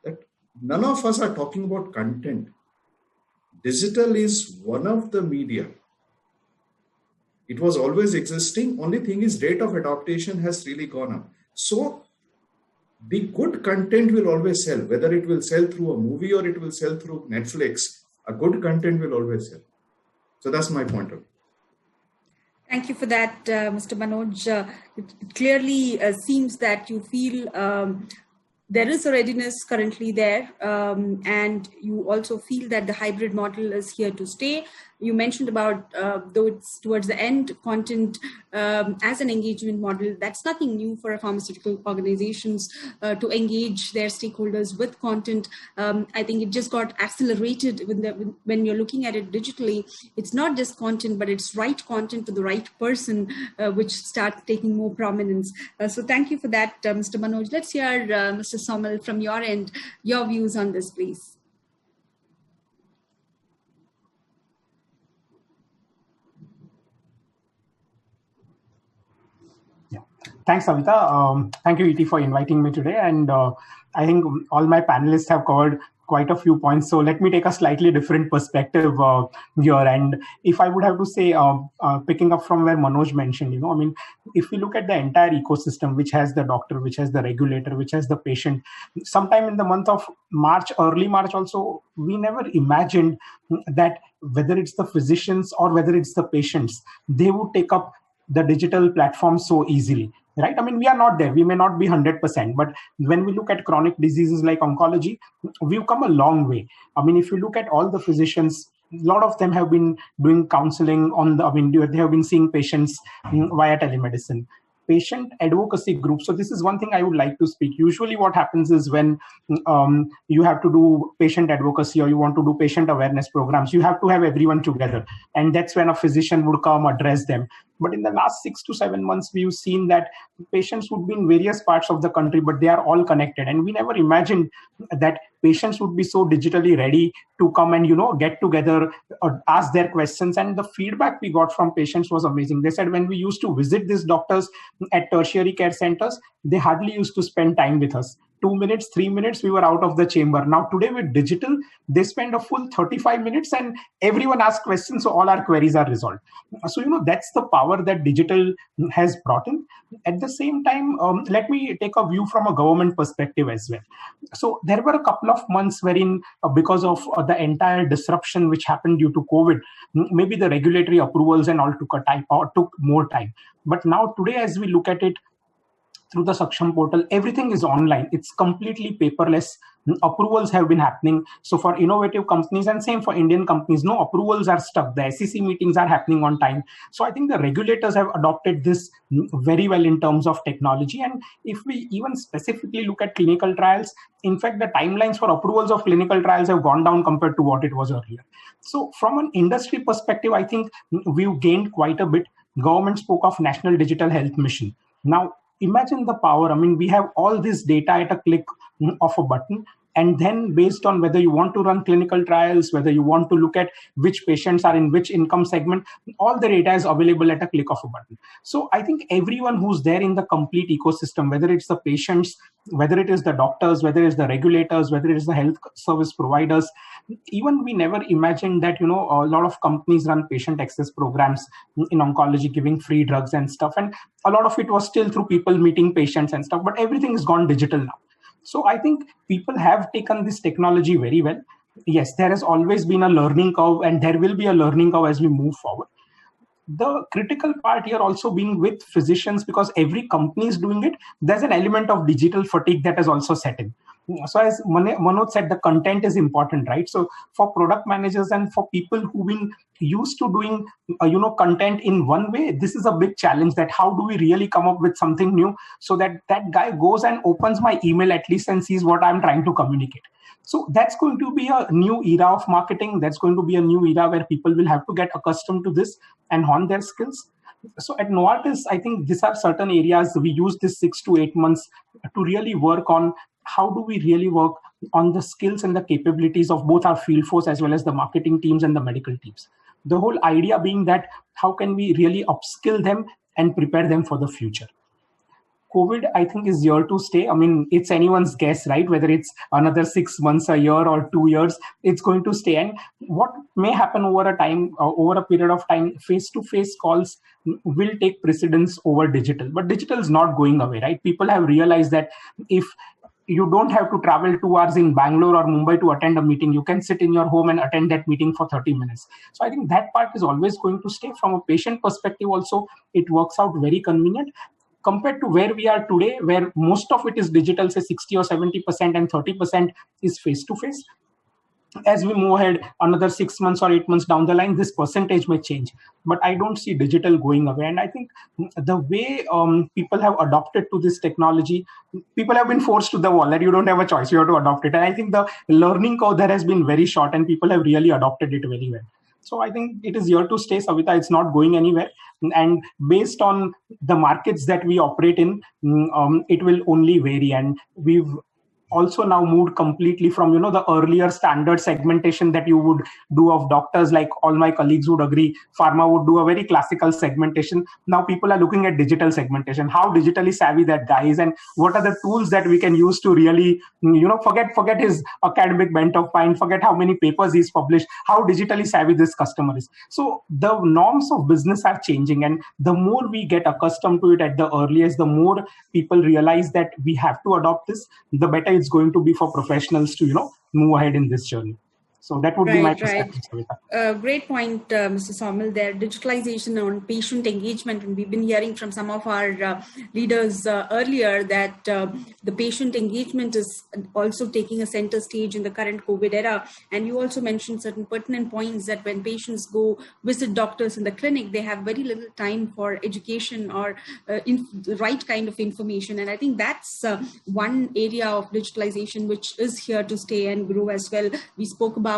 that none of us are talking about content. Digital is one of the media. It was always existing. Only thing is rate of adaptation has really gone up. So the good content will always sell, whether it will sell through a movie or it will sell through Netflix. A good content will always sell. So that's my point of view. Thank you for that, Mr. Manoj. It clearly seems that you feel there is a readiness currently there, and you also feel that the hybrid model is here to stay. You mentioned about, though it's towards the end, content as an engagement model. That's nothing new for pharmaceutical organizations to engage their stakeholders with content. I think it just got accelerated when you're looking at it digitally. It's not just content, but it's right content to the right person, which starts taking more prominence. So thank you for that, Mr. Manoj. Let's hear, Mr. Somal, from your end, your views on this, please. Thanks, Savita. Thank you, ET, for inviting me today. And I think all my panelists have covered quite a few points. So let me take a slightly different perspective here. And if I would have to say, picking up from where Manoj mentioned, if we look at the entire ecosystem, which has the doctor, which has the regulator, which has the patient, sometime in the month of March, early March also, we never imagined that whether it's the physicians or whether it's the patients, they would take up the digital platform so easily, right? We are not there. We may not be 100%, but when we look at chronic diseases like oncology, we've come a long way. If you look at all the physicians, a lot of them have been doing counseling they have been seeing patients via telemedicine. Patient advocacy groups. So this is one thing I would like to speak. Usually what happens is when you have to do patient advocacy or you want to do patient awareness programs, you have to have everyone together. And that's when a physician would come address them. But in the last 6 to 7 months, we've seen that patients would be in various parts of the country, but they are all connected. And we never imagined that patients would be so digitally ready to come and, get together or ask their questions. And the feedback we got from patients was amazing. They said when we used to visit these doctors at tertiary care centers, they hardly used to spend time with us. 2 minutes, 3 minutes, we were out of the chamber. Now today with digital, they spend a full 35 minutes and everyone asks questions, so all our queries are resolved. So, that's the power that digital has brought in. At the same time, let me take a view from a government perspective as well. So there were a couple of months wherein, because of the entire disruption which happened due to COVID, maybe the regulatory approvals and all took more time. But now today, as we look at it, through the Saksham portal, everything is online. It's completely paperless. Approvals have been happening. So for innovative companies and same for Indian companies, no approvals are stuck. The SEC meetings are happening on time. So I think the regulators have adopted this very well in terms of technology. And if we even specifically look at clinical trials, in fact, the timelines for approvals of clinical trials have gone down compared to what it was earlier. So from an industry perspective, I think we've gained quite a bit. Government spoke of National Digital Health Mission. Now, imagine the power. We have all this data at a click of a button. And then based on whether you want to run clinical trials, whether you want to look at which patients are in which income segment, all the data is available at a click of a button. So I think everyone who's there in the complete ecosystem, whether it's the patients, whether it is the doctors, whether it's the regulators, whether it is the health service providers, even we never imagined that, a lot of companies run patient access programs in oncology, giving free drugs and stuff. And a lot of it was still through people meeting patients and stuff, but everything has gone digital now. So I think people have taken this technology very well. Yes, there has always been a learning curve, and there will be a learning curve as we move forward. The critical part here also being with physicians, because every company is doing it, there's an element of digital fatigue that has also set in. So as Manoj said, the content is important, right? So for product managers and for people who've been used to doing, content in one way, this is a big challenge, that how do we really come up with something new so that that guy goes and opens my email at least and sees what I'm trying to communicate. So that's going to be a new era of marketing. That's going to be a new era where people will have to get accustomed to this and hone their skills. So at Novartis, I think these are certain areas we use this 6 to 8 months to really work on. How do we really work on the skills and the capabilities of both our field force as well as the marketing teams and the medical teams? The whole idea being that how can we really upskill them and prepare them for the future? COVID, I think, is here to stay. I mean, it's anyone's guess, right? Whether it's another 6 months, a year, or 2 years, it's going to stay. And what may happen over a period of time, face-to-face calls will take precedence over digital. But digital is not going away, right? People have realized that if you don't have to travel 2 hours in Bangalore or Mumbai to attend a meeting, you can sit in your home and attend that meeting for 30 minutes. So I think that part is always going to stay. From a patient perspective also, it works out very convenient. Compared to where we are today, where most of it is digital, say 60 or 70%, and 30% is face-to-face. As we move ahead another 6 months or 8 months down the line, this percentage may change. But I don't see digital going away. And I think the way people have adopted to this technology, people have been forced to the wall, that you don't have a choice, you have to adopt it. And I think the learning curve there has been very short, and people have really adopted it very well. So I think it is here to stay, Savita. It's not going anywhere. And based on the markets that we operate in, it will only vary. And we've also now moved completely from, the earlier standard segmentation that you would do of doctors, like all my colleagues would agree, Pharma would do a very classical segmentation. Now people are looking at digital segmentation, how digitally savvy that guy is, and what are the tools that we can use to really, forget his academic bent of mind, forget how many papers he's published, how digitally savvy this customer is. So the norms of business are changing, and the more we get accustomed to it at the earliest, the more people realize that we have to adopt this, the better it's going to be for professionals to, move ahead in this journey. So that would be my perspective, Savita. Great point, Mr. Somil, there. Digitalization on patient engagement. And we've been hearing from some of our leaders earlier that the patient engagement is also taking a center stage in the current COVID era. And you also mentioned certain pertinent points that when patients go visit doctors in the clinic, they have very little time for education or the right kind of information. And I think that's one area of digitalization which is here to stay and grow as well. We spoke about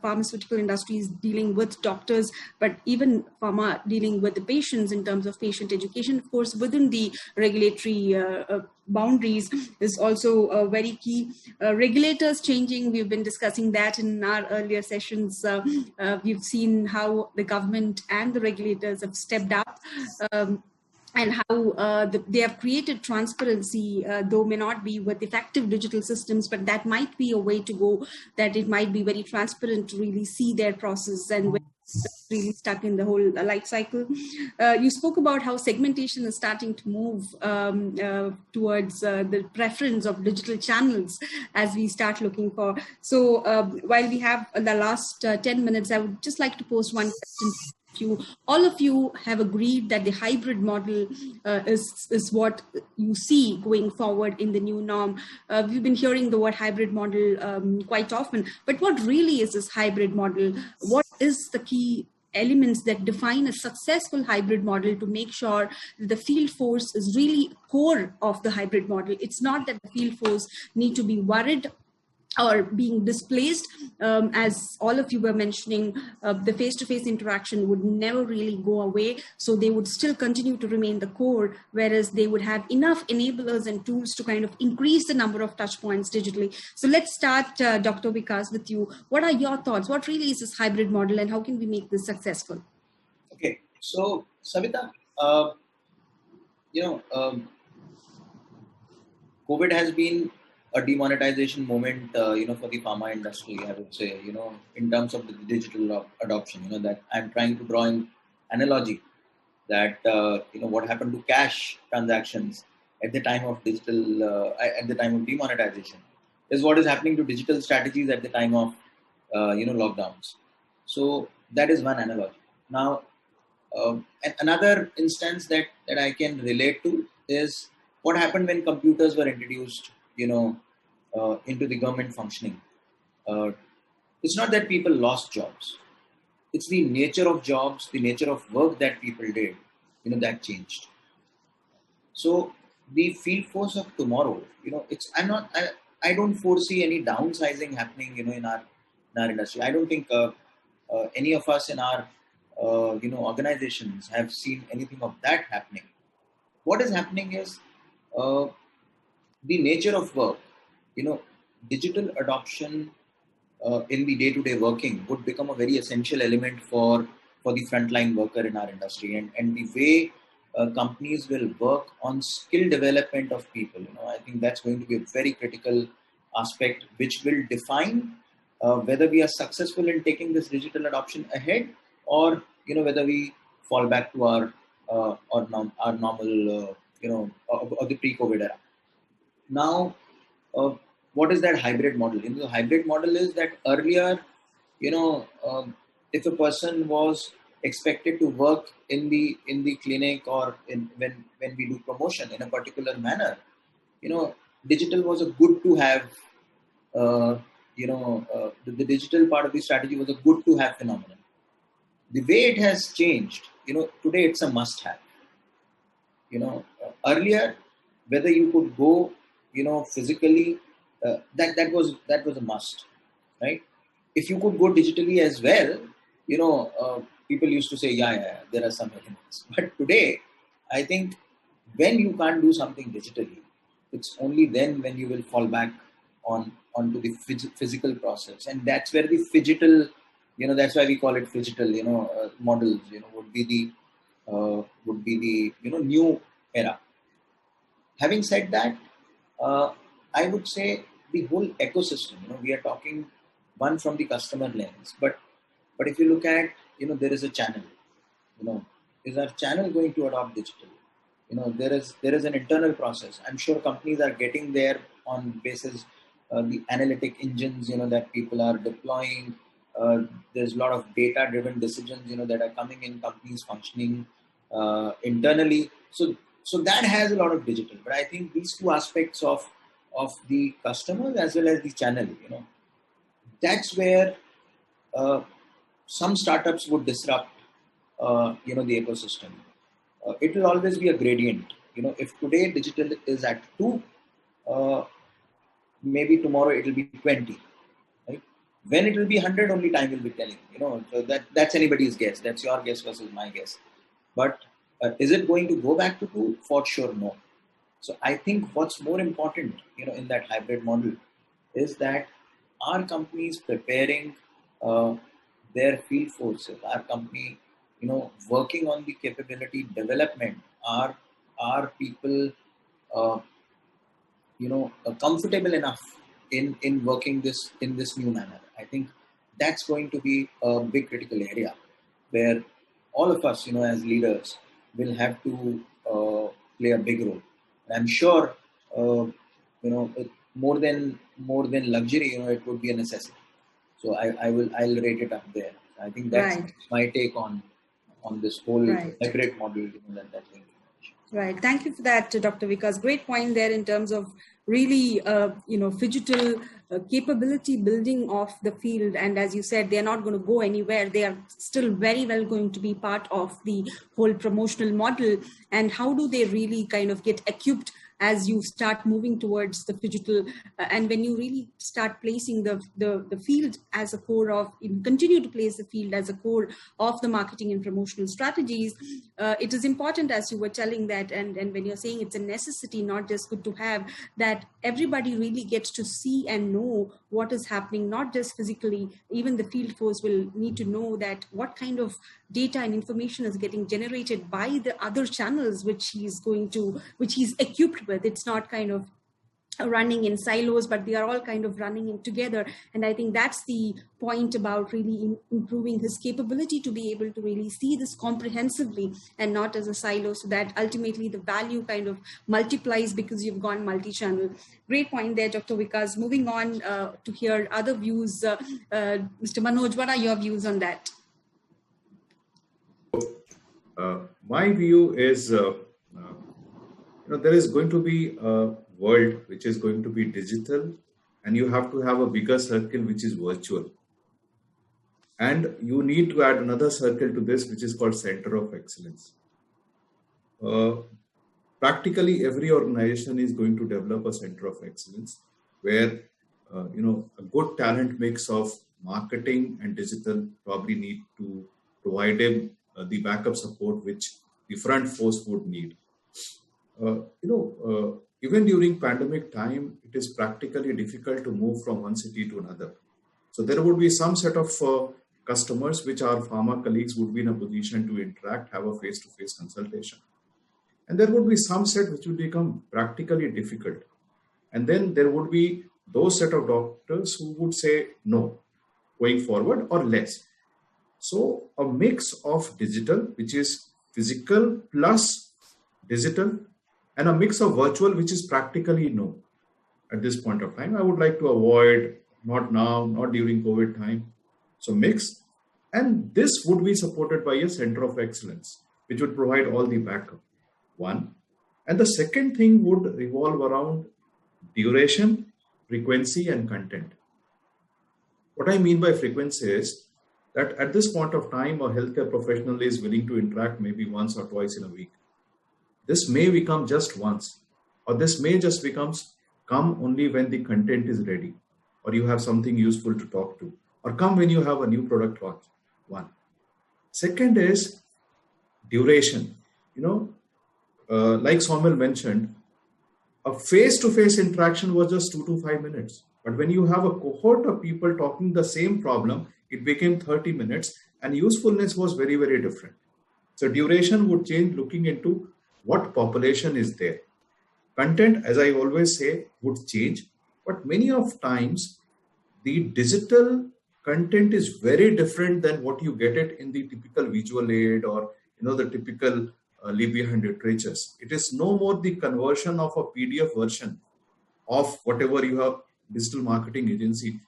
pharmaceutical industries dealing with doctors, but even pharma dealing with the patients in terms of patient education, of course, within the regulatory boundaries is also very key. Regulators changing, we've been discussing that in our earlier sessions. We've seen how the government and the regulators have stepped up. And how they have created transparency, though may not be with effective digital systems, but that might be a way to go, that it might be very transparent to really see their process and really stuck in the whole life cycle. You spoke about how segmentation is starting to move towards the preference of digital channels as we start looking for. So while we have the last 10 minutes, I would just like to pose one question. All of you have agreed that the hybrid model is what you see going forward in the new norm. We've been hearing the word hybrid model quite often, but what really is this hybrid model? What is the key elements that define a successful hybrid model to make sure that the field force is really core of the hybrid model? It's not that the field force need to be worried or being displaced. As all of you were mentioning, the face-to-face interaction would never really go away, so they would still continue to remain the core, whereas they would have enough enablers and tools to kind of increase the number of touch points digitally. So let's start, Dr. Vikas, with you. What are your thoughts? What really is this hybrid model, and how can we make this successful? Okay, so Savita, COVID has been a demonetization moment, for the pharma industry, I would say, in terms of the digital adoption, that I'm trying to draw an analogy that, what happened to cash transactions at the time of at the time of demonetization is what is happening to digital strategies at the time of, lockdowns. So that is one analogy. Now, another instance that I can relate to is what happened when computers were introduced, into the government functioning. It's not that people lost jobs. It's the nature of jobs, the nature of work that people did, that changed. So the field force of tomorrow, I don't foresee any downsizing happening, in our industry. I don't think any of us in our, organizations have seen anything of that happening. What is happening is the nature of work, digital adoption in the day-to-day working would become a very essential element for the frontline worker in our industry, and the way companies will work on skill development of people. I think that's going to be a very critical aspect, which will define whether we are successful in taking this digital adoption ahead, or whether we fall back to our normal, or the pre-COVID era. Now, what is that hybrid model? The hybrid model is that earlier, if a person was expected to work in the clinic, or when we do promotion in a particular manner, digital was a good to have. The digital part of the strategy was a good to have phenomenon. The way it has changed, today it's a must have. Earlier, whether you could go, physically, that was a must, right? If you could go digitally as well, people used to say, yeah, there are some elements. But today, I think when you can't do something digitally, it's only then when you will fall back onto the physical process, and that's where the phygital, that's why we call it phygital, models, would be the new era. Having said that, I would say the whole ecosystem, we are talking one from the customer lens, but if you look at, there is a channel, is our channel going to adopt digital? There is an internal process. I'm sure companies are getting there on basis the analytic engines, that people are deploying. There's a lot of data-driven decisions, that are coming in companies functioning internally. So that has a lot of digital. But I think these two aspects of the customers as well as the channel, that's where some startups would disrupt, the ecosystem. It will always be a gradient. If today digital is at 2, maybe tomorrow it will be 20. Right? When it will be 100, only time will be telling. So that's anybody's guess. That's your guess versus my guess. But is it going to go back to 2? For sure, no. So I think what's more important, in that hybrid model is that our companies preparing their field forces, our company, working on the capability development, are people, comfortable enough in working in this new manner. I think that's going to be a big critical area where all of us, as leaders, will have to play a big role. And I'm sure, more than luxury, it would be a necessity. So I'll rate it up there. I think that's my take on this whole hybrid model that thing. Right. Thank you for that, Dr. Vikas. Great point there in terms of really, phygital capability building of the field. And as you said, they're not going to go anywhere. They are still very well going to be part of the whole promotional model. And how do they really kind of get equipped as you start moving towards the digital, and when you really start placing the field as a core of, continue to place the field as a core of the marketing and promotional strategies, it is important, as you were telling that, and when you're saying it's a necessity, not just good to have, that everybody really gets to see and know what is happening, not just physically. Even the field force will need to know that what kind of data and information is getting generated by the other channels which he's equipped with. It's not kind of running in silos, but they are all kind of running in together. And I think that's the point about really improving his capability to be able to really see this comprehensively and not as a silo, so that ultimately the value kind of multiplies because you've gone multi-channel. Great point there, Dr. Vikas. Moving on to hear other views. Mr. Manoj, what are your views on that? My view is, there is going to be a world which is going to be digital, and you have to have a bigger circle which is virtual. And you need to add another circle to this, which is called Center of Excellence. Practically every organization is going to develop a Center of Excellence where, a good talent mix of marketing and digital probably need to provide them the backup support which the front force would need. Even during pandemic time, it is practically difficult to move from one city to another. So there would be some set of customers which our pharma colleagues would be in a position to interact, have a face-to-face consultation. And there would be some set which would become practically difficult. And then there would be those set of doctors who would say no, going forward, or less. So a mix of digital, which is physical plus digital, and a mix of virtual, which is practically no. At this point of time, I would like to avoid, not now, not during COVID time. So mix, and this would be supported by a Center of Excellence, which would provide all the backup. One. And the second thing would revolve around duration, frequency, and content. What I mean by frequency is that at this point of time, a healthcare professional is willing to interact maybe once or twice in a week. This may become just once, or this may just come only when the content is ready, or you have something useful to talk to, or come when you have a new product launch. One. Second is duration. Like Saumil mentioned, a face-to-face interaction was just 2 to 5 minutes. But when you have a cohort of people talking the same problem, it became 30 minutes, and usefulness was very, very different. So duration would change looking into what population is there. Content, as I always say, would change, but many of times the digital content is very different than what you get it in the typical visual aid or the typical leave behind literatures. It is no more the conversion of a PDF version of whatever you have digital marketing agency.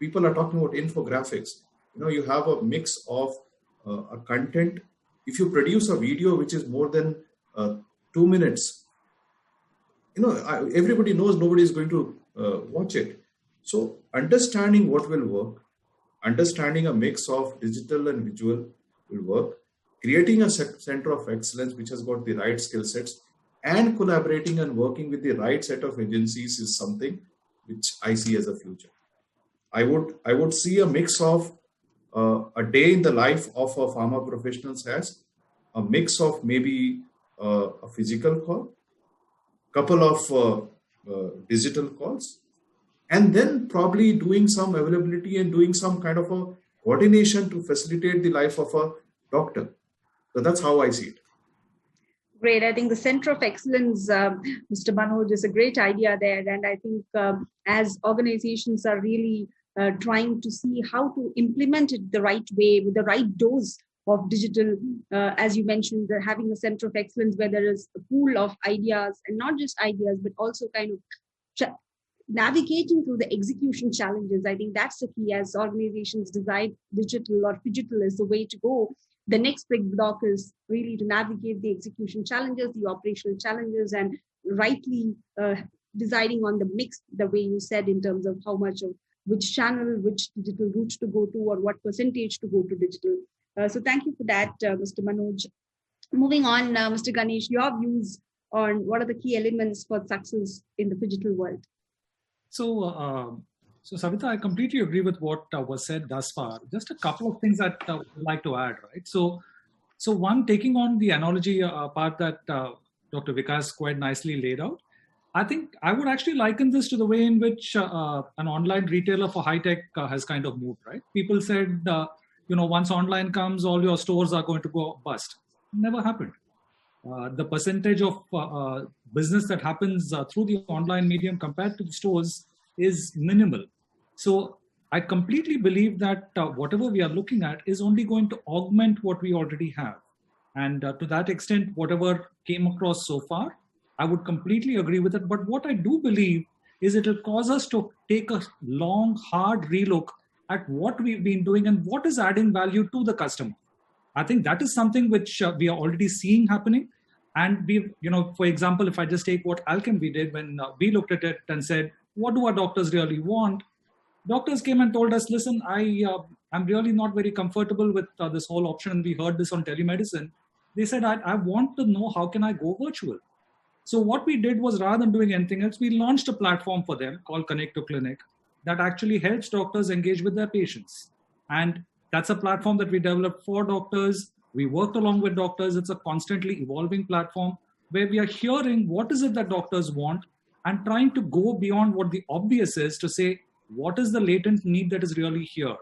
People are talking about infographics. You have a mix of a content. If you produce a video which is more than 2 minutes, everybody knows nobody is going to watch it. So understanding what will work, understanding a mix of digital and visual will work, creating a Center of Excellence which has got the right skill sets, and collaborating and working with the right set of agencies is something which I see as a future. I would see a mix of a day in the life of a pharma professionals as a mix of maybe a physical call, couple of digital calls, and then probably doing some availability and doing some kind of a coordination to facilitate the life of a doctor. So that's how I see it. Great. I think the Center of Excellence, Mr. Manoj, is a great idea there. And I think as organizations are really trying to see how to implement it the right way with the right dose of digital, as you mentioned, having a Center of Excellence where there is a pool of ideas, and not just ideas, but also kind of navigating through the execution challenges. I think that's the key. As organizations decide digital or digital is the way to go, the next big block is really to navigate the execution challenges, the operational challenges, and rightly deciding on the mix, the way you said, in terms of how much of which channel, which digital route to go to, or what percentage to go to digital. So thank you for that, Mr. Manoj. Moving on, Mr. Ganesh, your views on what are the key elements for success in the digital world. So, Savita, I completely agree with what was said thus far. Just a couple of things that I would like to add, right? So one, taking on the analogy part that Dr. Vikas quite nicely laid out, I think I would actually liken this to the way in which an online retailer for high tech has kind of moved, right? People said, once online comes, all your stores are going to go bust. Never happened. The percentage of business that happens through the online medium compared to the stores is minimal. So I completely believe that whatever we are looking at is only going to augment what we already have. And to that extent, whatever came across so far, I would completely agree with it. But what I do believe is it will cause us to take a long, hard relook at what we've been doing and what is adding value to the customer. I think that is something which we are already seeing happening. And we've, for example, if I just take what Alchemy did when we looked at it and said, what do our doctors really want? Doctors came and told us, listen, I'm really not very comfortable with this whole option. And we heard this on telemedicine. They said, I want to know how can I go virtual? So what we did was, rather than doing anything else, we launched a platform for them called Connect to Clinic that actually helps doctors engage with their patients. And that's a platform that we developed for doctors. We worked along with doctors. It's a constantly evolving platform where we are hearing what is it that doctors want and trying to go beyond what the obvious is to say, what is the latent need that is really here?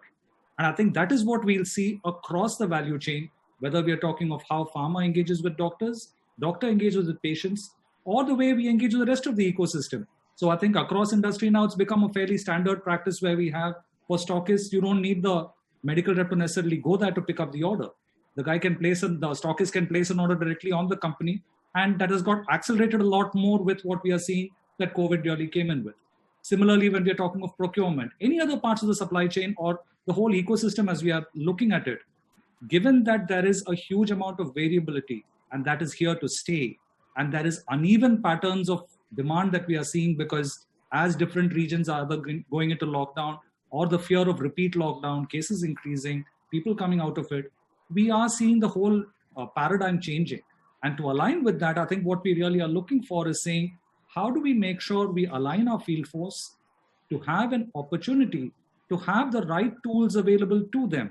And I think that is what we'll see across the value chain, whether we are talking of how pharma engages with doctors, doctor engages with patients, or the way we engage with the rest of the ecosystem. So I think across industry now, it's become a fairly standard practice where we have, for stockists, you don't need the medical rep to necessarily go there to pick up the order. The stockist can place an order directly on the company. And that has got accelerated a lot more with what we are seeing that COVID really came in with. Similarly, when we are talking of procurement, any other parts of the supply chain or the whole ecosystem as we are looking at it, given that there is a huge amount of variability and that is here to stay, and there is uneven patterns of demand that we are seeing because as different regions are either going into lockdown or the fear of repeat lockdown, cases increasing, people coming out of it, we are seeing the whole paradigm changing. And to align with that, I think what we really are looking for is saying, how do we make sure we align our field force to have an opportunity to have the right tools available to them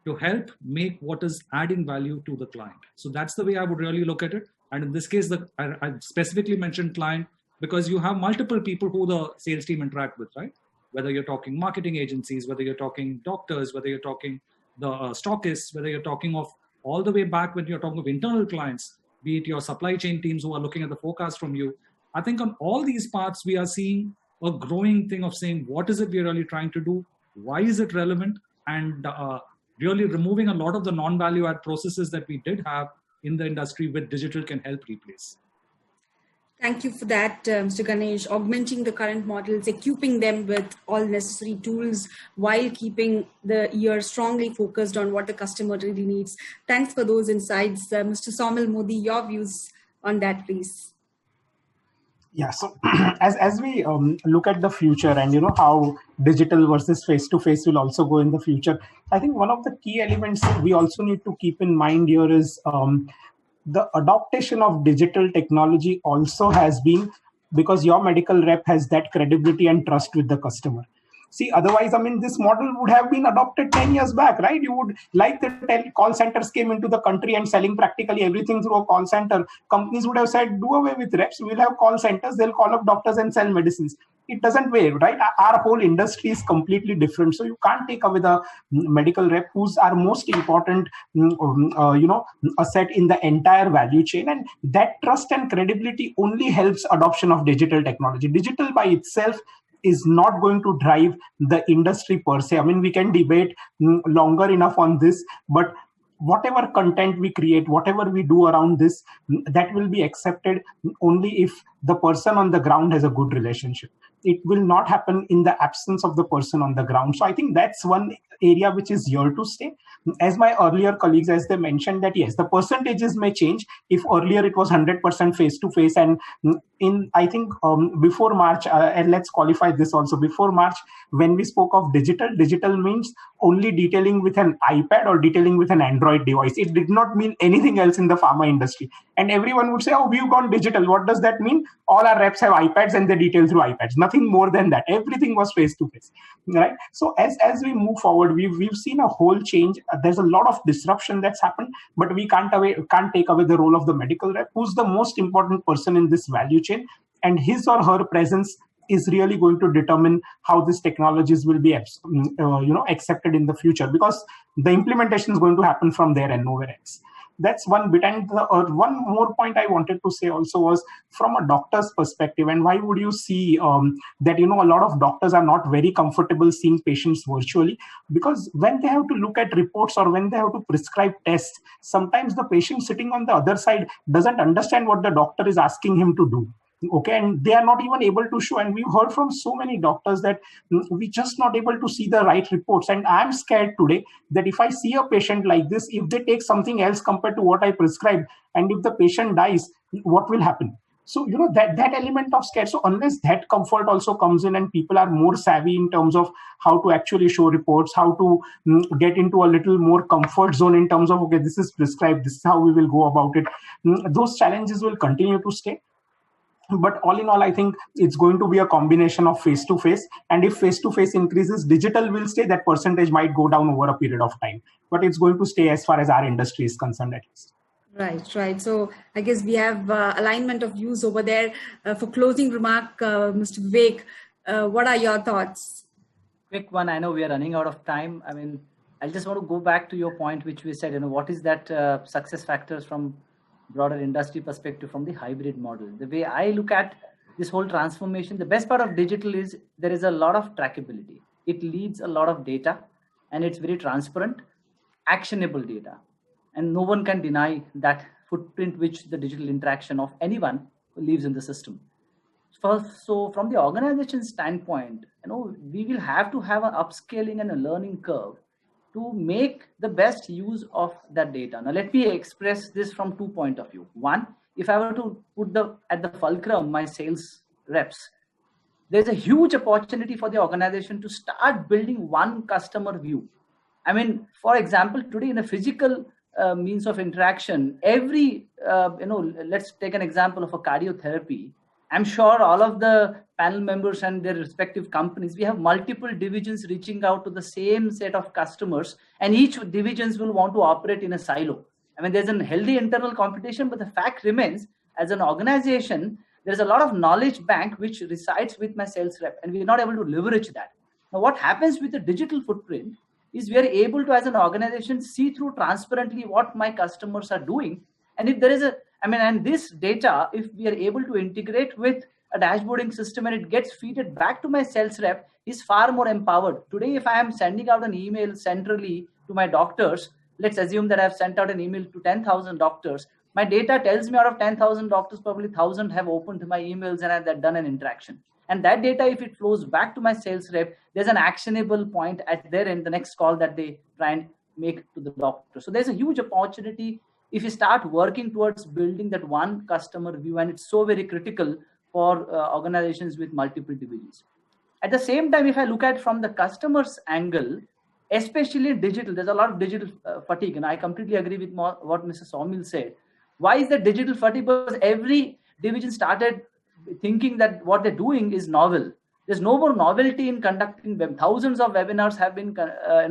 to help make what is adding value to the client. So that's the way I would really look at it. And in this case, I specifically mentioned client because you have multiple people who the sales team interact with, right? Whether you're talking marketing agencies, whether you're talking doctors, whether you're talking the stockists, whether you're talking of all the way back when you're talking of internal clients, be it your supply chain teams who are looking at the forecast from you. I think on all these parts, we are seeing a growing thing of saying, what is it we're really trying to do? Why is it relevant? And really removing a lot of the non-value add processes that we did have in the industry with digital can help replace. Thank you for that, Mr. Ganesh. Augmenting the current models, equipping them with all necessary tools while keeping the ear strongly focused on what the customer really needs. Thanks for those insights. Mr. Saumil Modi, your views on that, please. Yeah, so as we look at the future and how digital versus face-to-face will also go in the future, I think one of the key elements we also need to keep in mind here is the adoption of digital technology also has been because your medical rep has that credibility and trust with the customer. See, otherwise, this model would have been adopted 10 years back, right? You would, like the call centers came into the country and selling practically everything through a call center. Companies would have said, do away with reps. We'll have call centers. They'll call up doctors and sell medicines. It doesn't work, right? Our whole industry is completely different. So you can't take away the medical rep, who's our most important, asset in the entire value chain. And that trust and credibility only helps adoption of digital technology. Digital by itself is not going to drive the industry per se. We can debate longer enough on this, but whatever content we create, whatever we do around this, that will be accepted only if the person on the ground has a good relationship. It will not happen in the absence of the person on the ground. So I think that's one area which is here to stay. As my earlier colleagues, as they mentioned that, yes, the percentages may change. If earlier it was 100% face-to-face, and I think before March, and let's qualify this also, before March, when we spoke of digital means only detailing with an iPad or detailing with an Android device. It did not mean anything else in the pharma industry. And everyone would say, oh, we've gone digital. What does that mean? All our reps have iPads and they detail through iPads. Nothing more than that. Everything was face-to-face, right? So as we move forward, we've seen a whole change. There's a lot of disruption that's happened, but we can't take away the role of the medical rep, who's the most important person in this value chain. And his or her presence is really going to determine how these technologies will be accepted in the future, because the implementation is going to happen from there and nowhere else. That's one bit. And one more point I wanted to say also was from a doctor's perspective. And why would you see that, a lot of doctors are not very comfortable seeing patients virtually? Because when they have to look at reports or when they have to prescribe tests, sometimes the patient sitting on the other side doesn't understand what the doctor is asking him to do. Okay, and they are not even able to show. And we've heard from so many doctors that we're just not able to see the right reports. And I'm scared today that if I see a patient like this, if they take something else compared to what I prescribed, and if the patient dies, what will happen? So, that element of scare. So unless that comfort also comes in and people are more savvy in terms of how to actually show reports, how to get into a little more comfort zone in terms of, okay, this is prescribed, this is how we will go about it, those challenges will continue to stay. But all in all, I think it's going to be a combination of face-to-face. And if face-to-face increases, digital will stay. That percentage might go down over a period of time. But it's going to stay as far as our industry is concerned, at least. Right. So I guess we have alignment of views over there. For closing remark, Mr. Vivek, what are your thoughts? Quick one. I know we are running out of time. I mean, I just want to go back to your point, which we said, what is that success factors from broader industry perspective from the hybrid model. The way I look at this whole transformation, the best part of digital is there is a lot of trackability. It leads a lot of data and it's very transparent, actionable data. And no one can deny that footprint which the digital interaction of anyone leaves in the system. So from the organization standpoint, we will have to have an upscaling and a learning curve to make the best use of that data. Now, let me express this from 2 points of view. One, if I were to put at the fulcrum my sales reps, there's a huge opportunity for the organization to start building one customer view. I mean, for example, today in a physical means of interaction, every, let's take an example of a cardiotherapy. I'm sure all of the panel members and their respective companies, we have multiple divisions reaching out to the same set of customers, and each divisions will want to operate in a silo. I mean, there's a healthy internal competition, but the fact remains, as an organization, there's a lot of knowledge bank which resides with my sales rep, and we're not able to leverage that. Now, what happens with the digital footprint is we are able to, as an organization, see through transparently what my customers are doing. And if there is and this data, if we are able to integrate with a dashboarding system and it gets feeded back to my sales rep, is far more empowered. Today, if I am sending out an email centrally to my doctors, let's assume that I've sent out an email to 10,000 doctors. My data tells me out of 10,000 doctors, probably 1,000 have opened my emails and have done an interaction. And that data, if it flows back to my sales rep, there's an actionable point at their end, the next call that they try and make to the doctor. So there's a huge opportunity if you start working towards building that one customer view, and it's so very critical for organizations with multiple divisions. At the same time, if I look at from the customer's angle, especially digital, there's a lot of digital fatigue. And I completely agree with what Mr. Saumil said. Why is that digital fatigue? Because every division started thinking that what they're doing is novel. There's no more novelty in conducting them. Thousands of webinars have been,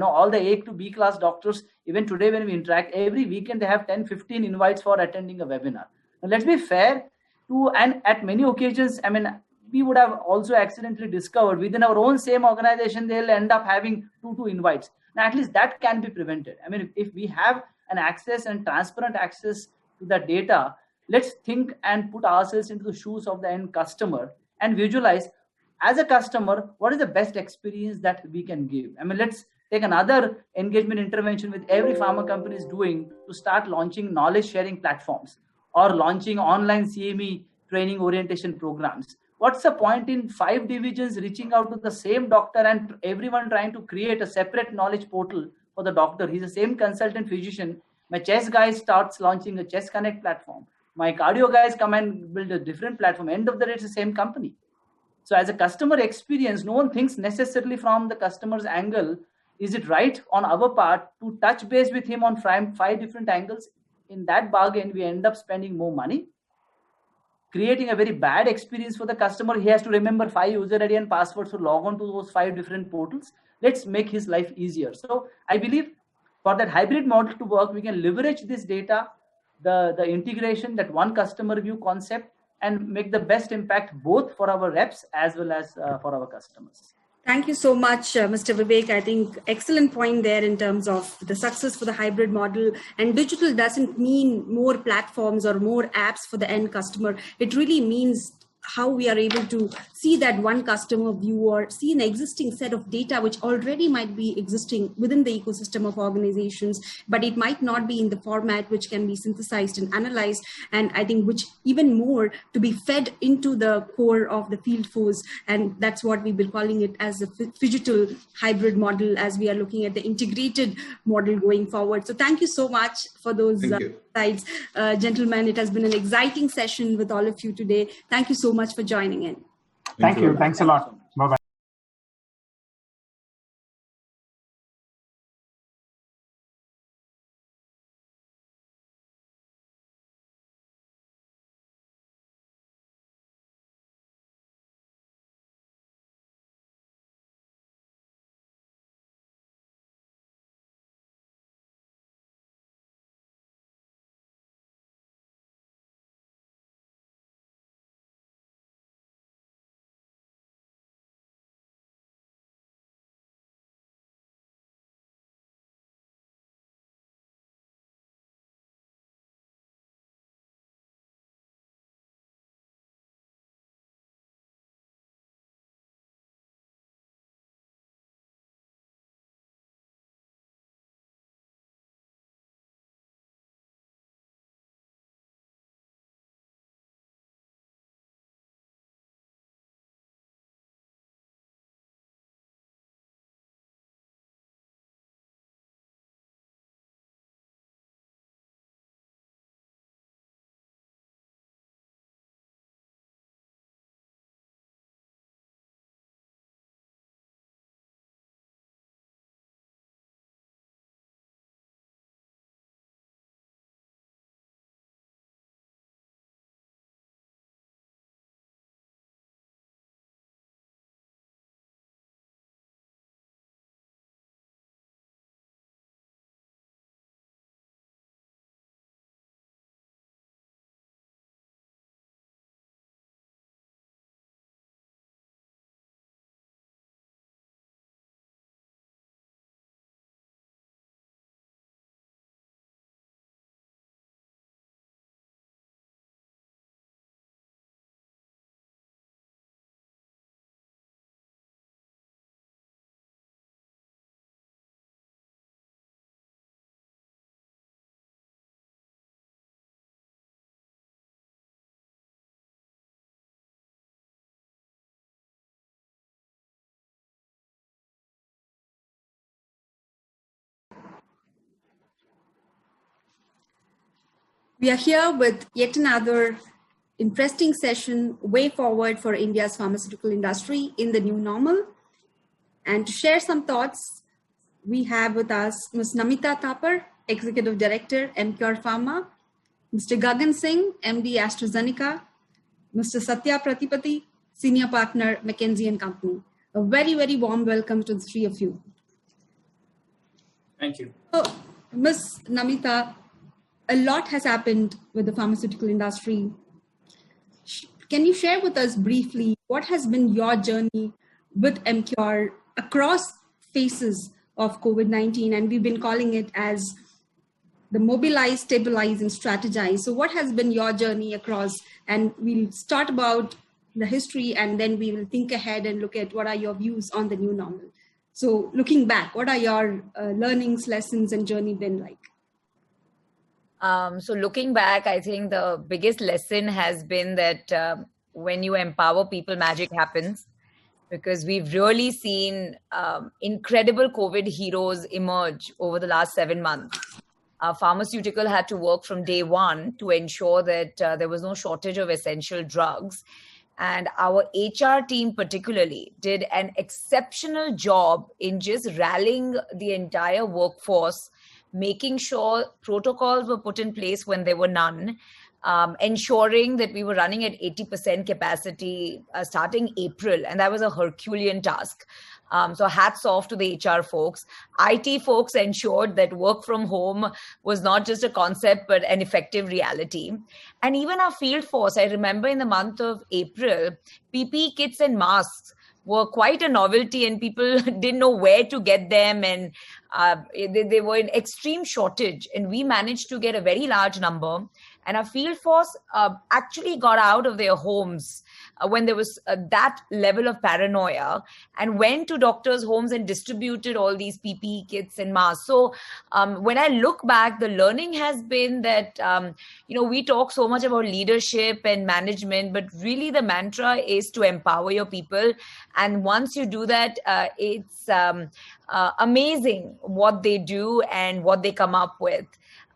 all the A to B class doctors, even today when we interact, every weekend they have 10, 15 invites for attending a webinar. Now, let's be fair and at many occasions, we would have also accidentally discovered within our own same organization, they'll end up having two invites. Now, at least that can be prevented. If we have an access and transparent access to that data, let's think and put ourselves into the shoes of the end customer and visualize, as a customer, what is the best experience that we can give? Let's take another engagement intervention with every pharma company is doing to start launching knowledge sharing platforms or launching online CME training orientation programs. What's the point in 5 divisions reaching out to the same doctor and everyone trying to create a separate knowledge portal for the doctor? He's the same consultant physician. My chest guy starts launching a Chest Connect platform. My cardio guys come and build a different platform. End of the day, it's the same company. So as a customer experience, no one thinks necessarily from the customer's angle is it right on our part to touch base with him on 5 different angles? In that bargain, we end up spending more money, creating a very bad experience for the customer. He has to remember 5 user ID and passwords to log on to those 5 different portals. Let's make his life easier. So I believe for that hybrid model to work, we can leverage this data, the integration, that one customer view concept, and make the best impact both for our reps as well as for our customers. Thank you so much, Mr. Vivek. I think excellent point there in terms of the success for the hybrid model. And digital doesn't mean more platforms or more apps for the end customer. It really means how we are able to see that one customer view or see an existing set of data which already might be existing within the ecosystem of organizations, but it might not be in the format which can be synthesized and analyzed, and I think which even more to be fed into the core of the field force. And that's what we've been calling it as a phygital hybrid model, as we are looking at the integrated model going forward. So thank you so much for those insights. Gentlemen, it has been an exciting session with all of you today. Thank you so much for joining in. Thank you. Thanks a lot. Bye-bye. We are here with yet another interesting session, Way Forward for India's Pharmaceutical Industry in the New Normal. And to share some thoughts, we have with us Ms. Namita Thapar, Executive Director, MCure Pharma, Mr. Gagan Singh, MD, AstraZeneca, Mr. Satya Pratipati, Senior Partner, McKinsey & Company. A very, very warm welcome to the three of you. Thank you. So, Ms. Namita, a lot has happened with the pharmaceutical industry. Can you share with us briefly what has been your journey with MCure across phases of COVID-19? And we've been calling it as the mobilize, stabilize, and strategize. So what has been your journey across? And we'll start about the history, and then we will think ahead and look at what are your views on the new normal. So looking back, what are your learnings, lessons, and journey been like? So looking back, I think the biggest lesson has been that when you empower people, magic happens, because we've really seen incredible COVID heroes emerge over the last 7 months. Pharmaceutical had to work from day one to ensure that there was no shortage of essential drugs. And our HR team particularly did an exceptional job in just rallying the entire workforce, making sure protocols were put in place when there were none, ensuring that we were running at 80% capacity starting April. And that was a Herculean task. So hats off to the HR folks. IT folks ensured that work from home was not just a concept, but an effective reality. And even our field force, I remember in the month of April, PPE kits and masks were quite a novelty, and people didn't know where to get them, and they were in extreme shortage. And we managed to get a very large number, and our field force actually got out of their homes when there was that level of paranoia, and went to doctors' homes and distributed all these PPE kits and masks. So when I look back, the learning has been that, we talk so much about leadership and management, but really the mantra is to empower your people. And once you do that, it's amazing what they do and what they come up with.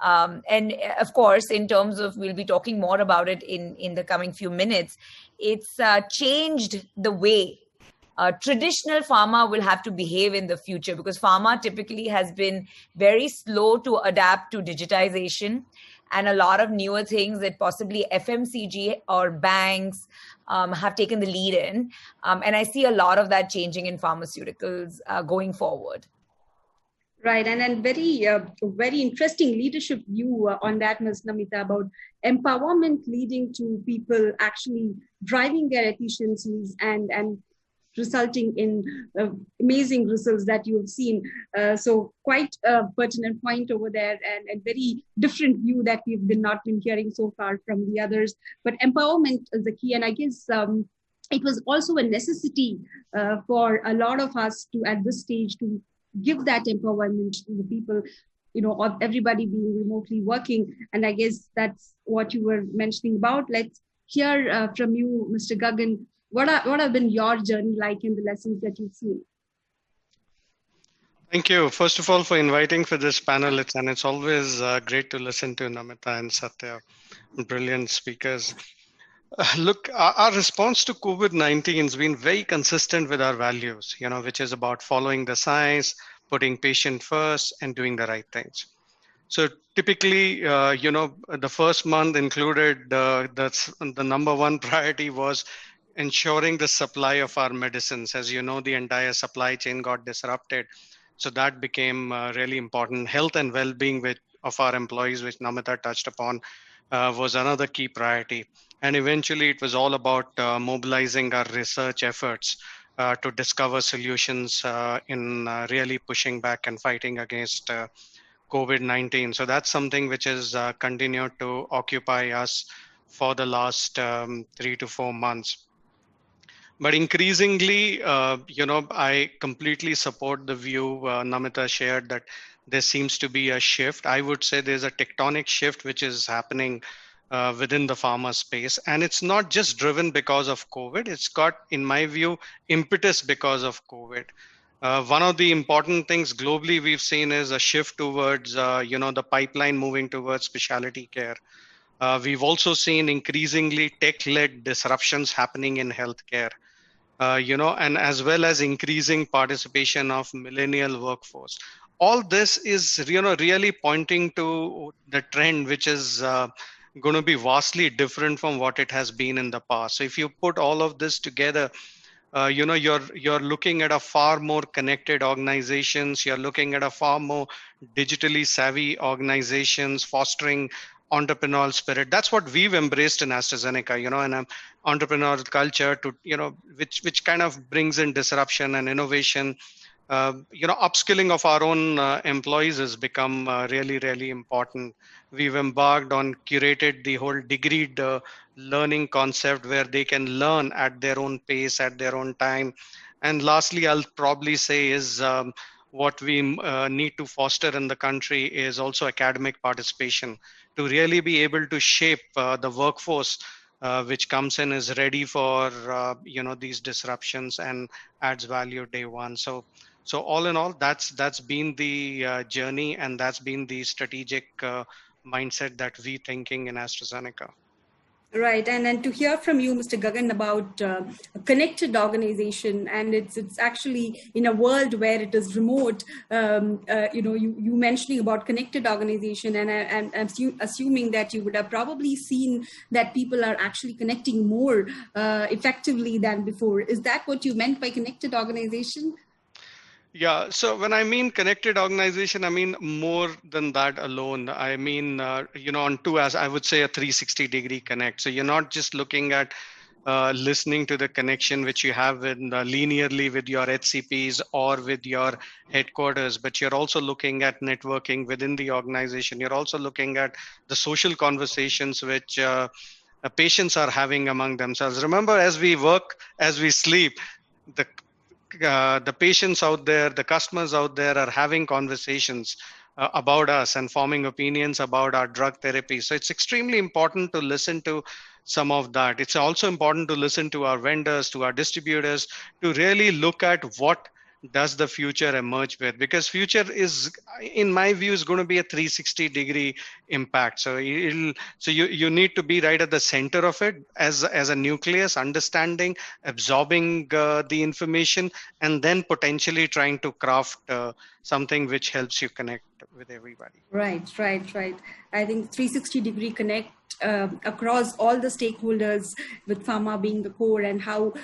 And of course, in terms of, we'll be talking more about it in the coming few minutes, it's changed the way traditional pharma will have to behave in the future, because pharma typically has been very slow to adapt to digitization and a lot of newer things that possibly FMCG or banks have taken the lead in. And I see a lot of that changing in pharmaceuticals going forward. Right, and then very interesting leadership view on that, Ms. Namita, about empowerment leading to people actually driving their efficiencies and resulting in amazing results that you have seen. So quite a pertinent point over there, and very different view that we've not been hearing so far from the others. But empowerment is the key, and I guess it was also a necessity for a lot of us to, at this stage, to give that empowerment to the people, of everybody being remotely working. And I guess that's what you were mentioning about. Let's hear from you, Mr. Gagan. What have been your journey like and the lessons that you've seen? Thank you, first of all, for inviting for this panel. It's always great to listen to Namita and Satya, brilliant speakers. Look, our response to COVID-19 has been very consistent with our values, which is about following the science, putting patient first, and doing the right things. So typically, the first month included the number one priority was ensuring the supply of our medicines. As you know, the entire supply chain got disrupted. So that became really important. Health and well-being of our employees, which Namita touched upon, was another key priority. And eventually it was all about mobilizing our research efforts to discover solutions in really pushing back and fighting against COVID-19. So that's something which has continued to occupy us for the last 3 to 4 months. But increasingly, I completely support the view Namita shared that there seems to be a shift. I would say there's a tectonic shift which is happening within the pharma space. And it's not just driven because of COVID. It's got, in my view, impetus because of COVID. One of the important things globally we've seen is a shift towards, the pipeline moving towards specialty care. We've also seen increasingly tech-led disruptions happening in healthcare, and as well as increasing participation of millennial workforce. All this is, really pointing to the trend, which is going to be vastly different from what it has been in the past. So if you put all of this together, you're looking at a far more connected organizations. You're looking at a far more digitally savvy organizations fostering entrepreneurial spirit. That's what we've embraced in AstraZeneca, and an entrepreneurial culture to, which kind of brings in disruption and innovation. Upskilling of our own employees has become really, really important. We've embarked on curated the whole degreed learning concept where they can learn at their own pace, at their own time. And lastly, I'll probably say is what we need to foster in the country is also academic participation to really be able to shape the workforce which comes in is ready for these disruptions and adds value day one. So all in all, that's been the journey, and that's been the strategic mindset that we thinking in AstraZeneca. Right, and to hear from you, Mr. Gagan, about a connected organization, and it's actually in a world where it is remote. You mentioning about connected organization, and I'm assuming that you would have probably seen that people are actually connecting more effectively than before. Is that what you meant by connected organization? Yeah, so when I mean connected organization, I mean more than that alone. I mean, on two, as I would say, a 360-degree connect. So you're not just looking at listening to the connection which you have linearly with your HCPs or with your headquarters, but you're also looking at networking within the organization. You're also looking at the social conversations which patients are having among themselves. Remember, as we work, as we sleep, the patients out there, the customers out there are having conversations about us and forming opinions about our drug therapy. So it's extremely important to listen to some of that. It's also important to listen to our vendors, to our distributors, to really look at what does the future emerge with, because future is, in my view, is going to be a 360-degree impact. So you need to be right at the center of it as a nucleus, understanding, absorbing the information, and then potentially trying to craft something which helps you connect with everybody. Right. I think 360-degree connect across all the stakeholders, with pharma being the core, and how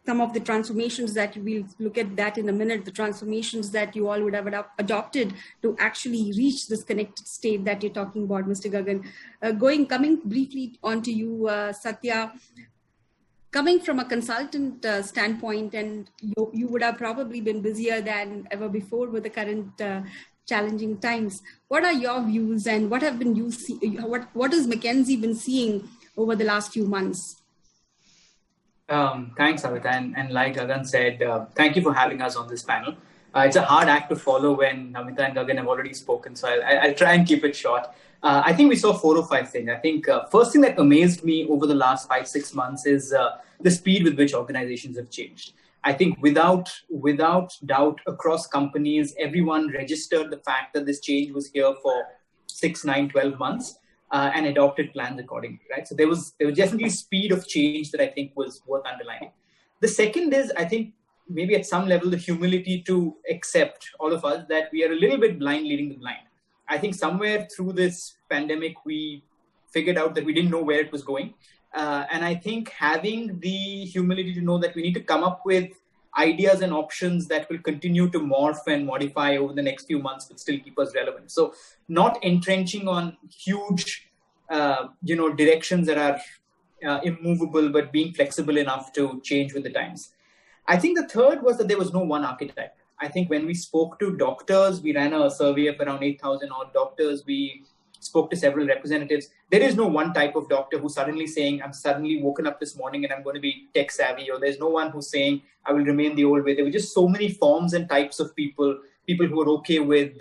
some of the transformations that we'll look at that in a minute, the transformations that you all would have adopted to actually reach this connected state that you're talking about, Mr. Gagan. Coming briefly onto you, Satya. Coming from a consultant standpoint, and you would have probably been busier than ever before with the current challenging times. What are your views, and what have been what has McKinsey been seeing over the last few months? Thanks, Savita. And like Gagan said, thank you for having us on this panel. It's a hard act to follow when Namita and Gagan have already spoken, so I'll try and keep it short. I think we saw 4 or 5 things. I think first thing that amazed me over the last 5-6 months is the speed with which organizations have changed. I think without doubt, across companies, everyone registered the fact that this change was here for 6, 9, 12 months. And adopted plans accordingly, right? So there was definitely speed of change that I think was worth underlining. The second is, I think, maybe at some level, the humility to accept, all of us, that we are a little bit blind leading the blind. I think somewhere through this pandemic, we figured out that we didn't know where it was going. And I think having the humility to know that we need to come up with ideas and options that will continue to morph and modify over the next few months, but still keep us relevant. So not entrenching on huge, directions that are immovable, but being flexible enough to change with the times. I think the third was that there was no one archetype. I think when we spoke to doctors, we ran a survey of around 8,000 odd doctors. We spoke to several representatives. There is no one type of doctor who's suddenly saying, I'm suddenly woken up this morning and I'm going to be tech savvy, or there's no one who's saying, I will remain the old way. There were just so many forms and types of people who are okay with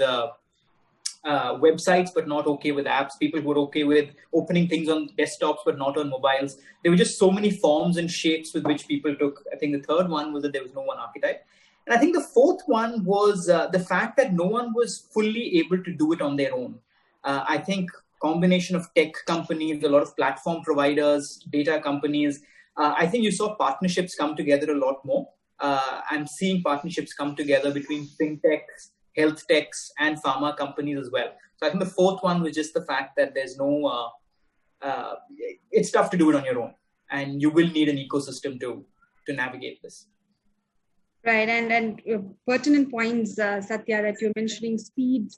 websites, but not okay with apps, people who are okay with opening things on desktops, but not on mobiles. There were just so many forms and shapes with which people took. I think the third one was that there was no one archetype. And I think the fourth one was the fact that no one was fully able to do it on their own. I think combination of tech companies, a lot of platform providers, data companies, I think you saw partnerships come together a lot more. I'm seeing partnerships come together between fintechs, health techs, and pharma companies as well. So I think the fourth one was just the fact that there's no, it's tough to do it on your own, and you will need an ecosystem to navigate this. Right, and pertinent points, Satya, that you're mentioning: speed,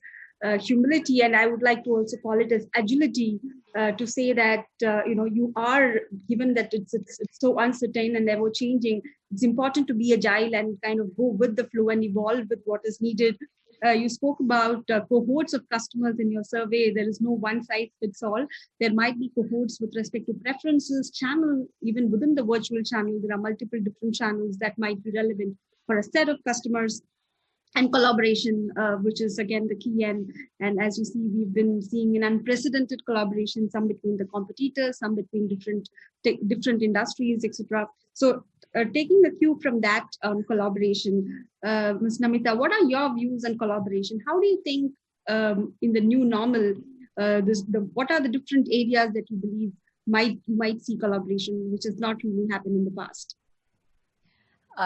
humility, and I would like to also call it as agility, to say that you are, given that it's so uncertain and ever changing, it's important to be agile and kind of go with the flow and evolve with what is needed. You spoke about cohorts of customers in your survey. There is no one size fits all. There might be cohorts with respect to preferences, channel, even within the virtual channel, there are multiple different channels that might be relevant for a set of customers. And collaboration, which is again the key, and as you see, we've been seeing an unprecedented collaboration, some between the competitors, some between different industries, etc. So taking a cue from that collaboration, Ms. Namita, what are your views on collaboration? How do you think in the new normal, what are the different areas that you believe might see collaboration, which has not really happened in the past?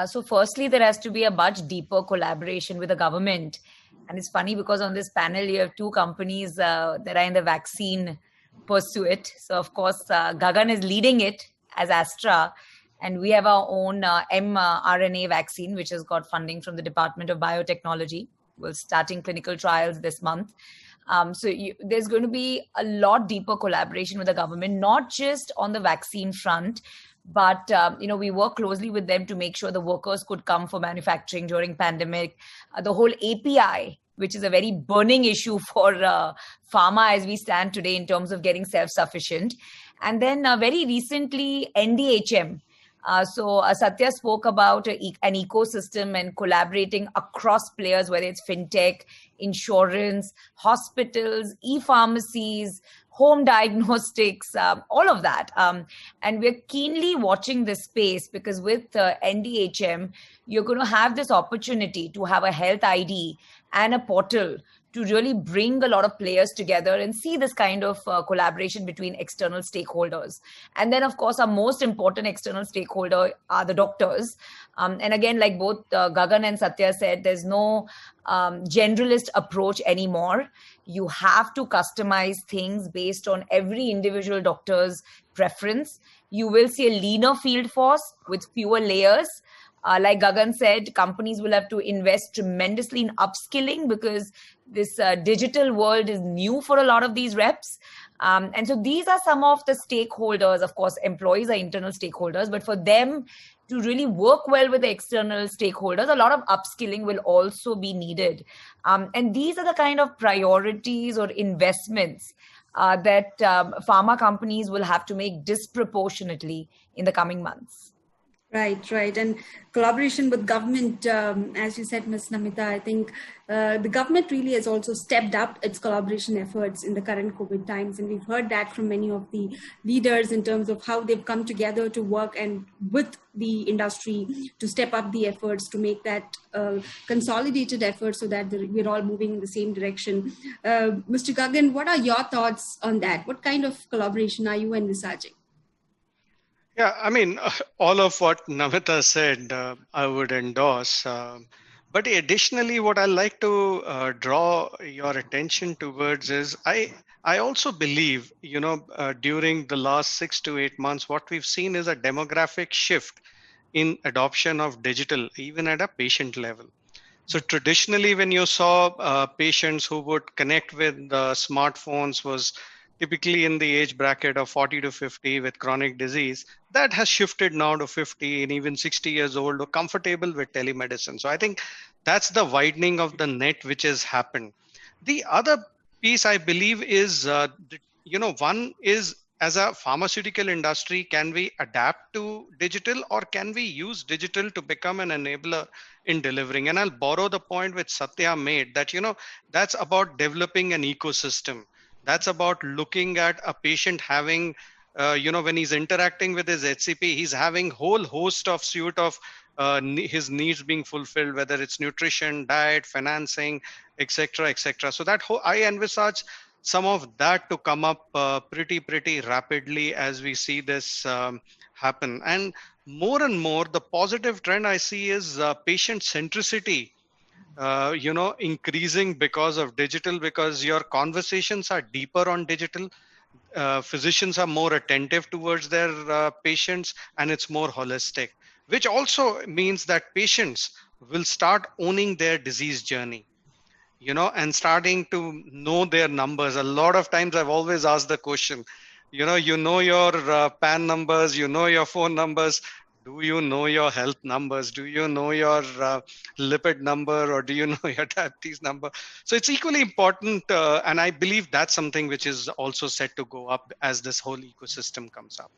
So firstly, there has to be a much deeper collaboration with the government. And it's funny because on this panel, you have two companies that are in the vaccine pursuit. So of course, Gagan is leading it as Astra. And we have our own mRNA vaccine, which has got funding from the Department of Biotechnology. We're starting clinical trials this month. There's going to be a lot deeper collaboration with the government, not just on the vaccine front, but we work closely with them to make sure the workers could come for manufacturing during pandemic. The whole API, which is a very burning issue for pharma as we stand today in terms of getting self-sufficient. And then very recently, NDHM. Satya spoke about an ecosystem and collaborating across players, whether it's fintech, insurance, hospitals, e-pharmacies, home diagnostics, all of that. And we're keenly watching this space because with NDHM, you're going to have this opportunity to have a health ID and a portal to really bring a lot of players together and see this kind of collaboration between external stakeholders. And then, of course, our most important external stakeholder are the doctors. And again, like both Gagan and Satya said, there's no generalist approach anymore. You have to customize things based on every individual doctor's preference. You will see a leaner field force with fewer layers. Like Gagan said, companies will have to invest tremendously in upskilling because this digital world is new for a lot of these reps. And so these are some of the stakeholders. Of course, employees are internal stakeholders, but for them to really work well with the external stakeholders, a lot of upskilling will also be needed. And these are the kind of priorities or investments that pharma companies will have to make disproportionately in the coming months. Right. And collaboration with government, as you said, Ms. Namita, I think the government really has also stepped up its collaboration efforts in the current COVID times. And we've heard that from many of the leaders in terms of how they've come together to work and with the industry to step up the efforts to make that consolidated effort so that we're all moving in the same direction. Mr. Gagan, what are your thoughts on that? What kind of collaboration are you envisaging? Yeah, I mean, all of what Namita said, I would endorse. But additionally, what I like to draw your attention towards is I also believe, during the last 6 to 8 months, what we've seen is a demographic shift in adoption of digital, even at a patient level. So traditionally, when you saw patients who would connect with smartphones was typically in the age bracket of 40 to 50 with chronic disease, that has shifted now to 50 and even 60 years old or comfortable with telemedicine. So I think that's the widening of the net which has happened. The other piece I believe is, one is as a pharmaceutical industry, can we adapt to digital or can we use digital to become an enabler in delivering? And I'll borrow the point which Satya made that, that's about developing an ecosystem. That's about looking at a patient having, when he's interacting with his HCP, he's having whole host of suite of his needs being fulfilled, whether it's nutrition, diet, financing, etc., etc. So that I envisage some of that to come up pretty rapidly as we see this happen. And more, the positive trend I see is patient centricity. Increasing because of digital, because your conversations are deeper on digital. Physicians are more attentive towards their patients and it's more holistic, which also means that patients will start owning their disease journey, and starting to know their numbers. A lot of times I've always asked the question, your PAN numbers, your phone numbers. Do you know your health numbers? Do you know your lipid number or do you know your diabetes number? So it's equally important. And I believe that's something which is also set to go up as this whole ecosystem comes up.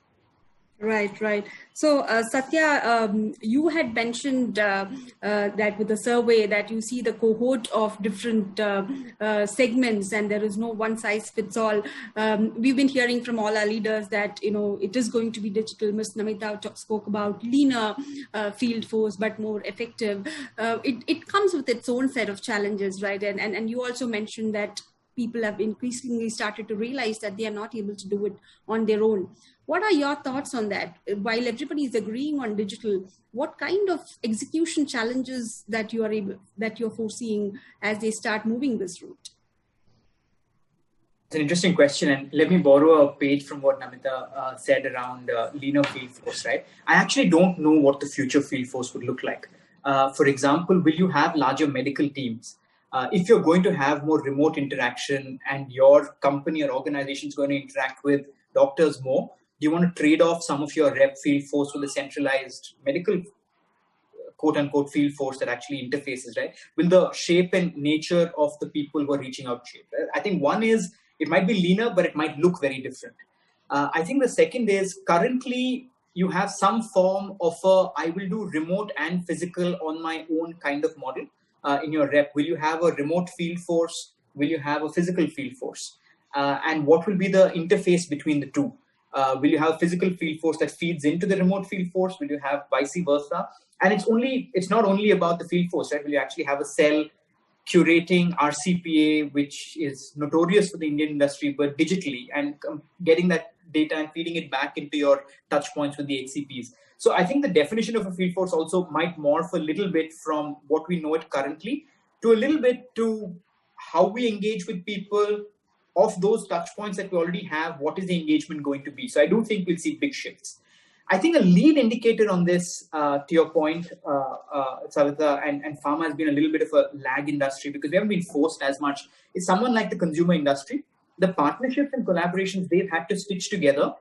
Right. So, Satya, you had mentioned that with the survey that you see the cohort of different segments and there is no one size fits all. We've been hearing from all our leaders that, it is going to be digital. Ms. Namita spoke about leaner field force, but more effective. It comes with its own set of challenges, right? And you also mentioned that people have increasingly started to realize that they are not able to do it on their own. What are your thoughts on that? While everybody is agreeing on digital, what kind of execution challenges that you're foreseeing as they start moving this route? It's an interesting question, and let me borrow a page from what Namita said around leaner field force, right? I actually don't know what the future field force would look like. For example, will you have larger medical teams? If you're going to have more remote interaction and your company or organization is going to interact with doctors more, do you want to trade off some of your rep field force with a centralized medical quote unquote field force that actually interfaces, right? Will the shape and nature of the people who are reaching out shape? I think one is it might be leaner, but it might look very different. I think the second is currently you have some form of I will do remote and physical on my own kind of model in your rep. Will you have a remote field force? Will you have a physical field force? And what will be the interface between the two? Will you have a physical field force that feeds into the remote field force? Will you have vice versa? And it's not only about the field force, right? Will you actually have a cell curating RCPA, which is notorious for the Indian industry, but digitally, and getting that data and feeding it back into your touch points with the HCPs. So I think the definition of a field force also might morph a little bit from what we know it currently to a little bit to how we engage with people of those touch points that we already have. What is the engagement going to be? So I do think we'll see big shifts. I think a lead indicator on this, to your point, Savita, and pharma has been a little bit of a lag industry because we haven't been forced as much. Is someone like the consumer industry. The partnerships and collaborations they've had to stitch together.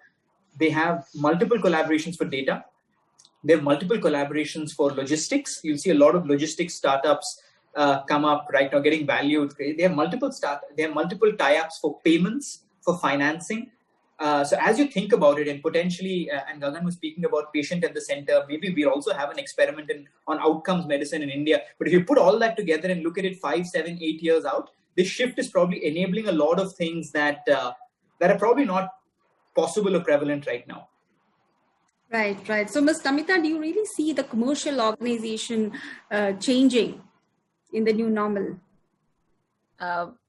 They have multiple collaborations for data. They have multiple collaborations for logistics. You'll see a lot of logistics startups come up right now, getting valued. They have multiple tie-ups for payments, for financing. So as you think about it, and potentially, and Gagan was speaking about patient at the center, maybe we also have an experiment on outcomes medicine in India. But if you put all that together and look at it 5, 7, 8 years out, this shift is probably enabling a lot of things that are probably not possible or prevalent right now. Right. So Ms. Namita, do you really see the commercial organization changing in the new normal?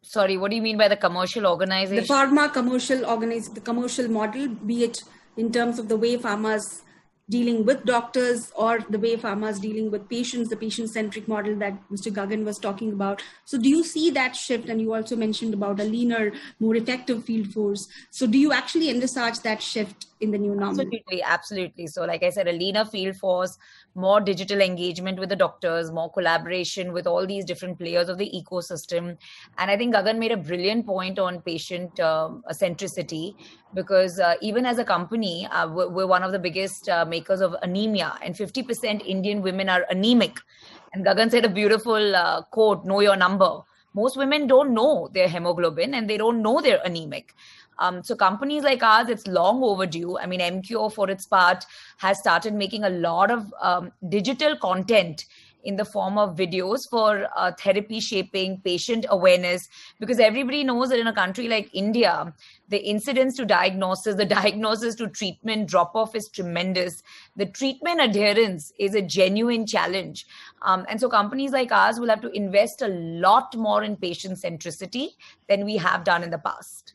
Sorry, what do you mean by the commercial organization? The pharma the commercial model, be it in terms of the way pharma's dealing with doctors or the way pharma's dealing with patients, the patient-centric model that Mr. Gagan was talking about. So do you see that shift? And you also mentioned about a leaner, more effective field force. So do you actually envisage that shift in the new normal? Absolutely. So like I said, a leaner field force, more digital engagement with the doctors, more collaboration with all these different players of the ecosystem. And I think Gagan made a brilliant point on patient centricity, because even as a company, we're one of the biggest makers of anemia, and 50% Indian women are anemic. And Gagan said a beautiful quote, know your number. Most women don't know their hemoglobin and they don't know they're anemic. So companies like ours, it's long overdue. I mean, MCure, for its part, has started making a lot of digital content in the form of videos for therapy shaping, patient awareness, because everybody knows that in a country like India, the incidence to diagnosis, the diagnosis to treatment drop-off is tremendous. The treatment adherence is a genuine challenge. And so companies like ours will have to invest a lot more in patient centricity than we have done in the past.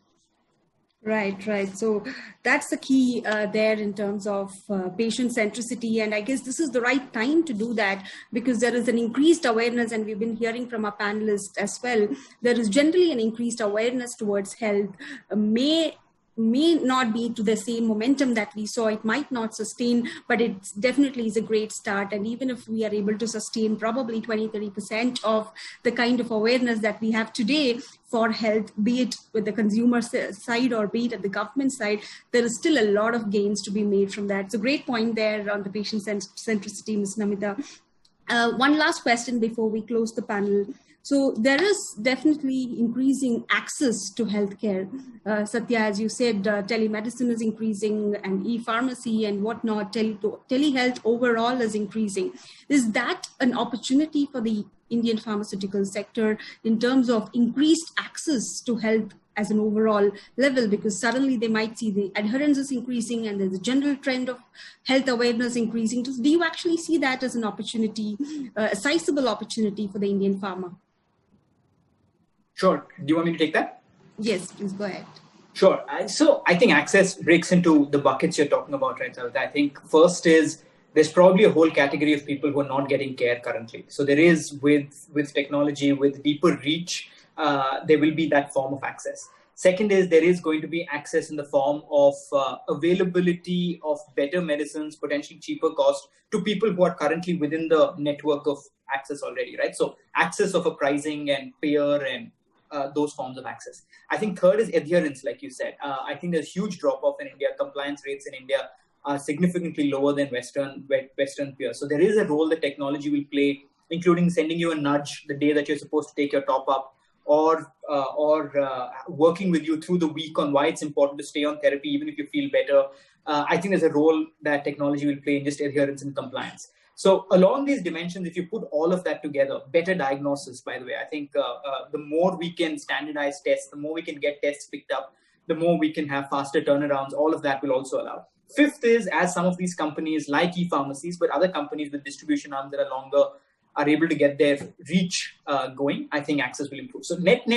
Right. So that's the key there in terms of patient centricity. And I guess this is the right time to do that, because there is an increased awareness, and we've been hearing from our panelists as well. There is generally an increased awareness towards health. May not be to the same momentum that we saw. It might not sustain, but it definitely is a great start. And even if we are able to sustain probably 20-30% of the kind of awareness that we have today for health, be it with the consumer side or be it at the government side, there is still a lot of gains to be made from that. It's a great point there on the patient centricity, Ms. Namita. One last question before we close the panel. So there is definitely increasing access to healthcare. Satya, as you said, telemedicine is increasing, and e-pharmacy and whatnot, telehealth overall is increasing. Is that an opportunity for the Indian pharmaceutical sector in terms of increased access to health as an overall level? Because suddenly they might see the adherence is increasing and there's a general trend of health awareness increasing. So do you actually see that as an opportunity, a sizable opportunity for the Indian pharma? Sure. Do you want me to take that? Yes, please go ahead. Sure. So I think access breaks into the buckets you're talking about, right, Savita? I think first is there's probably a whole category of people who are not getting care currently. So there is, with technology, with deeper reach, there will be that form of access. Second is there is going to be access in the form of availability of better medicines, potentially cheaper cost to people who are currently within the network of access already, right? So access of a pricing and payer and those forms of access. I think third is adherence, like you said. I think there's huge drop-off in India. Compliance rates in India are significantly lower than Western peers. So there is a role that technology will play, including sending you a nudge the day that you're supposed to take your top-up, or working with you through the week on why it's important to stay on therapy even if you feel better. I think there's a role that technology will play in just adherence and compliance. So along these dimensions, if you put all of that together, better diagnosis, by the way, I think the more we can standardize tests, the more we can get tests picked up, the more we can have faster turnarounds, all of that will also allow. Fifth is, as some of these companies like e-pharmacies, but other companies with distribution arms that are longer are able to get their reach going, I think access will improve. So net,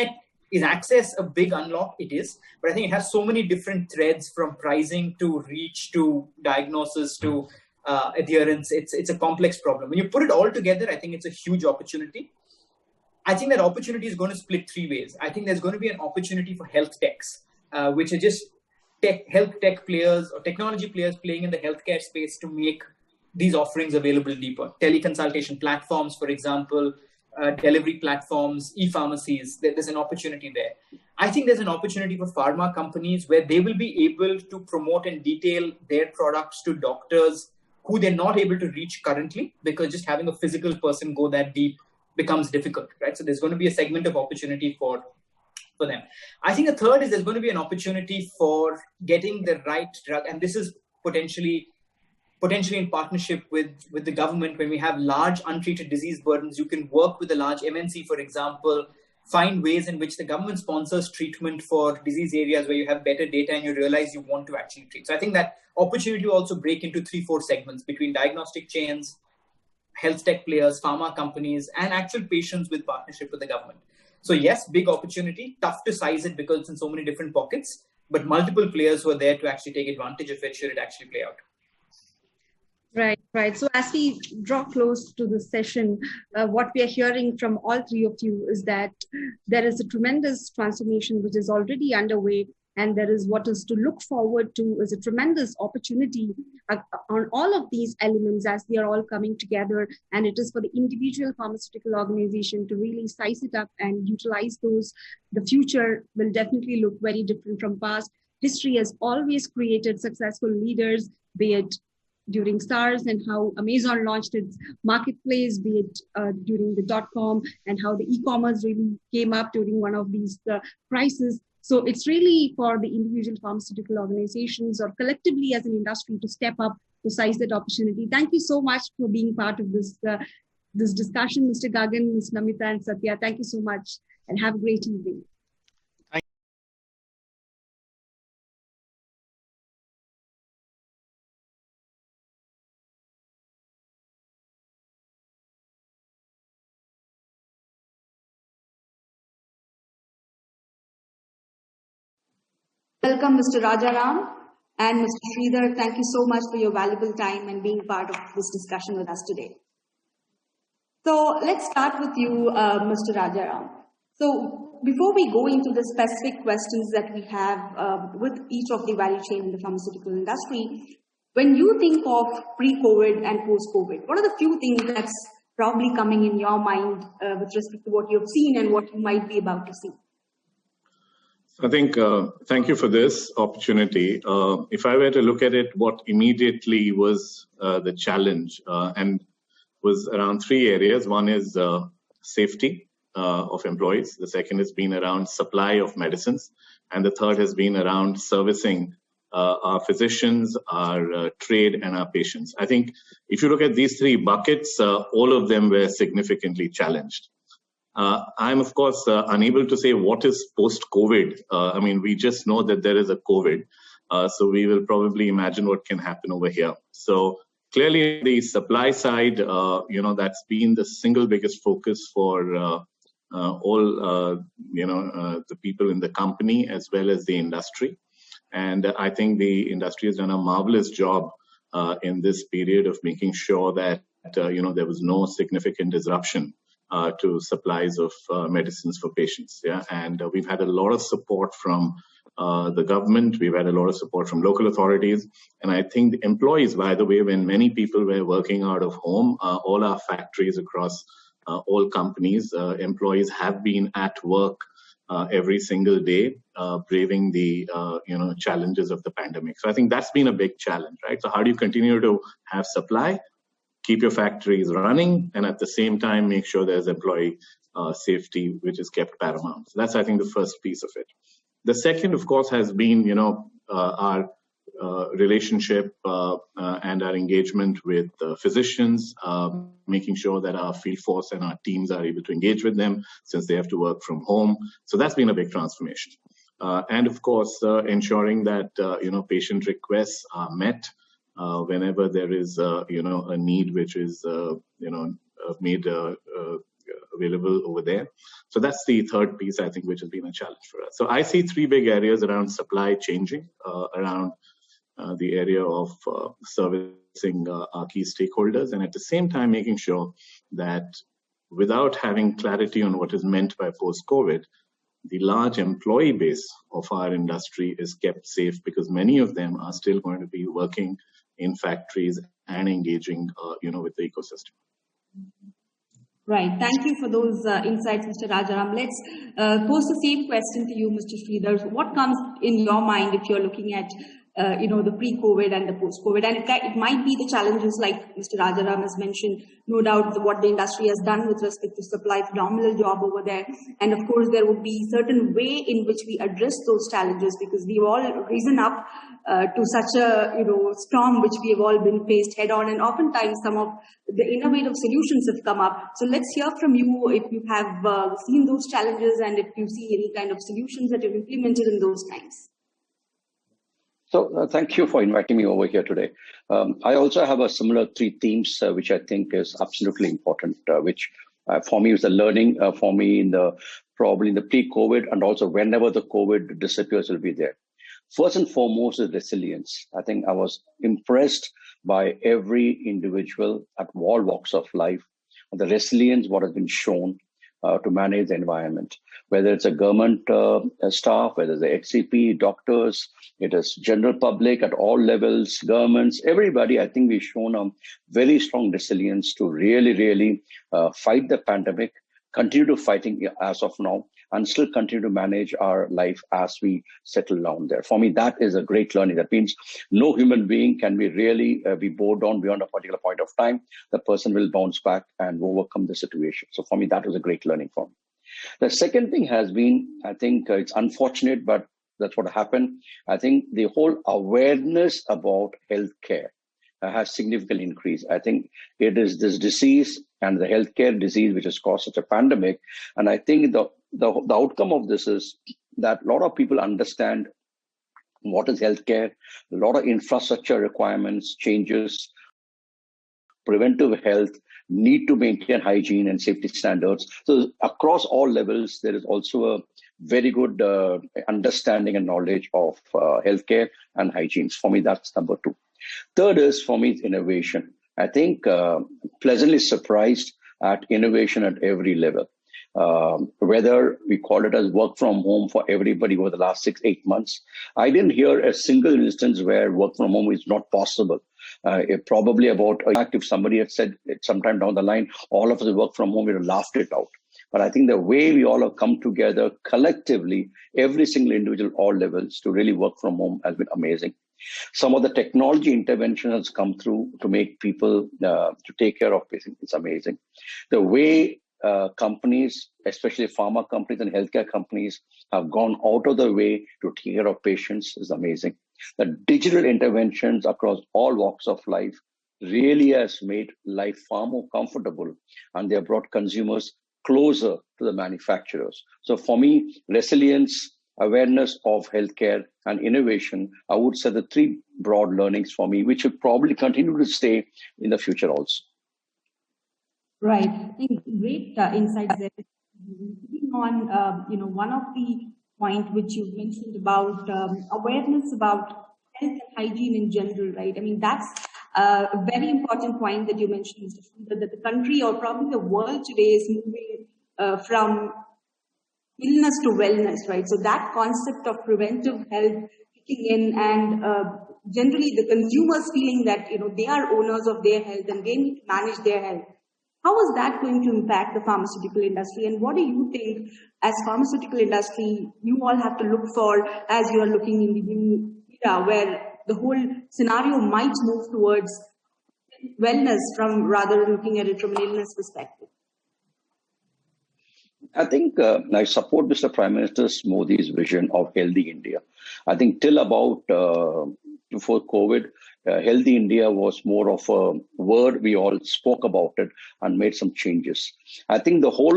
is access a big unlock? It is, but I think it has so many different threads, from pricing to reach to diagnosis to adherence. It's a complex problem. When you put it all together, I think it's a huge opportunity. I think that opportunity is going to split three ways. I think there's going to be an opportunity for health techs, which are just health tech players or technology players playing in the healthcare space to make these offerings available deeper. Teleconsultation platforms, for example, delivery platforms, e-pharmacies, there's an opportunity there. I think there's an opportunity for pharma companies where they will be able to promote and detail their products to doctors who they're not able to reach currently, because just having a physical person go that deep becomes difficult, right? So there's going to be a segment of opportunity for them. I think the third is there's going to be an opportunity for getting the right drug, and this is potentially in partnership with the government. When we have large untreated disease burdens, you can work with a large MNC, for example, find ways in which the government sponsors treatment for disease areas where you have better data and you realize you want to actually treat. So I think that opportunity will also break into 3-4 segments between diagnostic chains, health tech players, pharma companies, and actual patients with partnership with the government. So yes, big opportunity, tough to size it because it's in so many different pockets, but multiple players who are there to actually take advantage of it should it actually play out. Right. So as we draw close to this session, what we are hearing from all three of you is that there is a tremendous transformation which is already underway, and there is what is to look forward to is a tremendous opportunity on all of these elements as they are all coming together. And it is for the individual pharmaceutical organization to really size it up and utilize those. The future will definitely look very different from past. History has always created successful leaders, be it during SARS and how Amazon launched its marketplace, be it during the .com, and how the e-commerce really came up during one of these crises. So it's really for the individual pharmaceutical organizations or collectively as an industry to step up to size that opportunity. Thank you so much for being part of this discussion, Mr. Gagan, Ms. Namita, and Satya. Thank you so much, and have a great evening. Welcome, Mr. Rajaram and Mr. Sridhar. Thank you so much for your valuable time and being part of this discussion with us today. So let's start with you, Mr. Rajaram. So before we go into the specific questions that we have with each of the value chain in the pharmaceutical industry, when you think of pre-COVID and post-COVID, what are the few things that's probably coming in your mind with respect to what you've seen and what you might be about to see? I think, thank you for this opportunity. If I were to look at it, what immediately was the challenge and was around 3 areas. One is safety of employees. The second has been around supply of medicines. And the third has been around servicing our physicians, our trade, and our patients. I think if you look at these 3 buckets, all of them were significantly challenged. I'm, of course, unable to say what is post-COVID. I mean, we just know that there is a COVID. So we will probably imagine what can happen over here. So clearly, the supply side, that's been the single biggest focus for all the people in the company as well as the industry. And I think the industry has done a marvelous job in this period of making sure that there was no significant disruption to supplies of medicines for patients. Yeah, and we've had a lot of support from the government. We've had a lot of support from local authorities, and I think the employees, by the way, when many people were working out of home, all our factories across all companies, employees have been at work every single day, braving the challenges of the pandemic. So I think that's been a big challenge, right? So how do you continue to have supply, keep your factories running, and at the same time make sure there's employee safety, which is kept paramount. So that's, I think, the first piece of it. The second, of course, has been our relationship and our engagement with physicians, making sure that our field force and our teams are able to engage with them since they have to work from home. So that's been a big transformation. And of course, ensuring that patient requests are met whenever there is a need which is made available over there. So that's the third piece, I think, which has been a challenge for us. So I see three big areas around supply changing, around the area of servicing our key stakeholders, and at the same time making sure that without having clarity on what is meant by post-COVID, the large employee base of our industry is kept safe, because many of them are still going to be working in factories and engaging with the ecosystem. Right. Thank you for those insights, Mr. Rajaram. Let's pose the same question to you, Mr. Sridhar. What comes in your mind if you're looking at the pre-COVID and the post-COVID? And it might be the challenges like Mr. Rajaram has mentioned, no doubt what the industry has done with respect to supply, phenomenal job over there. And of course, there would be certain way in which we address those challenges, because we've all risen up to such a storm which we have all been faced head on. And oftentimes some of the innovative solutions have come up. So let's hear from you if you have seen those challenges and if you see any kind of solutions that you've implemented in those times. So thank you for inviting me over here today. I also have a similar three themes, which I think is absolutely important, which for me is the learning for me probably in the pre-COVID, and also whenever the COVID disappears will be there. First and foremost is resilience. I think I was impressed by every individual at all walks of life, the resilience, what has been shown to manage the environment, whether it's a government staff, whether it's the HCP, doctors, it is general public at all levels, governments, everybody. I think we've shown a very strong resilience to really fight the pandemic, continue to fighting as of now, and still continue to manage our life as we settle down there. For me, that is a great learning. That means no human being can be really be bored down beyond a particular point of time. The person will bounce back and overcome the situation. So for me, that was a great learning for me. The second thing has been, I think it's unfortunate, but that's what happened. I think the whole awareness about healthcare has significantly increased. I think it is this disease and the healthcare disease which has caused such a pandemic. And I think the outcome of this is that a lot of people understand what is healthcare, a lot of infrastructure requirements, changes, preventive health, need to maintain hygiene and safety standards. So across all levels, there is also a very good understanding and knowledge of healthcare and hygiene. For me, that's number two. Third is, for me, it's innovation. I think pleasantly surprised at innovation at every level. Whether we call it as work from home for everybody over the last 6-8 months, I didn't hear a single instance where work from home is not possible. Probably about, if somebody had said it sometime down the line, all of us work from home, we would have laughed it out. But I think the way we all have come together collectively, every single individual, all levels, to really work from home has been amazing. Some of the technology intervention has come through to make people to take care of patients. It's amazing. The way companies, especially pharma companies and healthcare companies, have gone out of the way to take care of patients is amazing. The digital interventions across all walks of life really has made life far more comfortable, and they have brought consumers closer to the manufacturers. So for me, resilience, awareness of healthcare, and innovation, I would say the three broad learnings for me, which will probably continue to stay in the future also. Right. I think great insights there. On one of the point which you mentioned about awareness about health and hygiene in general, right? I mean, that's a very important point that you mentioned, Mr. Sundar, that the country or probably the world today is moving from illness to wellness, right? So that concept of preventive health kicking in, and generally the consumers feeling that they are owners of their health and they need to manage their health. How is that going to impact the pharmaceutical industry? And what do you think, as pharmaceutical industry, you all have to look for as you are looking in the new era where the whole scenario might move towards wellness from rather looking at it from an illness perspective? I think I support Mr. Prime Minister Modi's vision of healthy India. I think till about before COVID, healthy India was more of a word. We all spoke about it and made some changes. I think the whole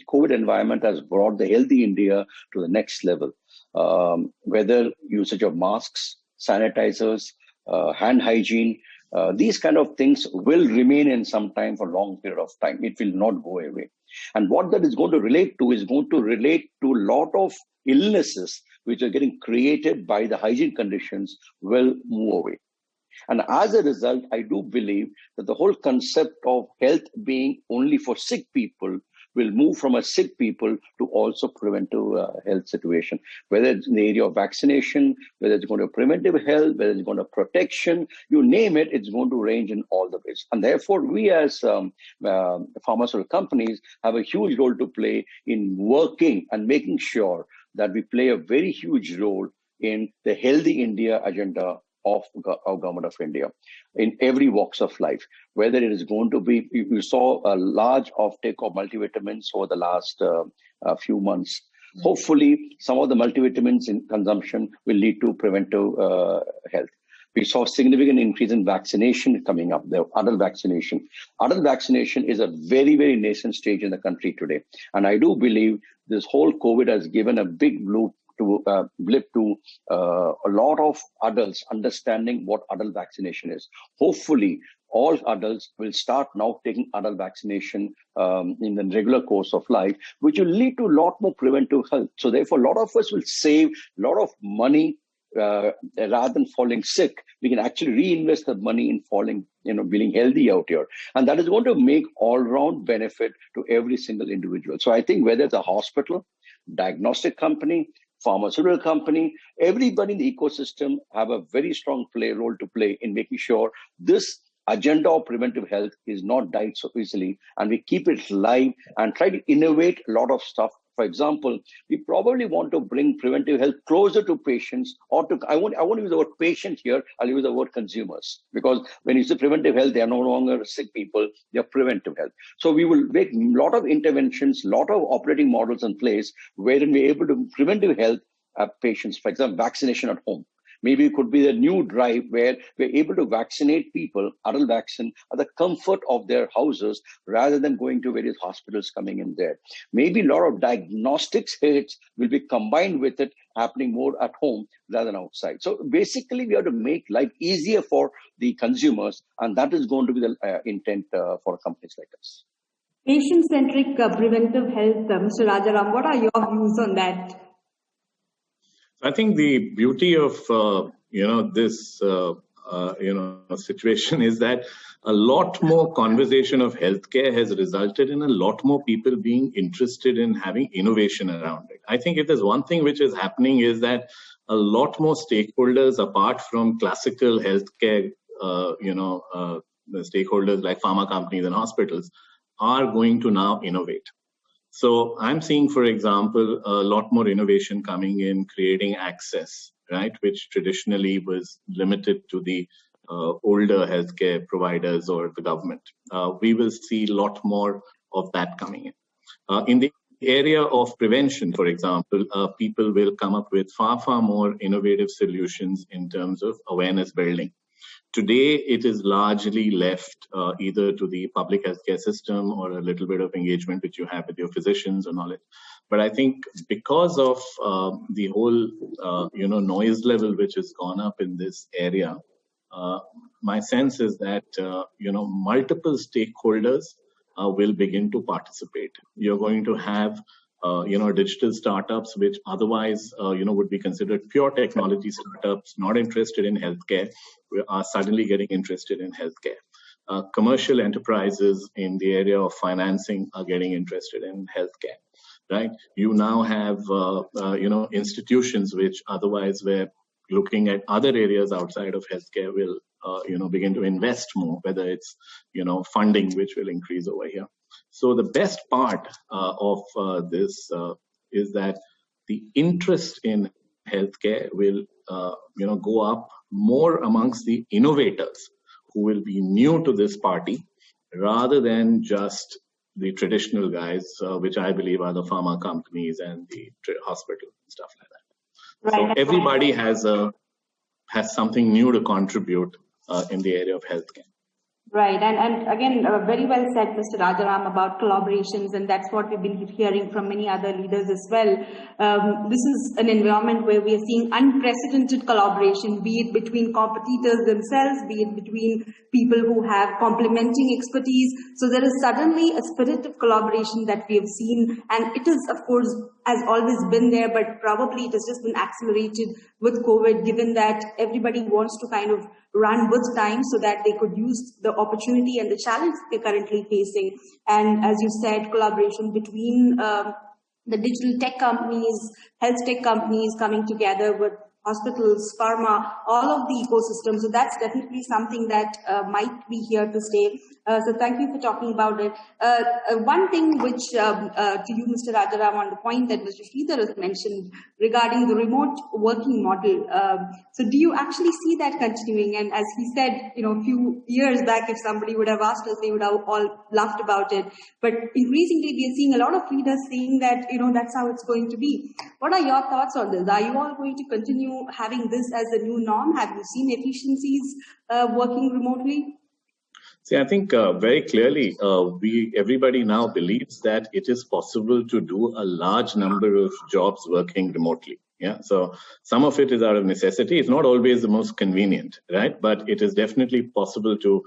COVID environment has brought the healthy India to the next level. Whether usage of masks, sanitizers, hand hygiene, these kind of things will remain in some time for a long period of time. It will not go away. And what that is going to relate to is going to relate to a lot of illnesses which are getting created by the hygiene conditions will move away. And as a result, I do believe that the whole concept of health being only for sick people will move from a sick people to also preventive health situation, whether it's in the area of vaccination, whether it's going to preventive health, whether it's going to protection, you name it, it's going to range in all the ways. And therefore, we as pharmaceutical companies have a huge role to play in working and making sure that we play a very huge role in the healthy India agenda of Government of India in every walks of life, whether it is going to be, you saw a large offtake of multivitamins over the last few months. Hopefully, some of the multivitamins in consumption will lead to preventive health. We saw significant increase in vaccination coming up, the adult vaccination. Adult vaccination is a very, very nascent stage in the country today. And I do believe this whole COVID has given a big blip to a lot of adults understanding what adult vaccination is. Hopefully, all adults will start now taking adult vaccination in the regular course of life, which will lead to a lot more preventive health. So therefore, a lot of us will save a lot of money rather than falling sick. We can actually reinvest the money in being healthy out here. And that is going to make all-round benefit to every single individual. So I think whether it's a hospital, diagnostic company, pharmaceutical company, everybody in the ecosystem have a very strong role to play in making sure this agenda of preventive health is not died so easily, and we keep it live and try to innovate a lot of stuff. For example, we probably want to bring preventive health closer to patients, or to, I won't use the word patient here, I'll use the word consumers. Because when you say preventive health, they are no longer sick people, they are preventive health. So we will make a lot of interventions, a lot of operating models in place wherein we're able to preventive health patients, for example, vaccination at home. Maybe it could be a new drive where we're able to vaccinate people, adult vaccine, at the comfort of their houses rather than going to various hospitals coming in there. Maybe a lot of diagnostics hits will be combined with it happening more at home rather than outside. So basically, we have to make life easier for the consumers, and that is going to be the intent for companies like us. Patient-centric preventive health, Mr. Rajaram, what are your views on that? I think the beauty of this situation is that a lot more conversation of healthcare has resulted in a lot more people being interested in having innovation around it. I think if there's one thing which is happening is that a lot more stakeholders, apart from classical healthcare, the stakeholders like pharma companies and hospitals, are going to now innovate. So I'm seeing, for example, a lot more innovation coming in creating access, right, which traditionally was limited to the older healthcare providers or the government. We will see a lot more of that coming in. In the area of prevention, for example, people will come up with far, far more innovative solutions in terms of awareness building. Today, it is largely left either to the public healthcare system or a little bit of engagement which you have with your physicians and all it. But I think because of the whole, noise level which has gone up in this area, my sense is that, multiple stakeholders will begin to participate. You're going to have digital startups which otherwise would be considered pure technology startups, not interested in healthcare, are suddenly getting interested in healthcare. Commercial enterprises in the area of financing are getting interested in healthcare. Right? You now have institutions which otherwise were looking at other areas outside of healthcare will begin to invest more, whether it's funding which will increase over here. So the best part of this is that the interest in healthcare will go up more amongst the innovators who will be new to this party rather than just the traditional guys, which I believe are the pharma companies and the hospitals and stuff like that. Right. So everybody has something new to contribute in the area of healthcare. Right. And again, very well said, Mr. Rajaram, about collaborations, and that's what we've been hearing from many other leaders as well. This is an environment where we are seeing unprecedented collaboration, be it between competitors themselves, be it between people who have complementing expertise. So there is suddenly a spirit of collaboration that we have seen, and it is, of course, has always been there, but probably it has just been accelerated with COVID, given that everybody wants to kind of run with time so that they could use the opportunity and the challenge they're currently facing. And as you said, collaboration between the digital tech companies, health tech companies coming together with hospitals, pharma, all of the ecosystem. So that's definitely something that might be here to stay. So thank you for talking about it. One thing which to you, Mr. Rajaram, on the point that Mr. Sridhar has mentioned regarding the remote working model. So do you actually see that continuing? And as he said, a few years back, if somebody would have asked us, they would have all laughed about it. But increasingly, we are seeing a lot of leaders saying that, that's how it's going to be. What are your thoughts on this? Are you all going to continue having this as a new norm? Have you seen efficiencies working remotely? See, I think very clearly, everybody now believes that it is possible to do a large number of jobs working remotely. Yeah, so some of it is out of necessity. It's not always the most convenient, right? But it is definitely possible to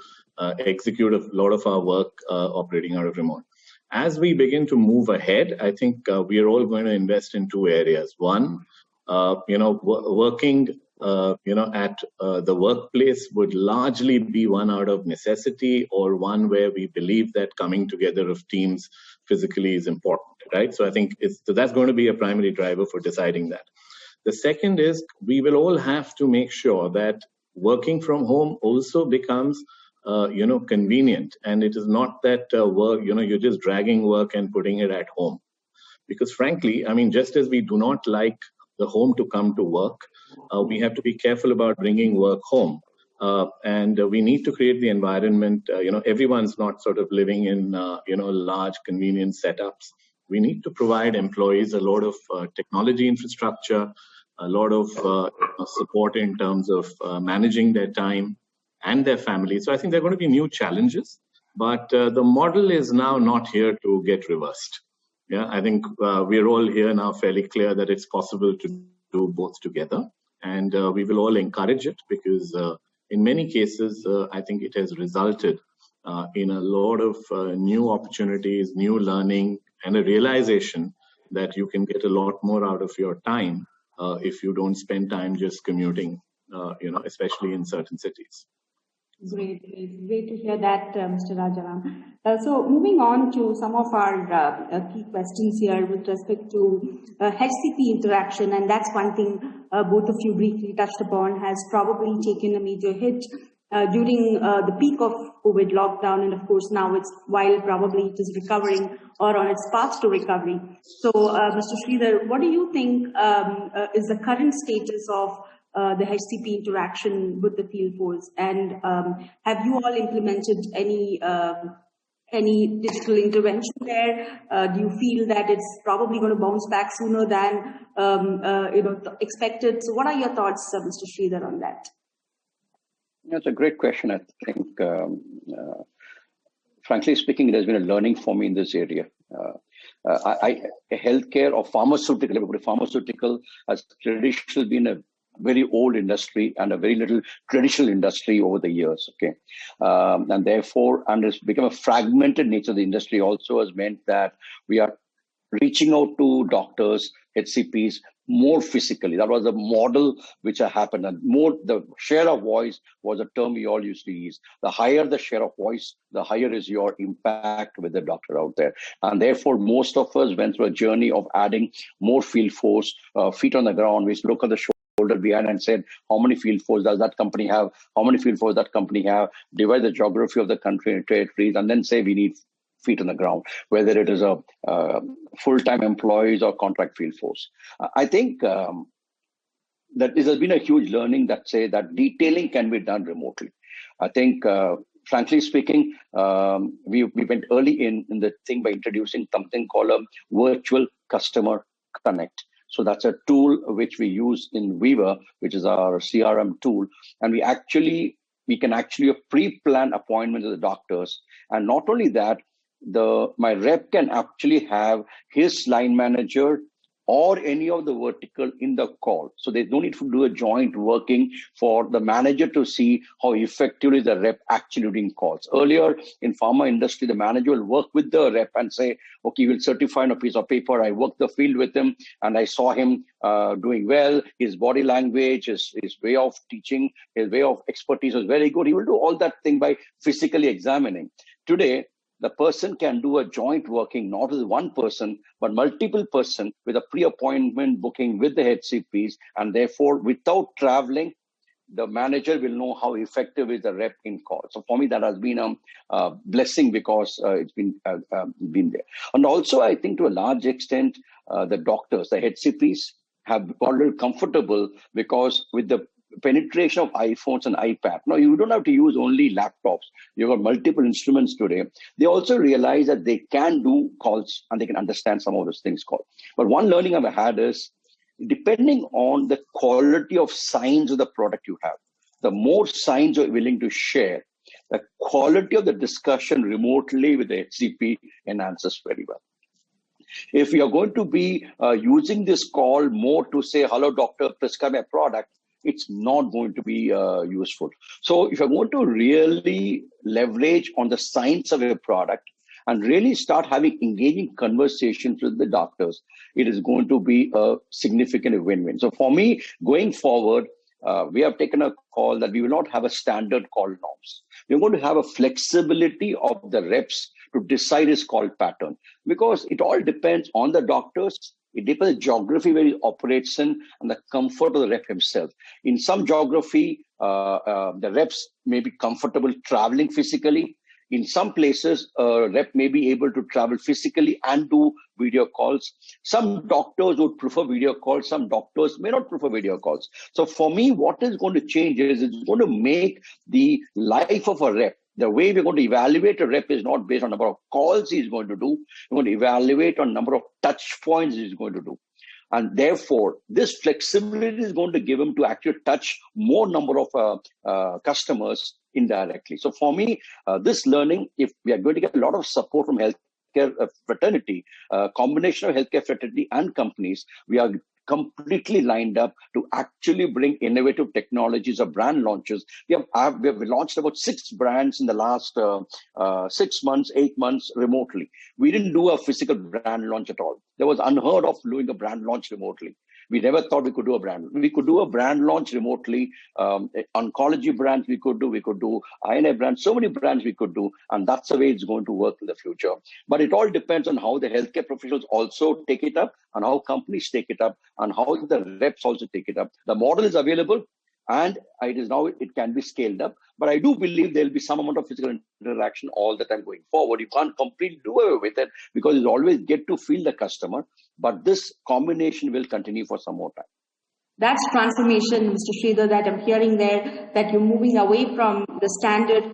execute a lot of our work operating out of remote. As we begin to move ahead, I think we are all going to invest in two areas. One, working at the workplace would largely be one out of necessity, or one where we believe that coming together of teams physically is important, right? So I think that's going to be a primary driver for deciding that. The second is we will all have to make sure that working from home also becomes convenient, and it is not that work, you're just dragging work and putting it at home. Because frankly, I mean, just as we do not like the home to come to work, we have to be careful about bringing work home. And we need to create the environment, everyone's not sort of living in, large convenient setups. We need to provide employees a lot of technology infrastructure, a lot of support in terms of managing their time and their families. So I think there are going to be new challenges, but the model is now not here to get reversed. Yeah, I think we're all here now fairly clear that it's possible to do both together, and we will all encourage it because in many cases, I think it has resulted in a lot of new opportunities, new learning, and a realization that you can get a lot more out of your time if you don't spend time just commuting, especially in certain cities. Great to hear that, Mr. Rajaram. So moving on to some of our key questions here with respect to HCP interaction, and that's one thing both of you briefly touched upon, has probably taken a major hit during the peak of COVID lockdown, and of course now while probably it is recovering or on its path to recovery. So Mr. Sridhar, what do you think is the current status of the HCP interaction with the field force, and have you all implemented any digital intervention there? Do you feel that it's probably going to bounce back sooner than expected? So what are your thoughts, Mr. Sridhar, on that? That's a great question. I think, frankly speaking, there's been a learning for me in this area. Healthcare or pharmaceutical has traditionally been a very old industry and a very little traditional industry over the years. Okay, and therefore, and it's become a fragmented nature of the industry. Also has meant that we are reaching out to doctors, HCPs more physically. That was the model which had happened. And more, the share of voice was a term we all used to use. The higher the share of voice, the higher is your impact with the doctor out there. And therefore, most of us went through a journey of adding more field force, feet on the ground. We look at the shoulder behind and said, how many field force does that company have? How many field force that company have? Divide the geography of the country into territories and then say we need feet on the ground, whether it is a full-time employees or contract field force. I think that this has been a huge learning that say that detailing can be done remotely. I think, frankly speaking, we went early in the thing by introducing something called a virtual customer connect. So that's a tool which we use in Weaver, which is our CRM tool. And we can actually pre-plan appointments with the doctors. And not only that, my rep can actually have his line manager or any of the vertical in the call. So there's no need to do a joint working for the manager to see how effectively the rep actually doing calls. Earlier in pharma industry, the manager will work with the rep and say, okay, we'll certify on a piece of paper. I worked the field with him and I saw him doing well. His body language, his way of teaching, his way of expertise was very good. He will do all that thing by physically examining. Today, the person can do a joint working, not with one person, but multiple person with a pre-appointment booking with the HCPs. And therefore, without traveling, the manager will know how effective is the rep in call. So for me, that has been a blessing because it's been there. And also, I think to a large extent, the doctors, the HCPs have gotten comfortable because with the penetration of iPhones and iPad. Now, you don't have to use only laptops. You've got multiple instruments today. They also realize that they can do calls and they can understand some of those things called. But one learning I've had is, depending on the quality of signs of the product you have, the more signs you're willing to share, the quality of the discussion remotely with the HCP enhances very well. If you're going to be using this call more to say, hello, doctor, prescribe a product, it's not going to be useful. So if you're going to really leverage on the science of a product and really start having engaging conversations with the doctors, it is going to be a significant win-win. So for me, going forward, we have taken a call that we will not have a standard call norms. We're going to have a flexibility of the reps to decide his call pattern, because it all depends on the doctors. It depends on the geography where he operates in and the comfort of the rep himself. In some geography, the reps may be comfortable traveling physically. In some places, a rep may be able to travel physically and do video calls. Some doctors would prefer video calls. Some doctors may not prefer video calls. So for me, what is going to change is it's going to make the life of a rep. The way we're going to evaluate a rep is not based on number of calls he's going to do. We're going to evaluate on number of touch points he's going to do. And therefore, this flexibility is going to give him to actually touch more number of customers indirectly. So for me, this learning, if we are going to get a lot of support from healthcare fraternity, combination of healthcare fraternity and companies, we are completely lined up to actually bring innovative technologies or brand launches. We have launched about 6 brands in the last 6 months, 8 months remotely. We didn't do a physical brand launch at all. That was unheard of doing a brand launch remotely. We never thought we could do a brand. We could do a brand launch remotely. Oncology brands we could do INA brands, so many brands we could do. And that's the way it's going to work in the future. But it all depends on how the healthcare professionals also take it up and how companies take it up and how the reps also take it up. The model is available and it can be scaled up. But I do believe there'll be some amount of physical interaction all the time going forward. You can't completely do away with it because you always get to feel the customer. But this combination will continue for some more time. That's transformation, Mr. Sridhar, that I'm hearing there, that you're moving away from the standard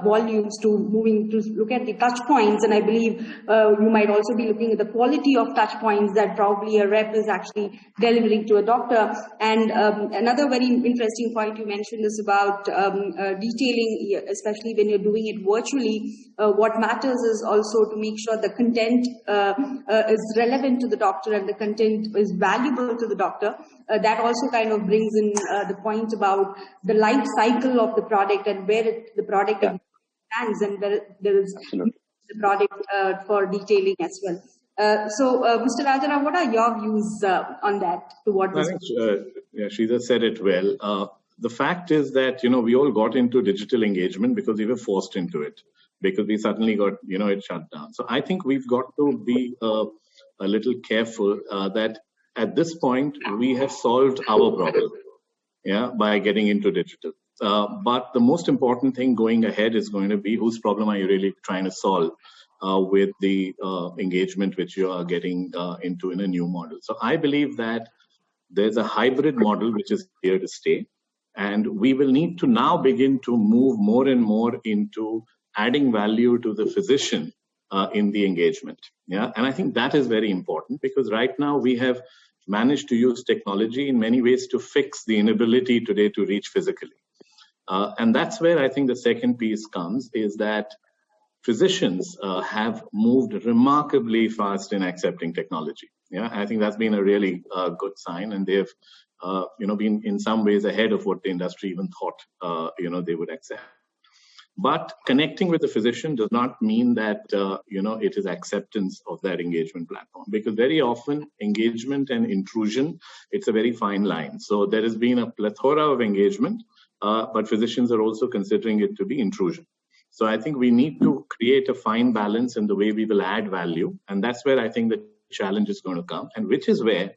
volumes to moving to look at the touch points. And I believe you might also be looking at the quality of touch points that probably a rep is actually delivering to a doctor. And another very interesting point you mentioned is about detailing, especially when you're doing it virtually. What matters is also to make sure the content is relevant to the doctor and the content is valuable to the doctor. That also kind of brings in the point about the life cycle of the product and where the product stands, and where there is the product for detailing as well. So, Mr. Rajaram, what are your views on that? I think Sridhar said it well. The fact is that, we all got into digital engagement because we were forced into it, because we suddenly got, it shut down. So I think we've got to be a little careful that at this point we have solved our problem, by getting into digital. But the most important thing going ahead is going to be whose problem are you really trying to solve with the engagement which you are getting into in a new model. So I believe that there's a hybrid model which is here to stay. And we will need to now begin to move more and more into adding value to the physician in the engagement. And I think that is very important, because right now we have managed to use technology in many ways to fix the inability today to reach physically. And that's where I think the second piece comes, is that physicians have moved remarkably fast in accepting technology. I think that's been a really good sign, and they've been in some ways ahead of what the industry even thought they would accept. But connecting with the physician does not mean that it is acceptance of that engagement platform, because very often engagement and intrusion, it's a very fine line. So there has been a plethora of engagement, but physicians are also considering it to be intrusion. So I think we need to create a fine balance in the way we will add value, and that's where I think the challenge is going to come, and which is where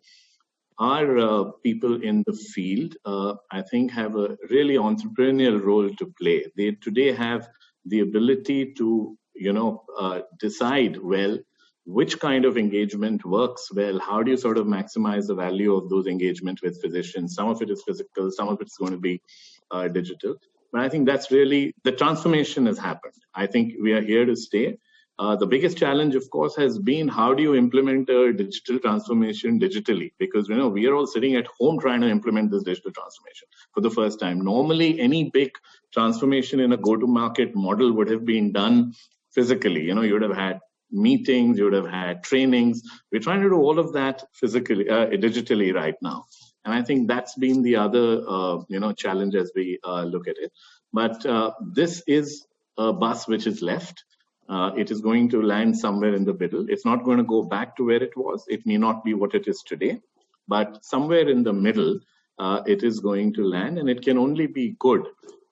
our people in the field, I think, have a really entrepreneurial role to play. They today have the ability to, decide, well, which kind of engagement works well. How do you sort of maximize the value of those engagement with physicians? Some of it is physical, some of it's going to be digital. But I think that's really, the transformation has happened. I think we are here to stay. The biggest challenge, of course, has been how do you implement a digital transformation digitally? Because, we are all sitting at home trying to implement this digital transformation for the first time. Normally, any big transformation in a go-to-market model would have been done physically. You would have had meetings, you would have had trainings. We're trying to do all of that physically, digitally right now. And I think that's been the other, challenge as we look at it. But this is a bus which is left. It is going to land somewhere in the middle. It's not going to go back to where it was. It may not be what it is today, but somewhere in the middle, it is going to land, and it can only be good,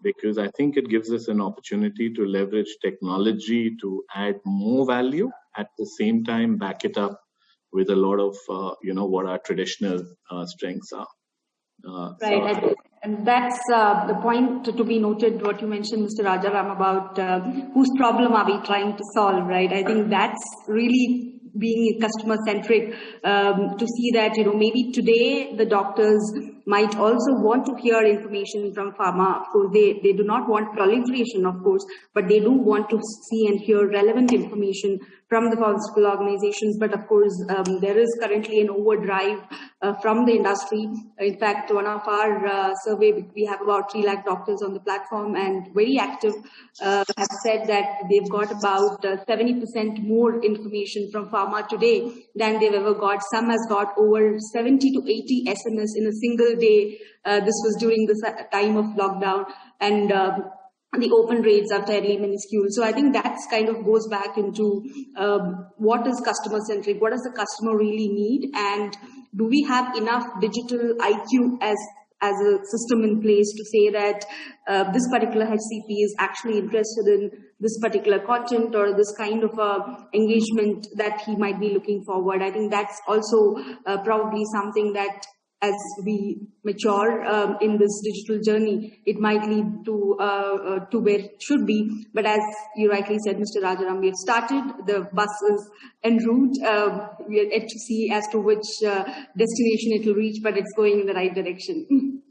because I think it gives us an opportunity to leverage technology to add more value, at the same time back it up with a lot of, what our traditional strengths are. Right. And that's the point to be noted, what you mentioned, Mr. Rajaram, about whose problem are we trying to solve, right? I think that's really being customer-centric, to see that, maybe today the doctors might also want to hear information from pharma. Of course, they do not want proliferation, of course, but they do want to see and hear relevant information from the pharmaceutical organizations. But of course, there is currently an overdrive from the industry. In fact, one of our survey, we have about 3 lakh doctors on the platform and very active, have said that they've got about 70% more information from pharma today than they've ever got. Some has got over 70 to 80 SMS in a single day. This was during the time of lockdown, and the open rates are fairly minuscule. So I think that's kind of goes back into what is customer centric, what does the customer really need, and do we have enough digital IQ as a system in place to say that this particular HCP is actually interested in this particular content or this kind of engagement that he might be looking forward. I think that's also probably something that, as we mature in this digital journey, it might lead to where it should be. But as you rightly said, Mr. Rajaram, we have started, the bus is en route. We are yet to see as to which destination it will reach, but it's going in the right direction.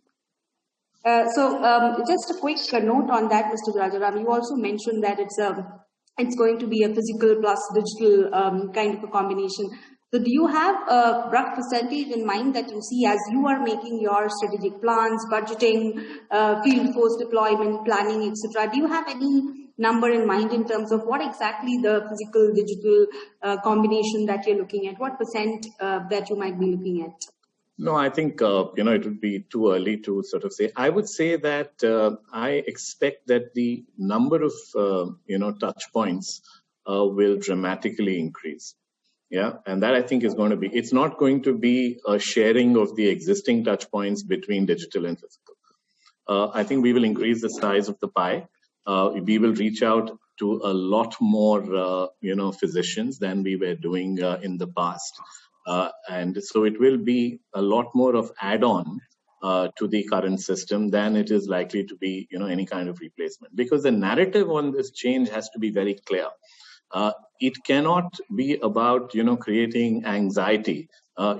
Just a quick note on that, Mr. Rajaram. You also mentioned that it's going to be a physical plus digital kind of a combination. So do you have a rough percentage in mind that you see as you are making your strategic plans, budgeting, field force deployment, planning, etc.? Do you have any number in mind in terms of what exactly the physical digital combination that you're looking at? What percent that you might be looking at? No, I think, it would be too early to sort of say. I would say that I expect that the number of, touch points will dramatically increase. Yeah. And that I think is going to be, it's not going to be a sharing of the existing touch points between digital and physical. I think we will increase the size of the pie. We will reach out to a lot more, physicians than we were doing in the past. And so it will be a lot more of add-on to the current system than it is likely to be, any kind of replacement. Because the narrative on this change has to be very clear. It cannot be about, creating anxiety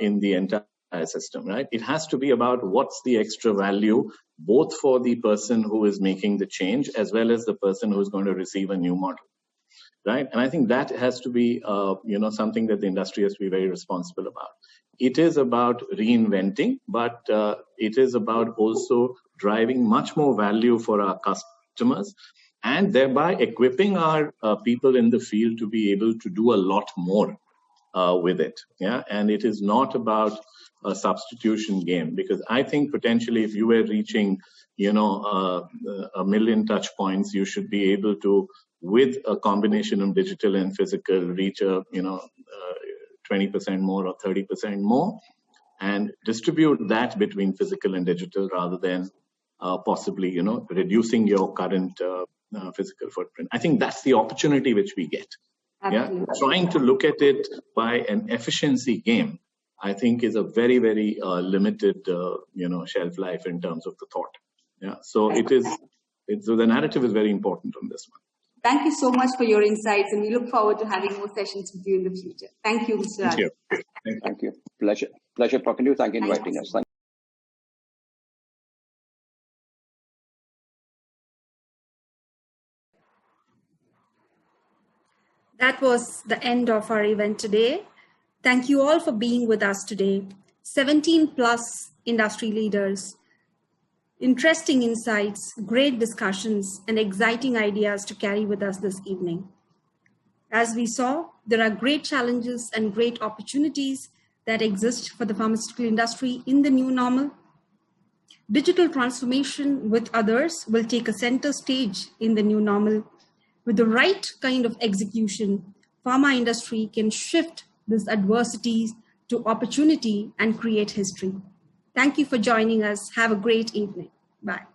in the entire system, right? It has to be about what's the extra value, both for the person who is making the change as well as the person who is going to receive a new model. Right. And I think that has to be, something that the industry has to be very responsible about. It is about reinventing, but it is about also driving much more value for our customers and thereby equipping our people in the field to be able to do a lot more with it. Yeah. And it is not about a substitution game, because I think potentially if you were reaching, 1 million touch points, you should be able to, with a combination of digital and physical, reach a 20% more or 30% more, and distribute that between physical and digital rather than possibly reducing your current physical footprint. I think that's the opportunity which we get. Absolutely. Yeah, trying to look at it by an efficiency game, I think, is a very, very limited shelf life in terms of the thought. Yeah, so so the narrative is very important on this one. Thank you so much for your insights, and we look forward to having more sessions with you in the future. Thank you, Mr. Thank you. Thank you. Pleasure talking to you. Thank you for inviting us. That was the end of our event today. Thank you all for being with us today. 17 plus industry leaders, interesting insights, great discussions, and exciting ideas to carry with us this evening. As we saw, there are great challenges and great opportunities that exist for the pharmaceutical industry in the new normal. Digital transformation with others will take a center stage in the new normal. With the right kind of execution, pharma industry can shift these adversities to opportunity and create history. Thank you for joining us. Have a great evening. Bye.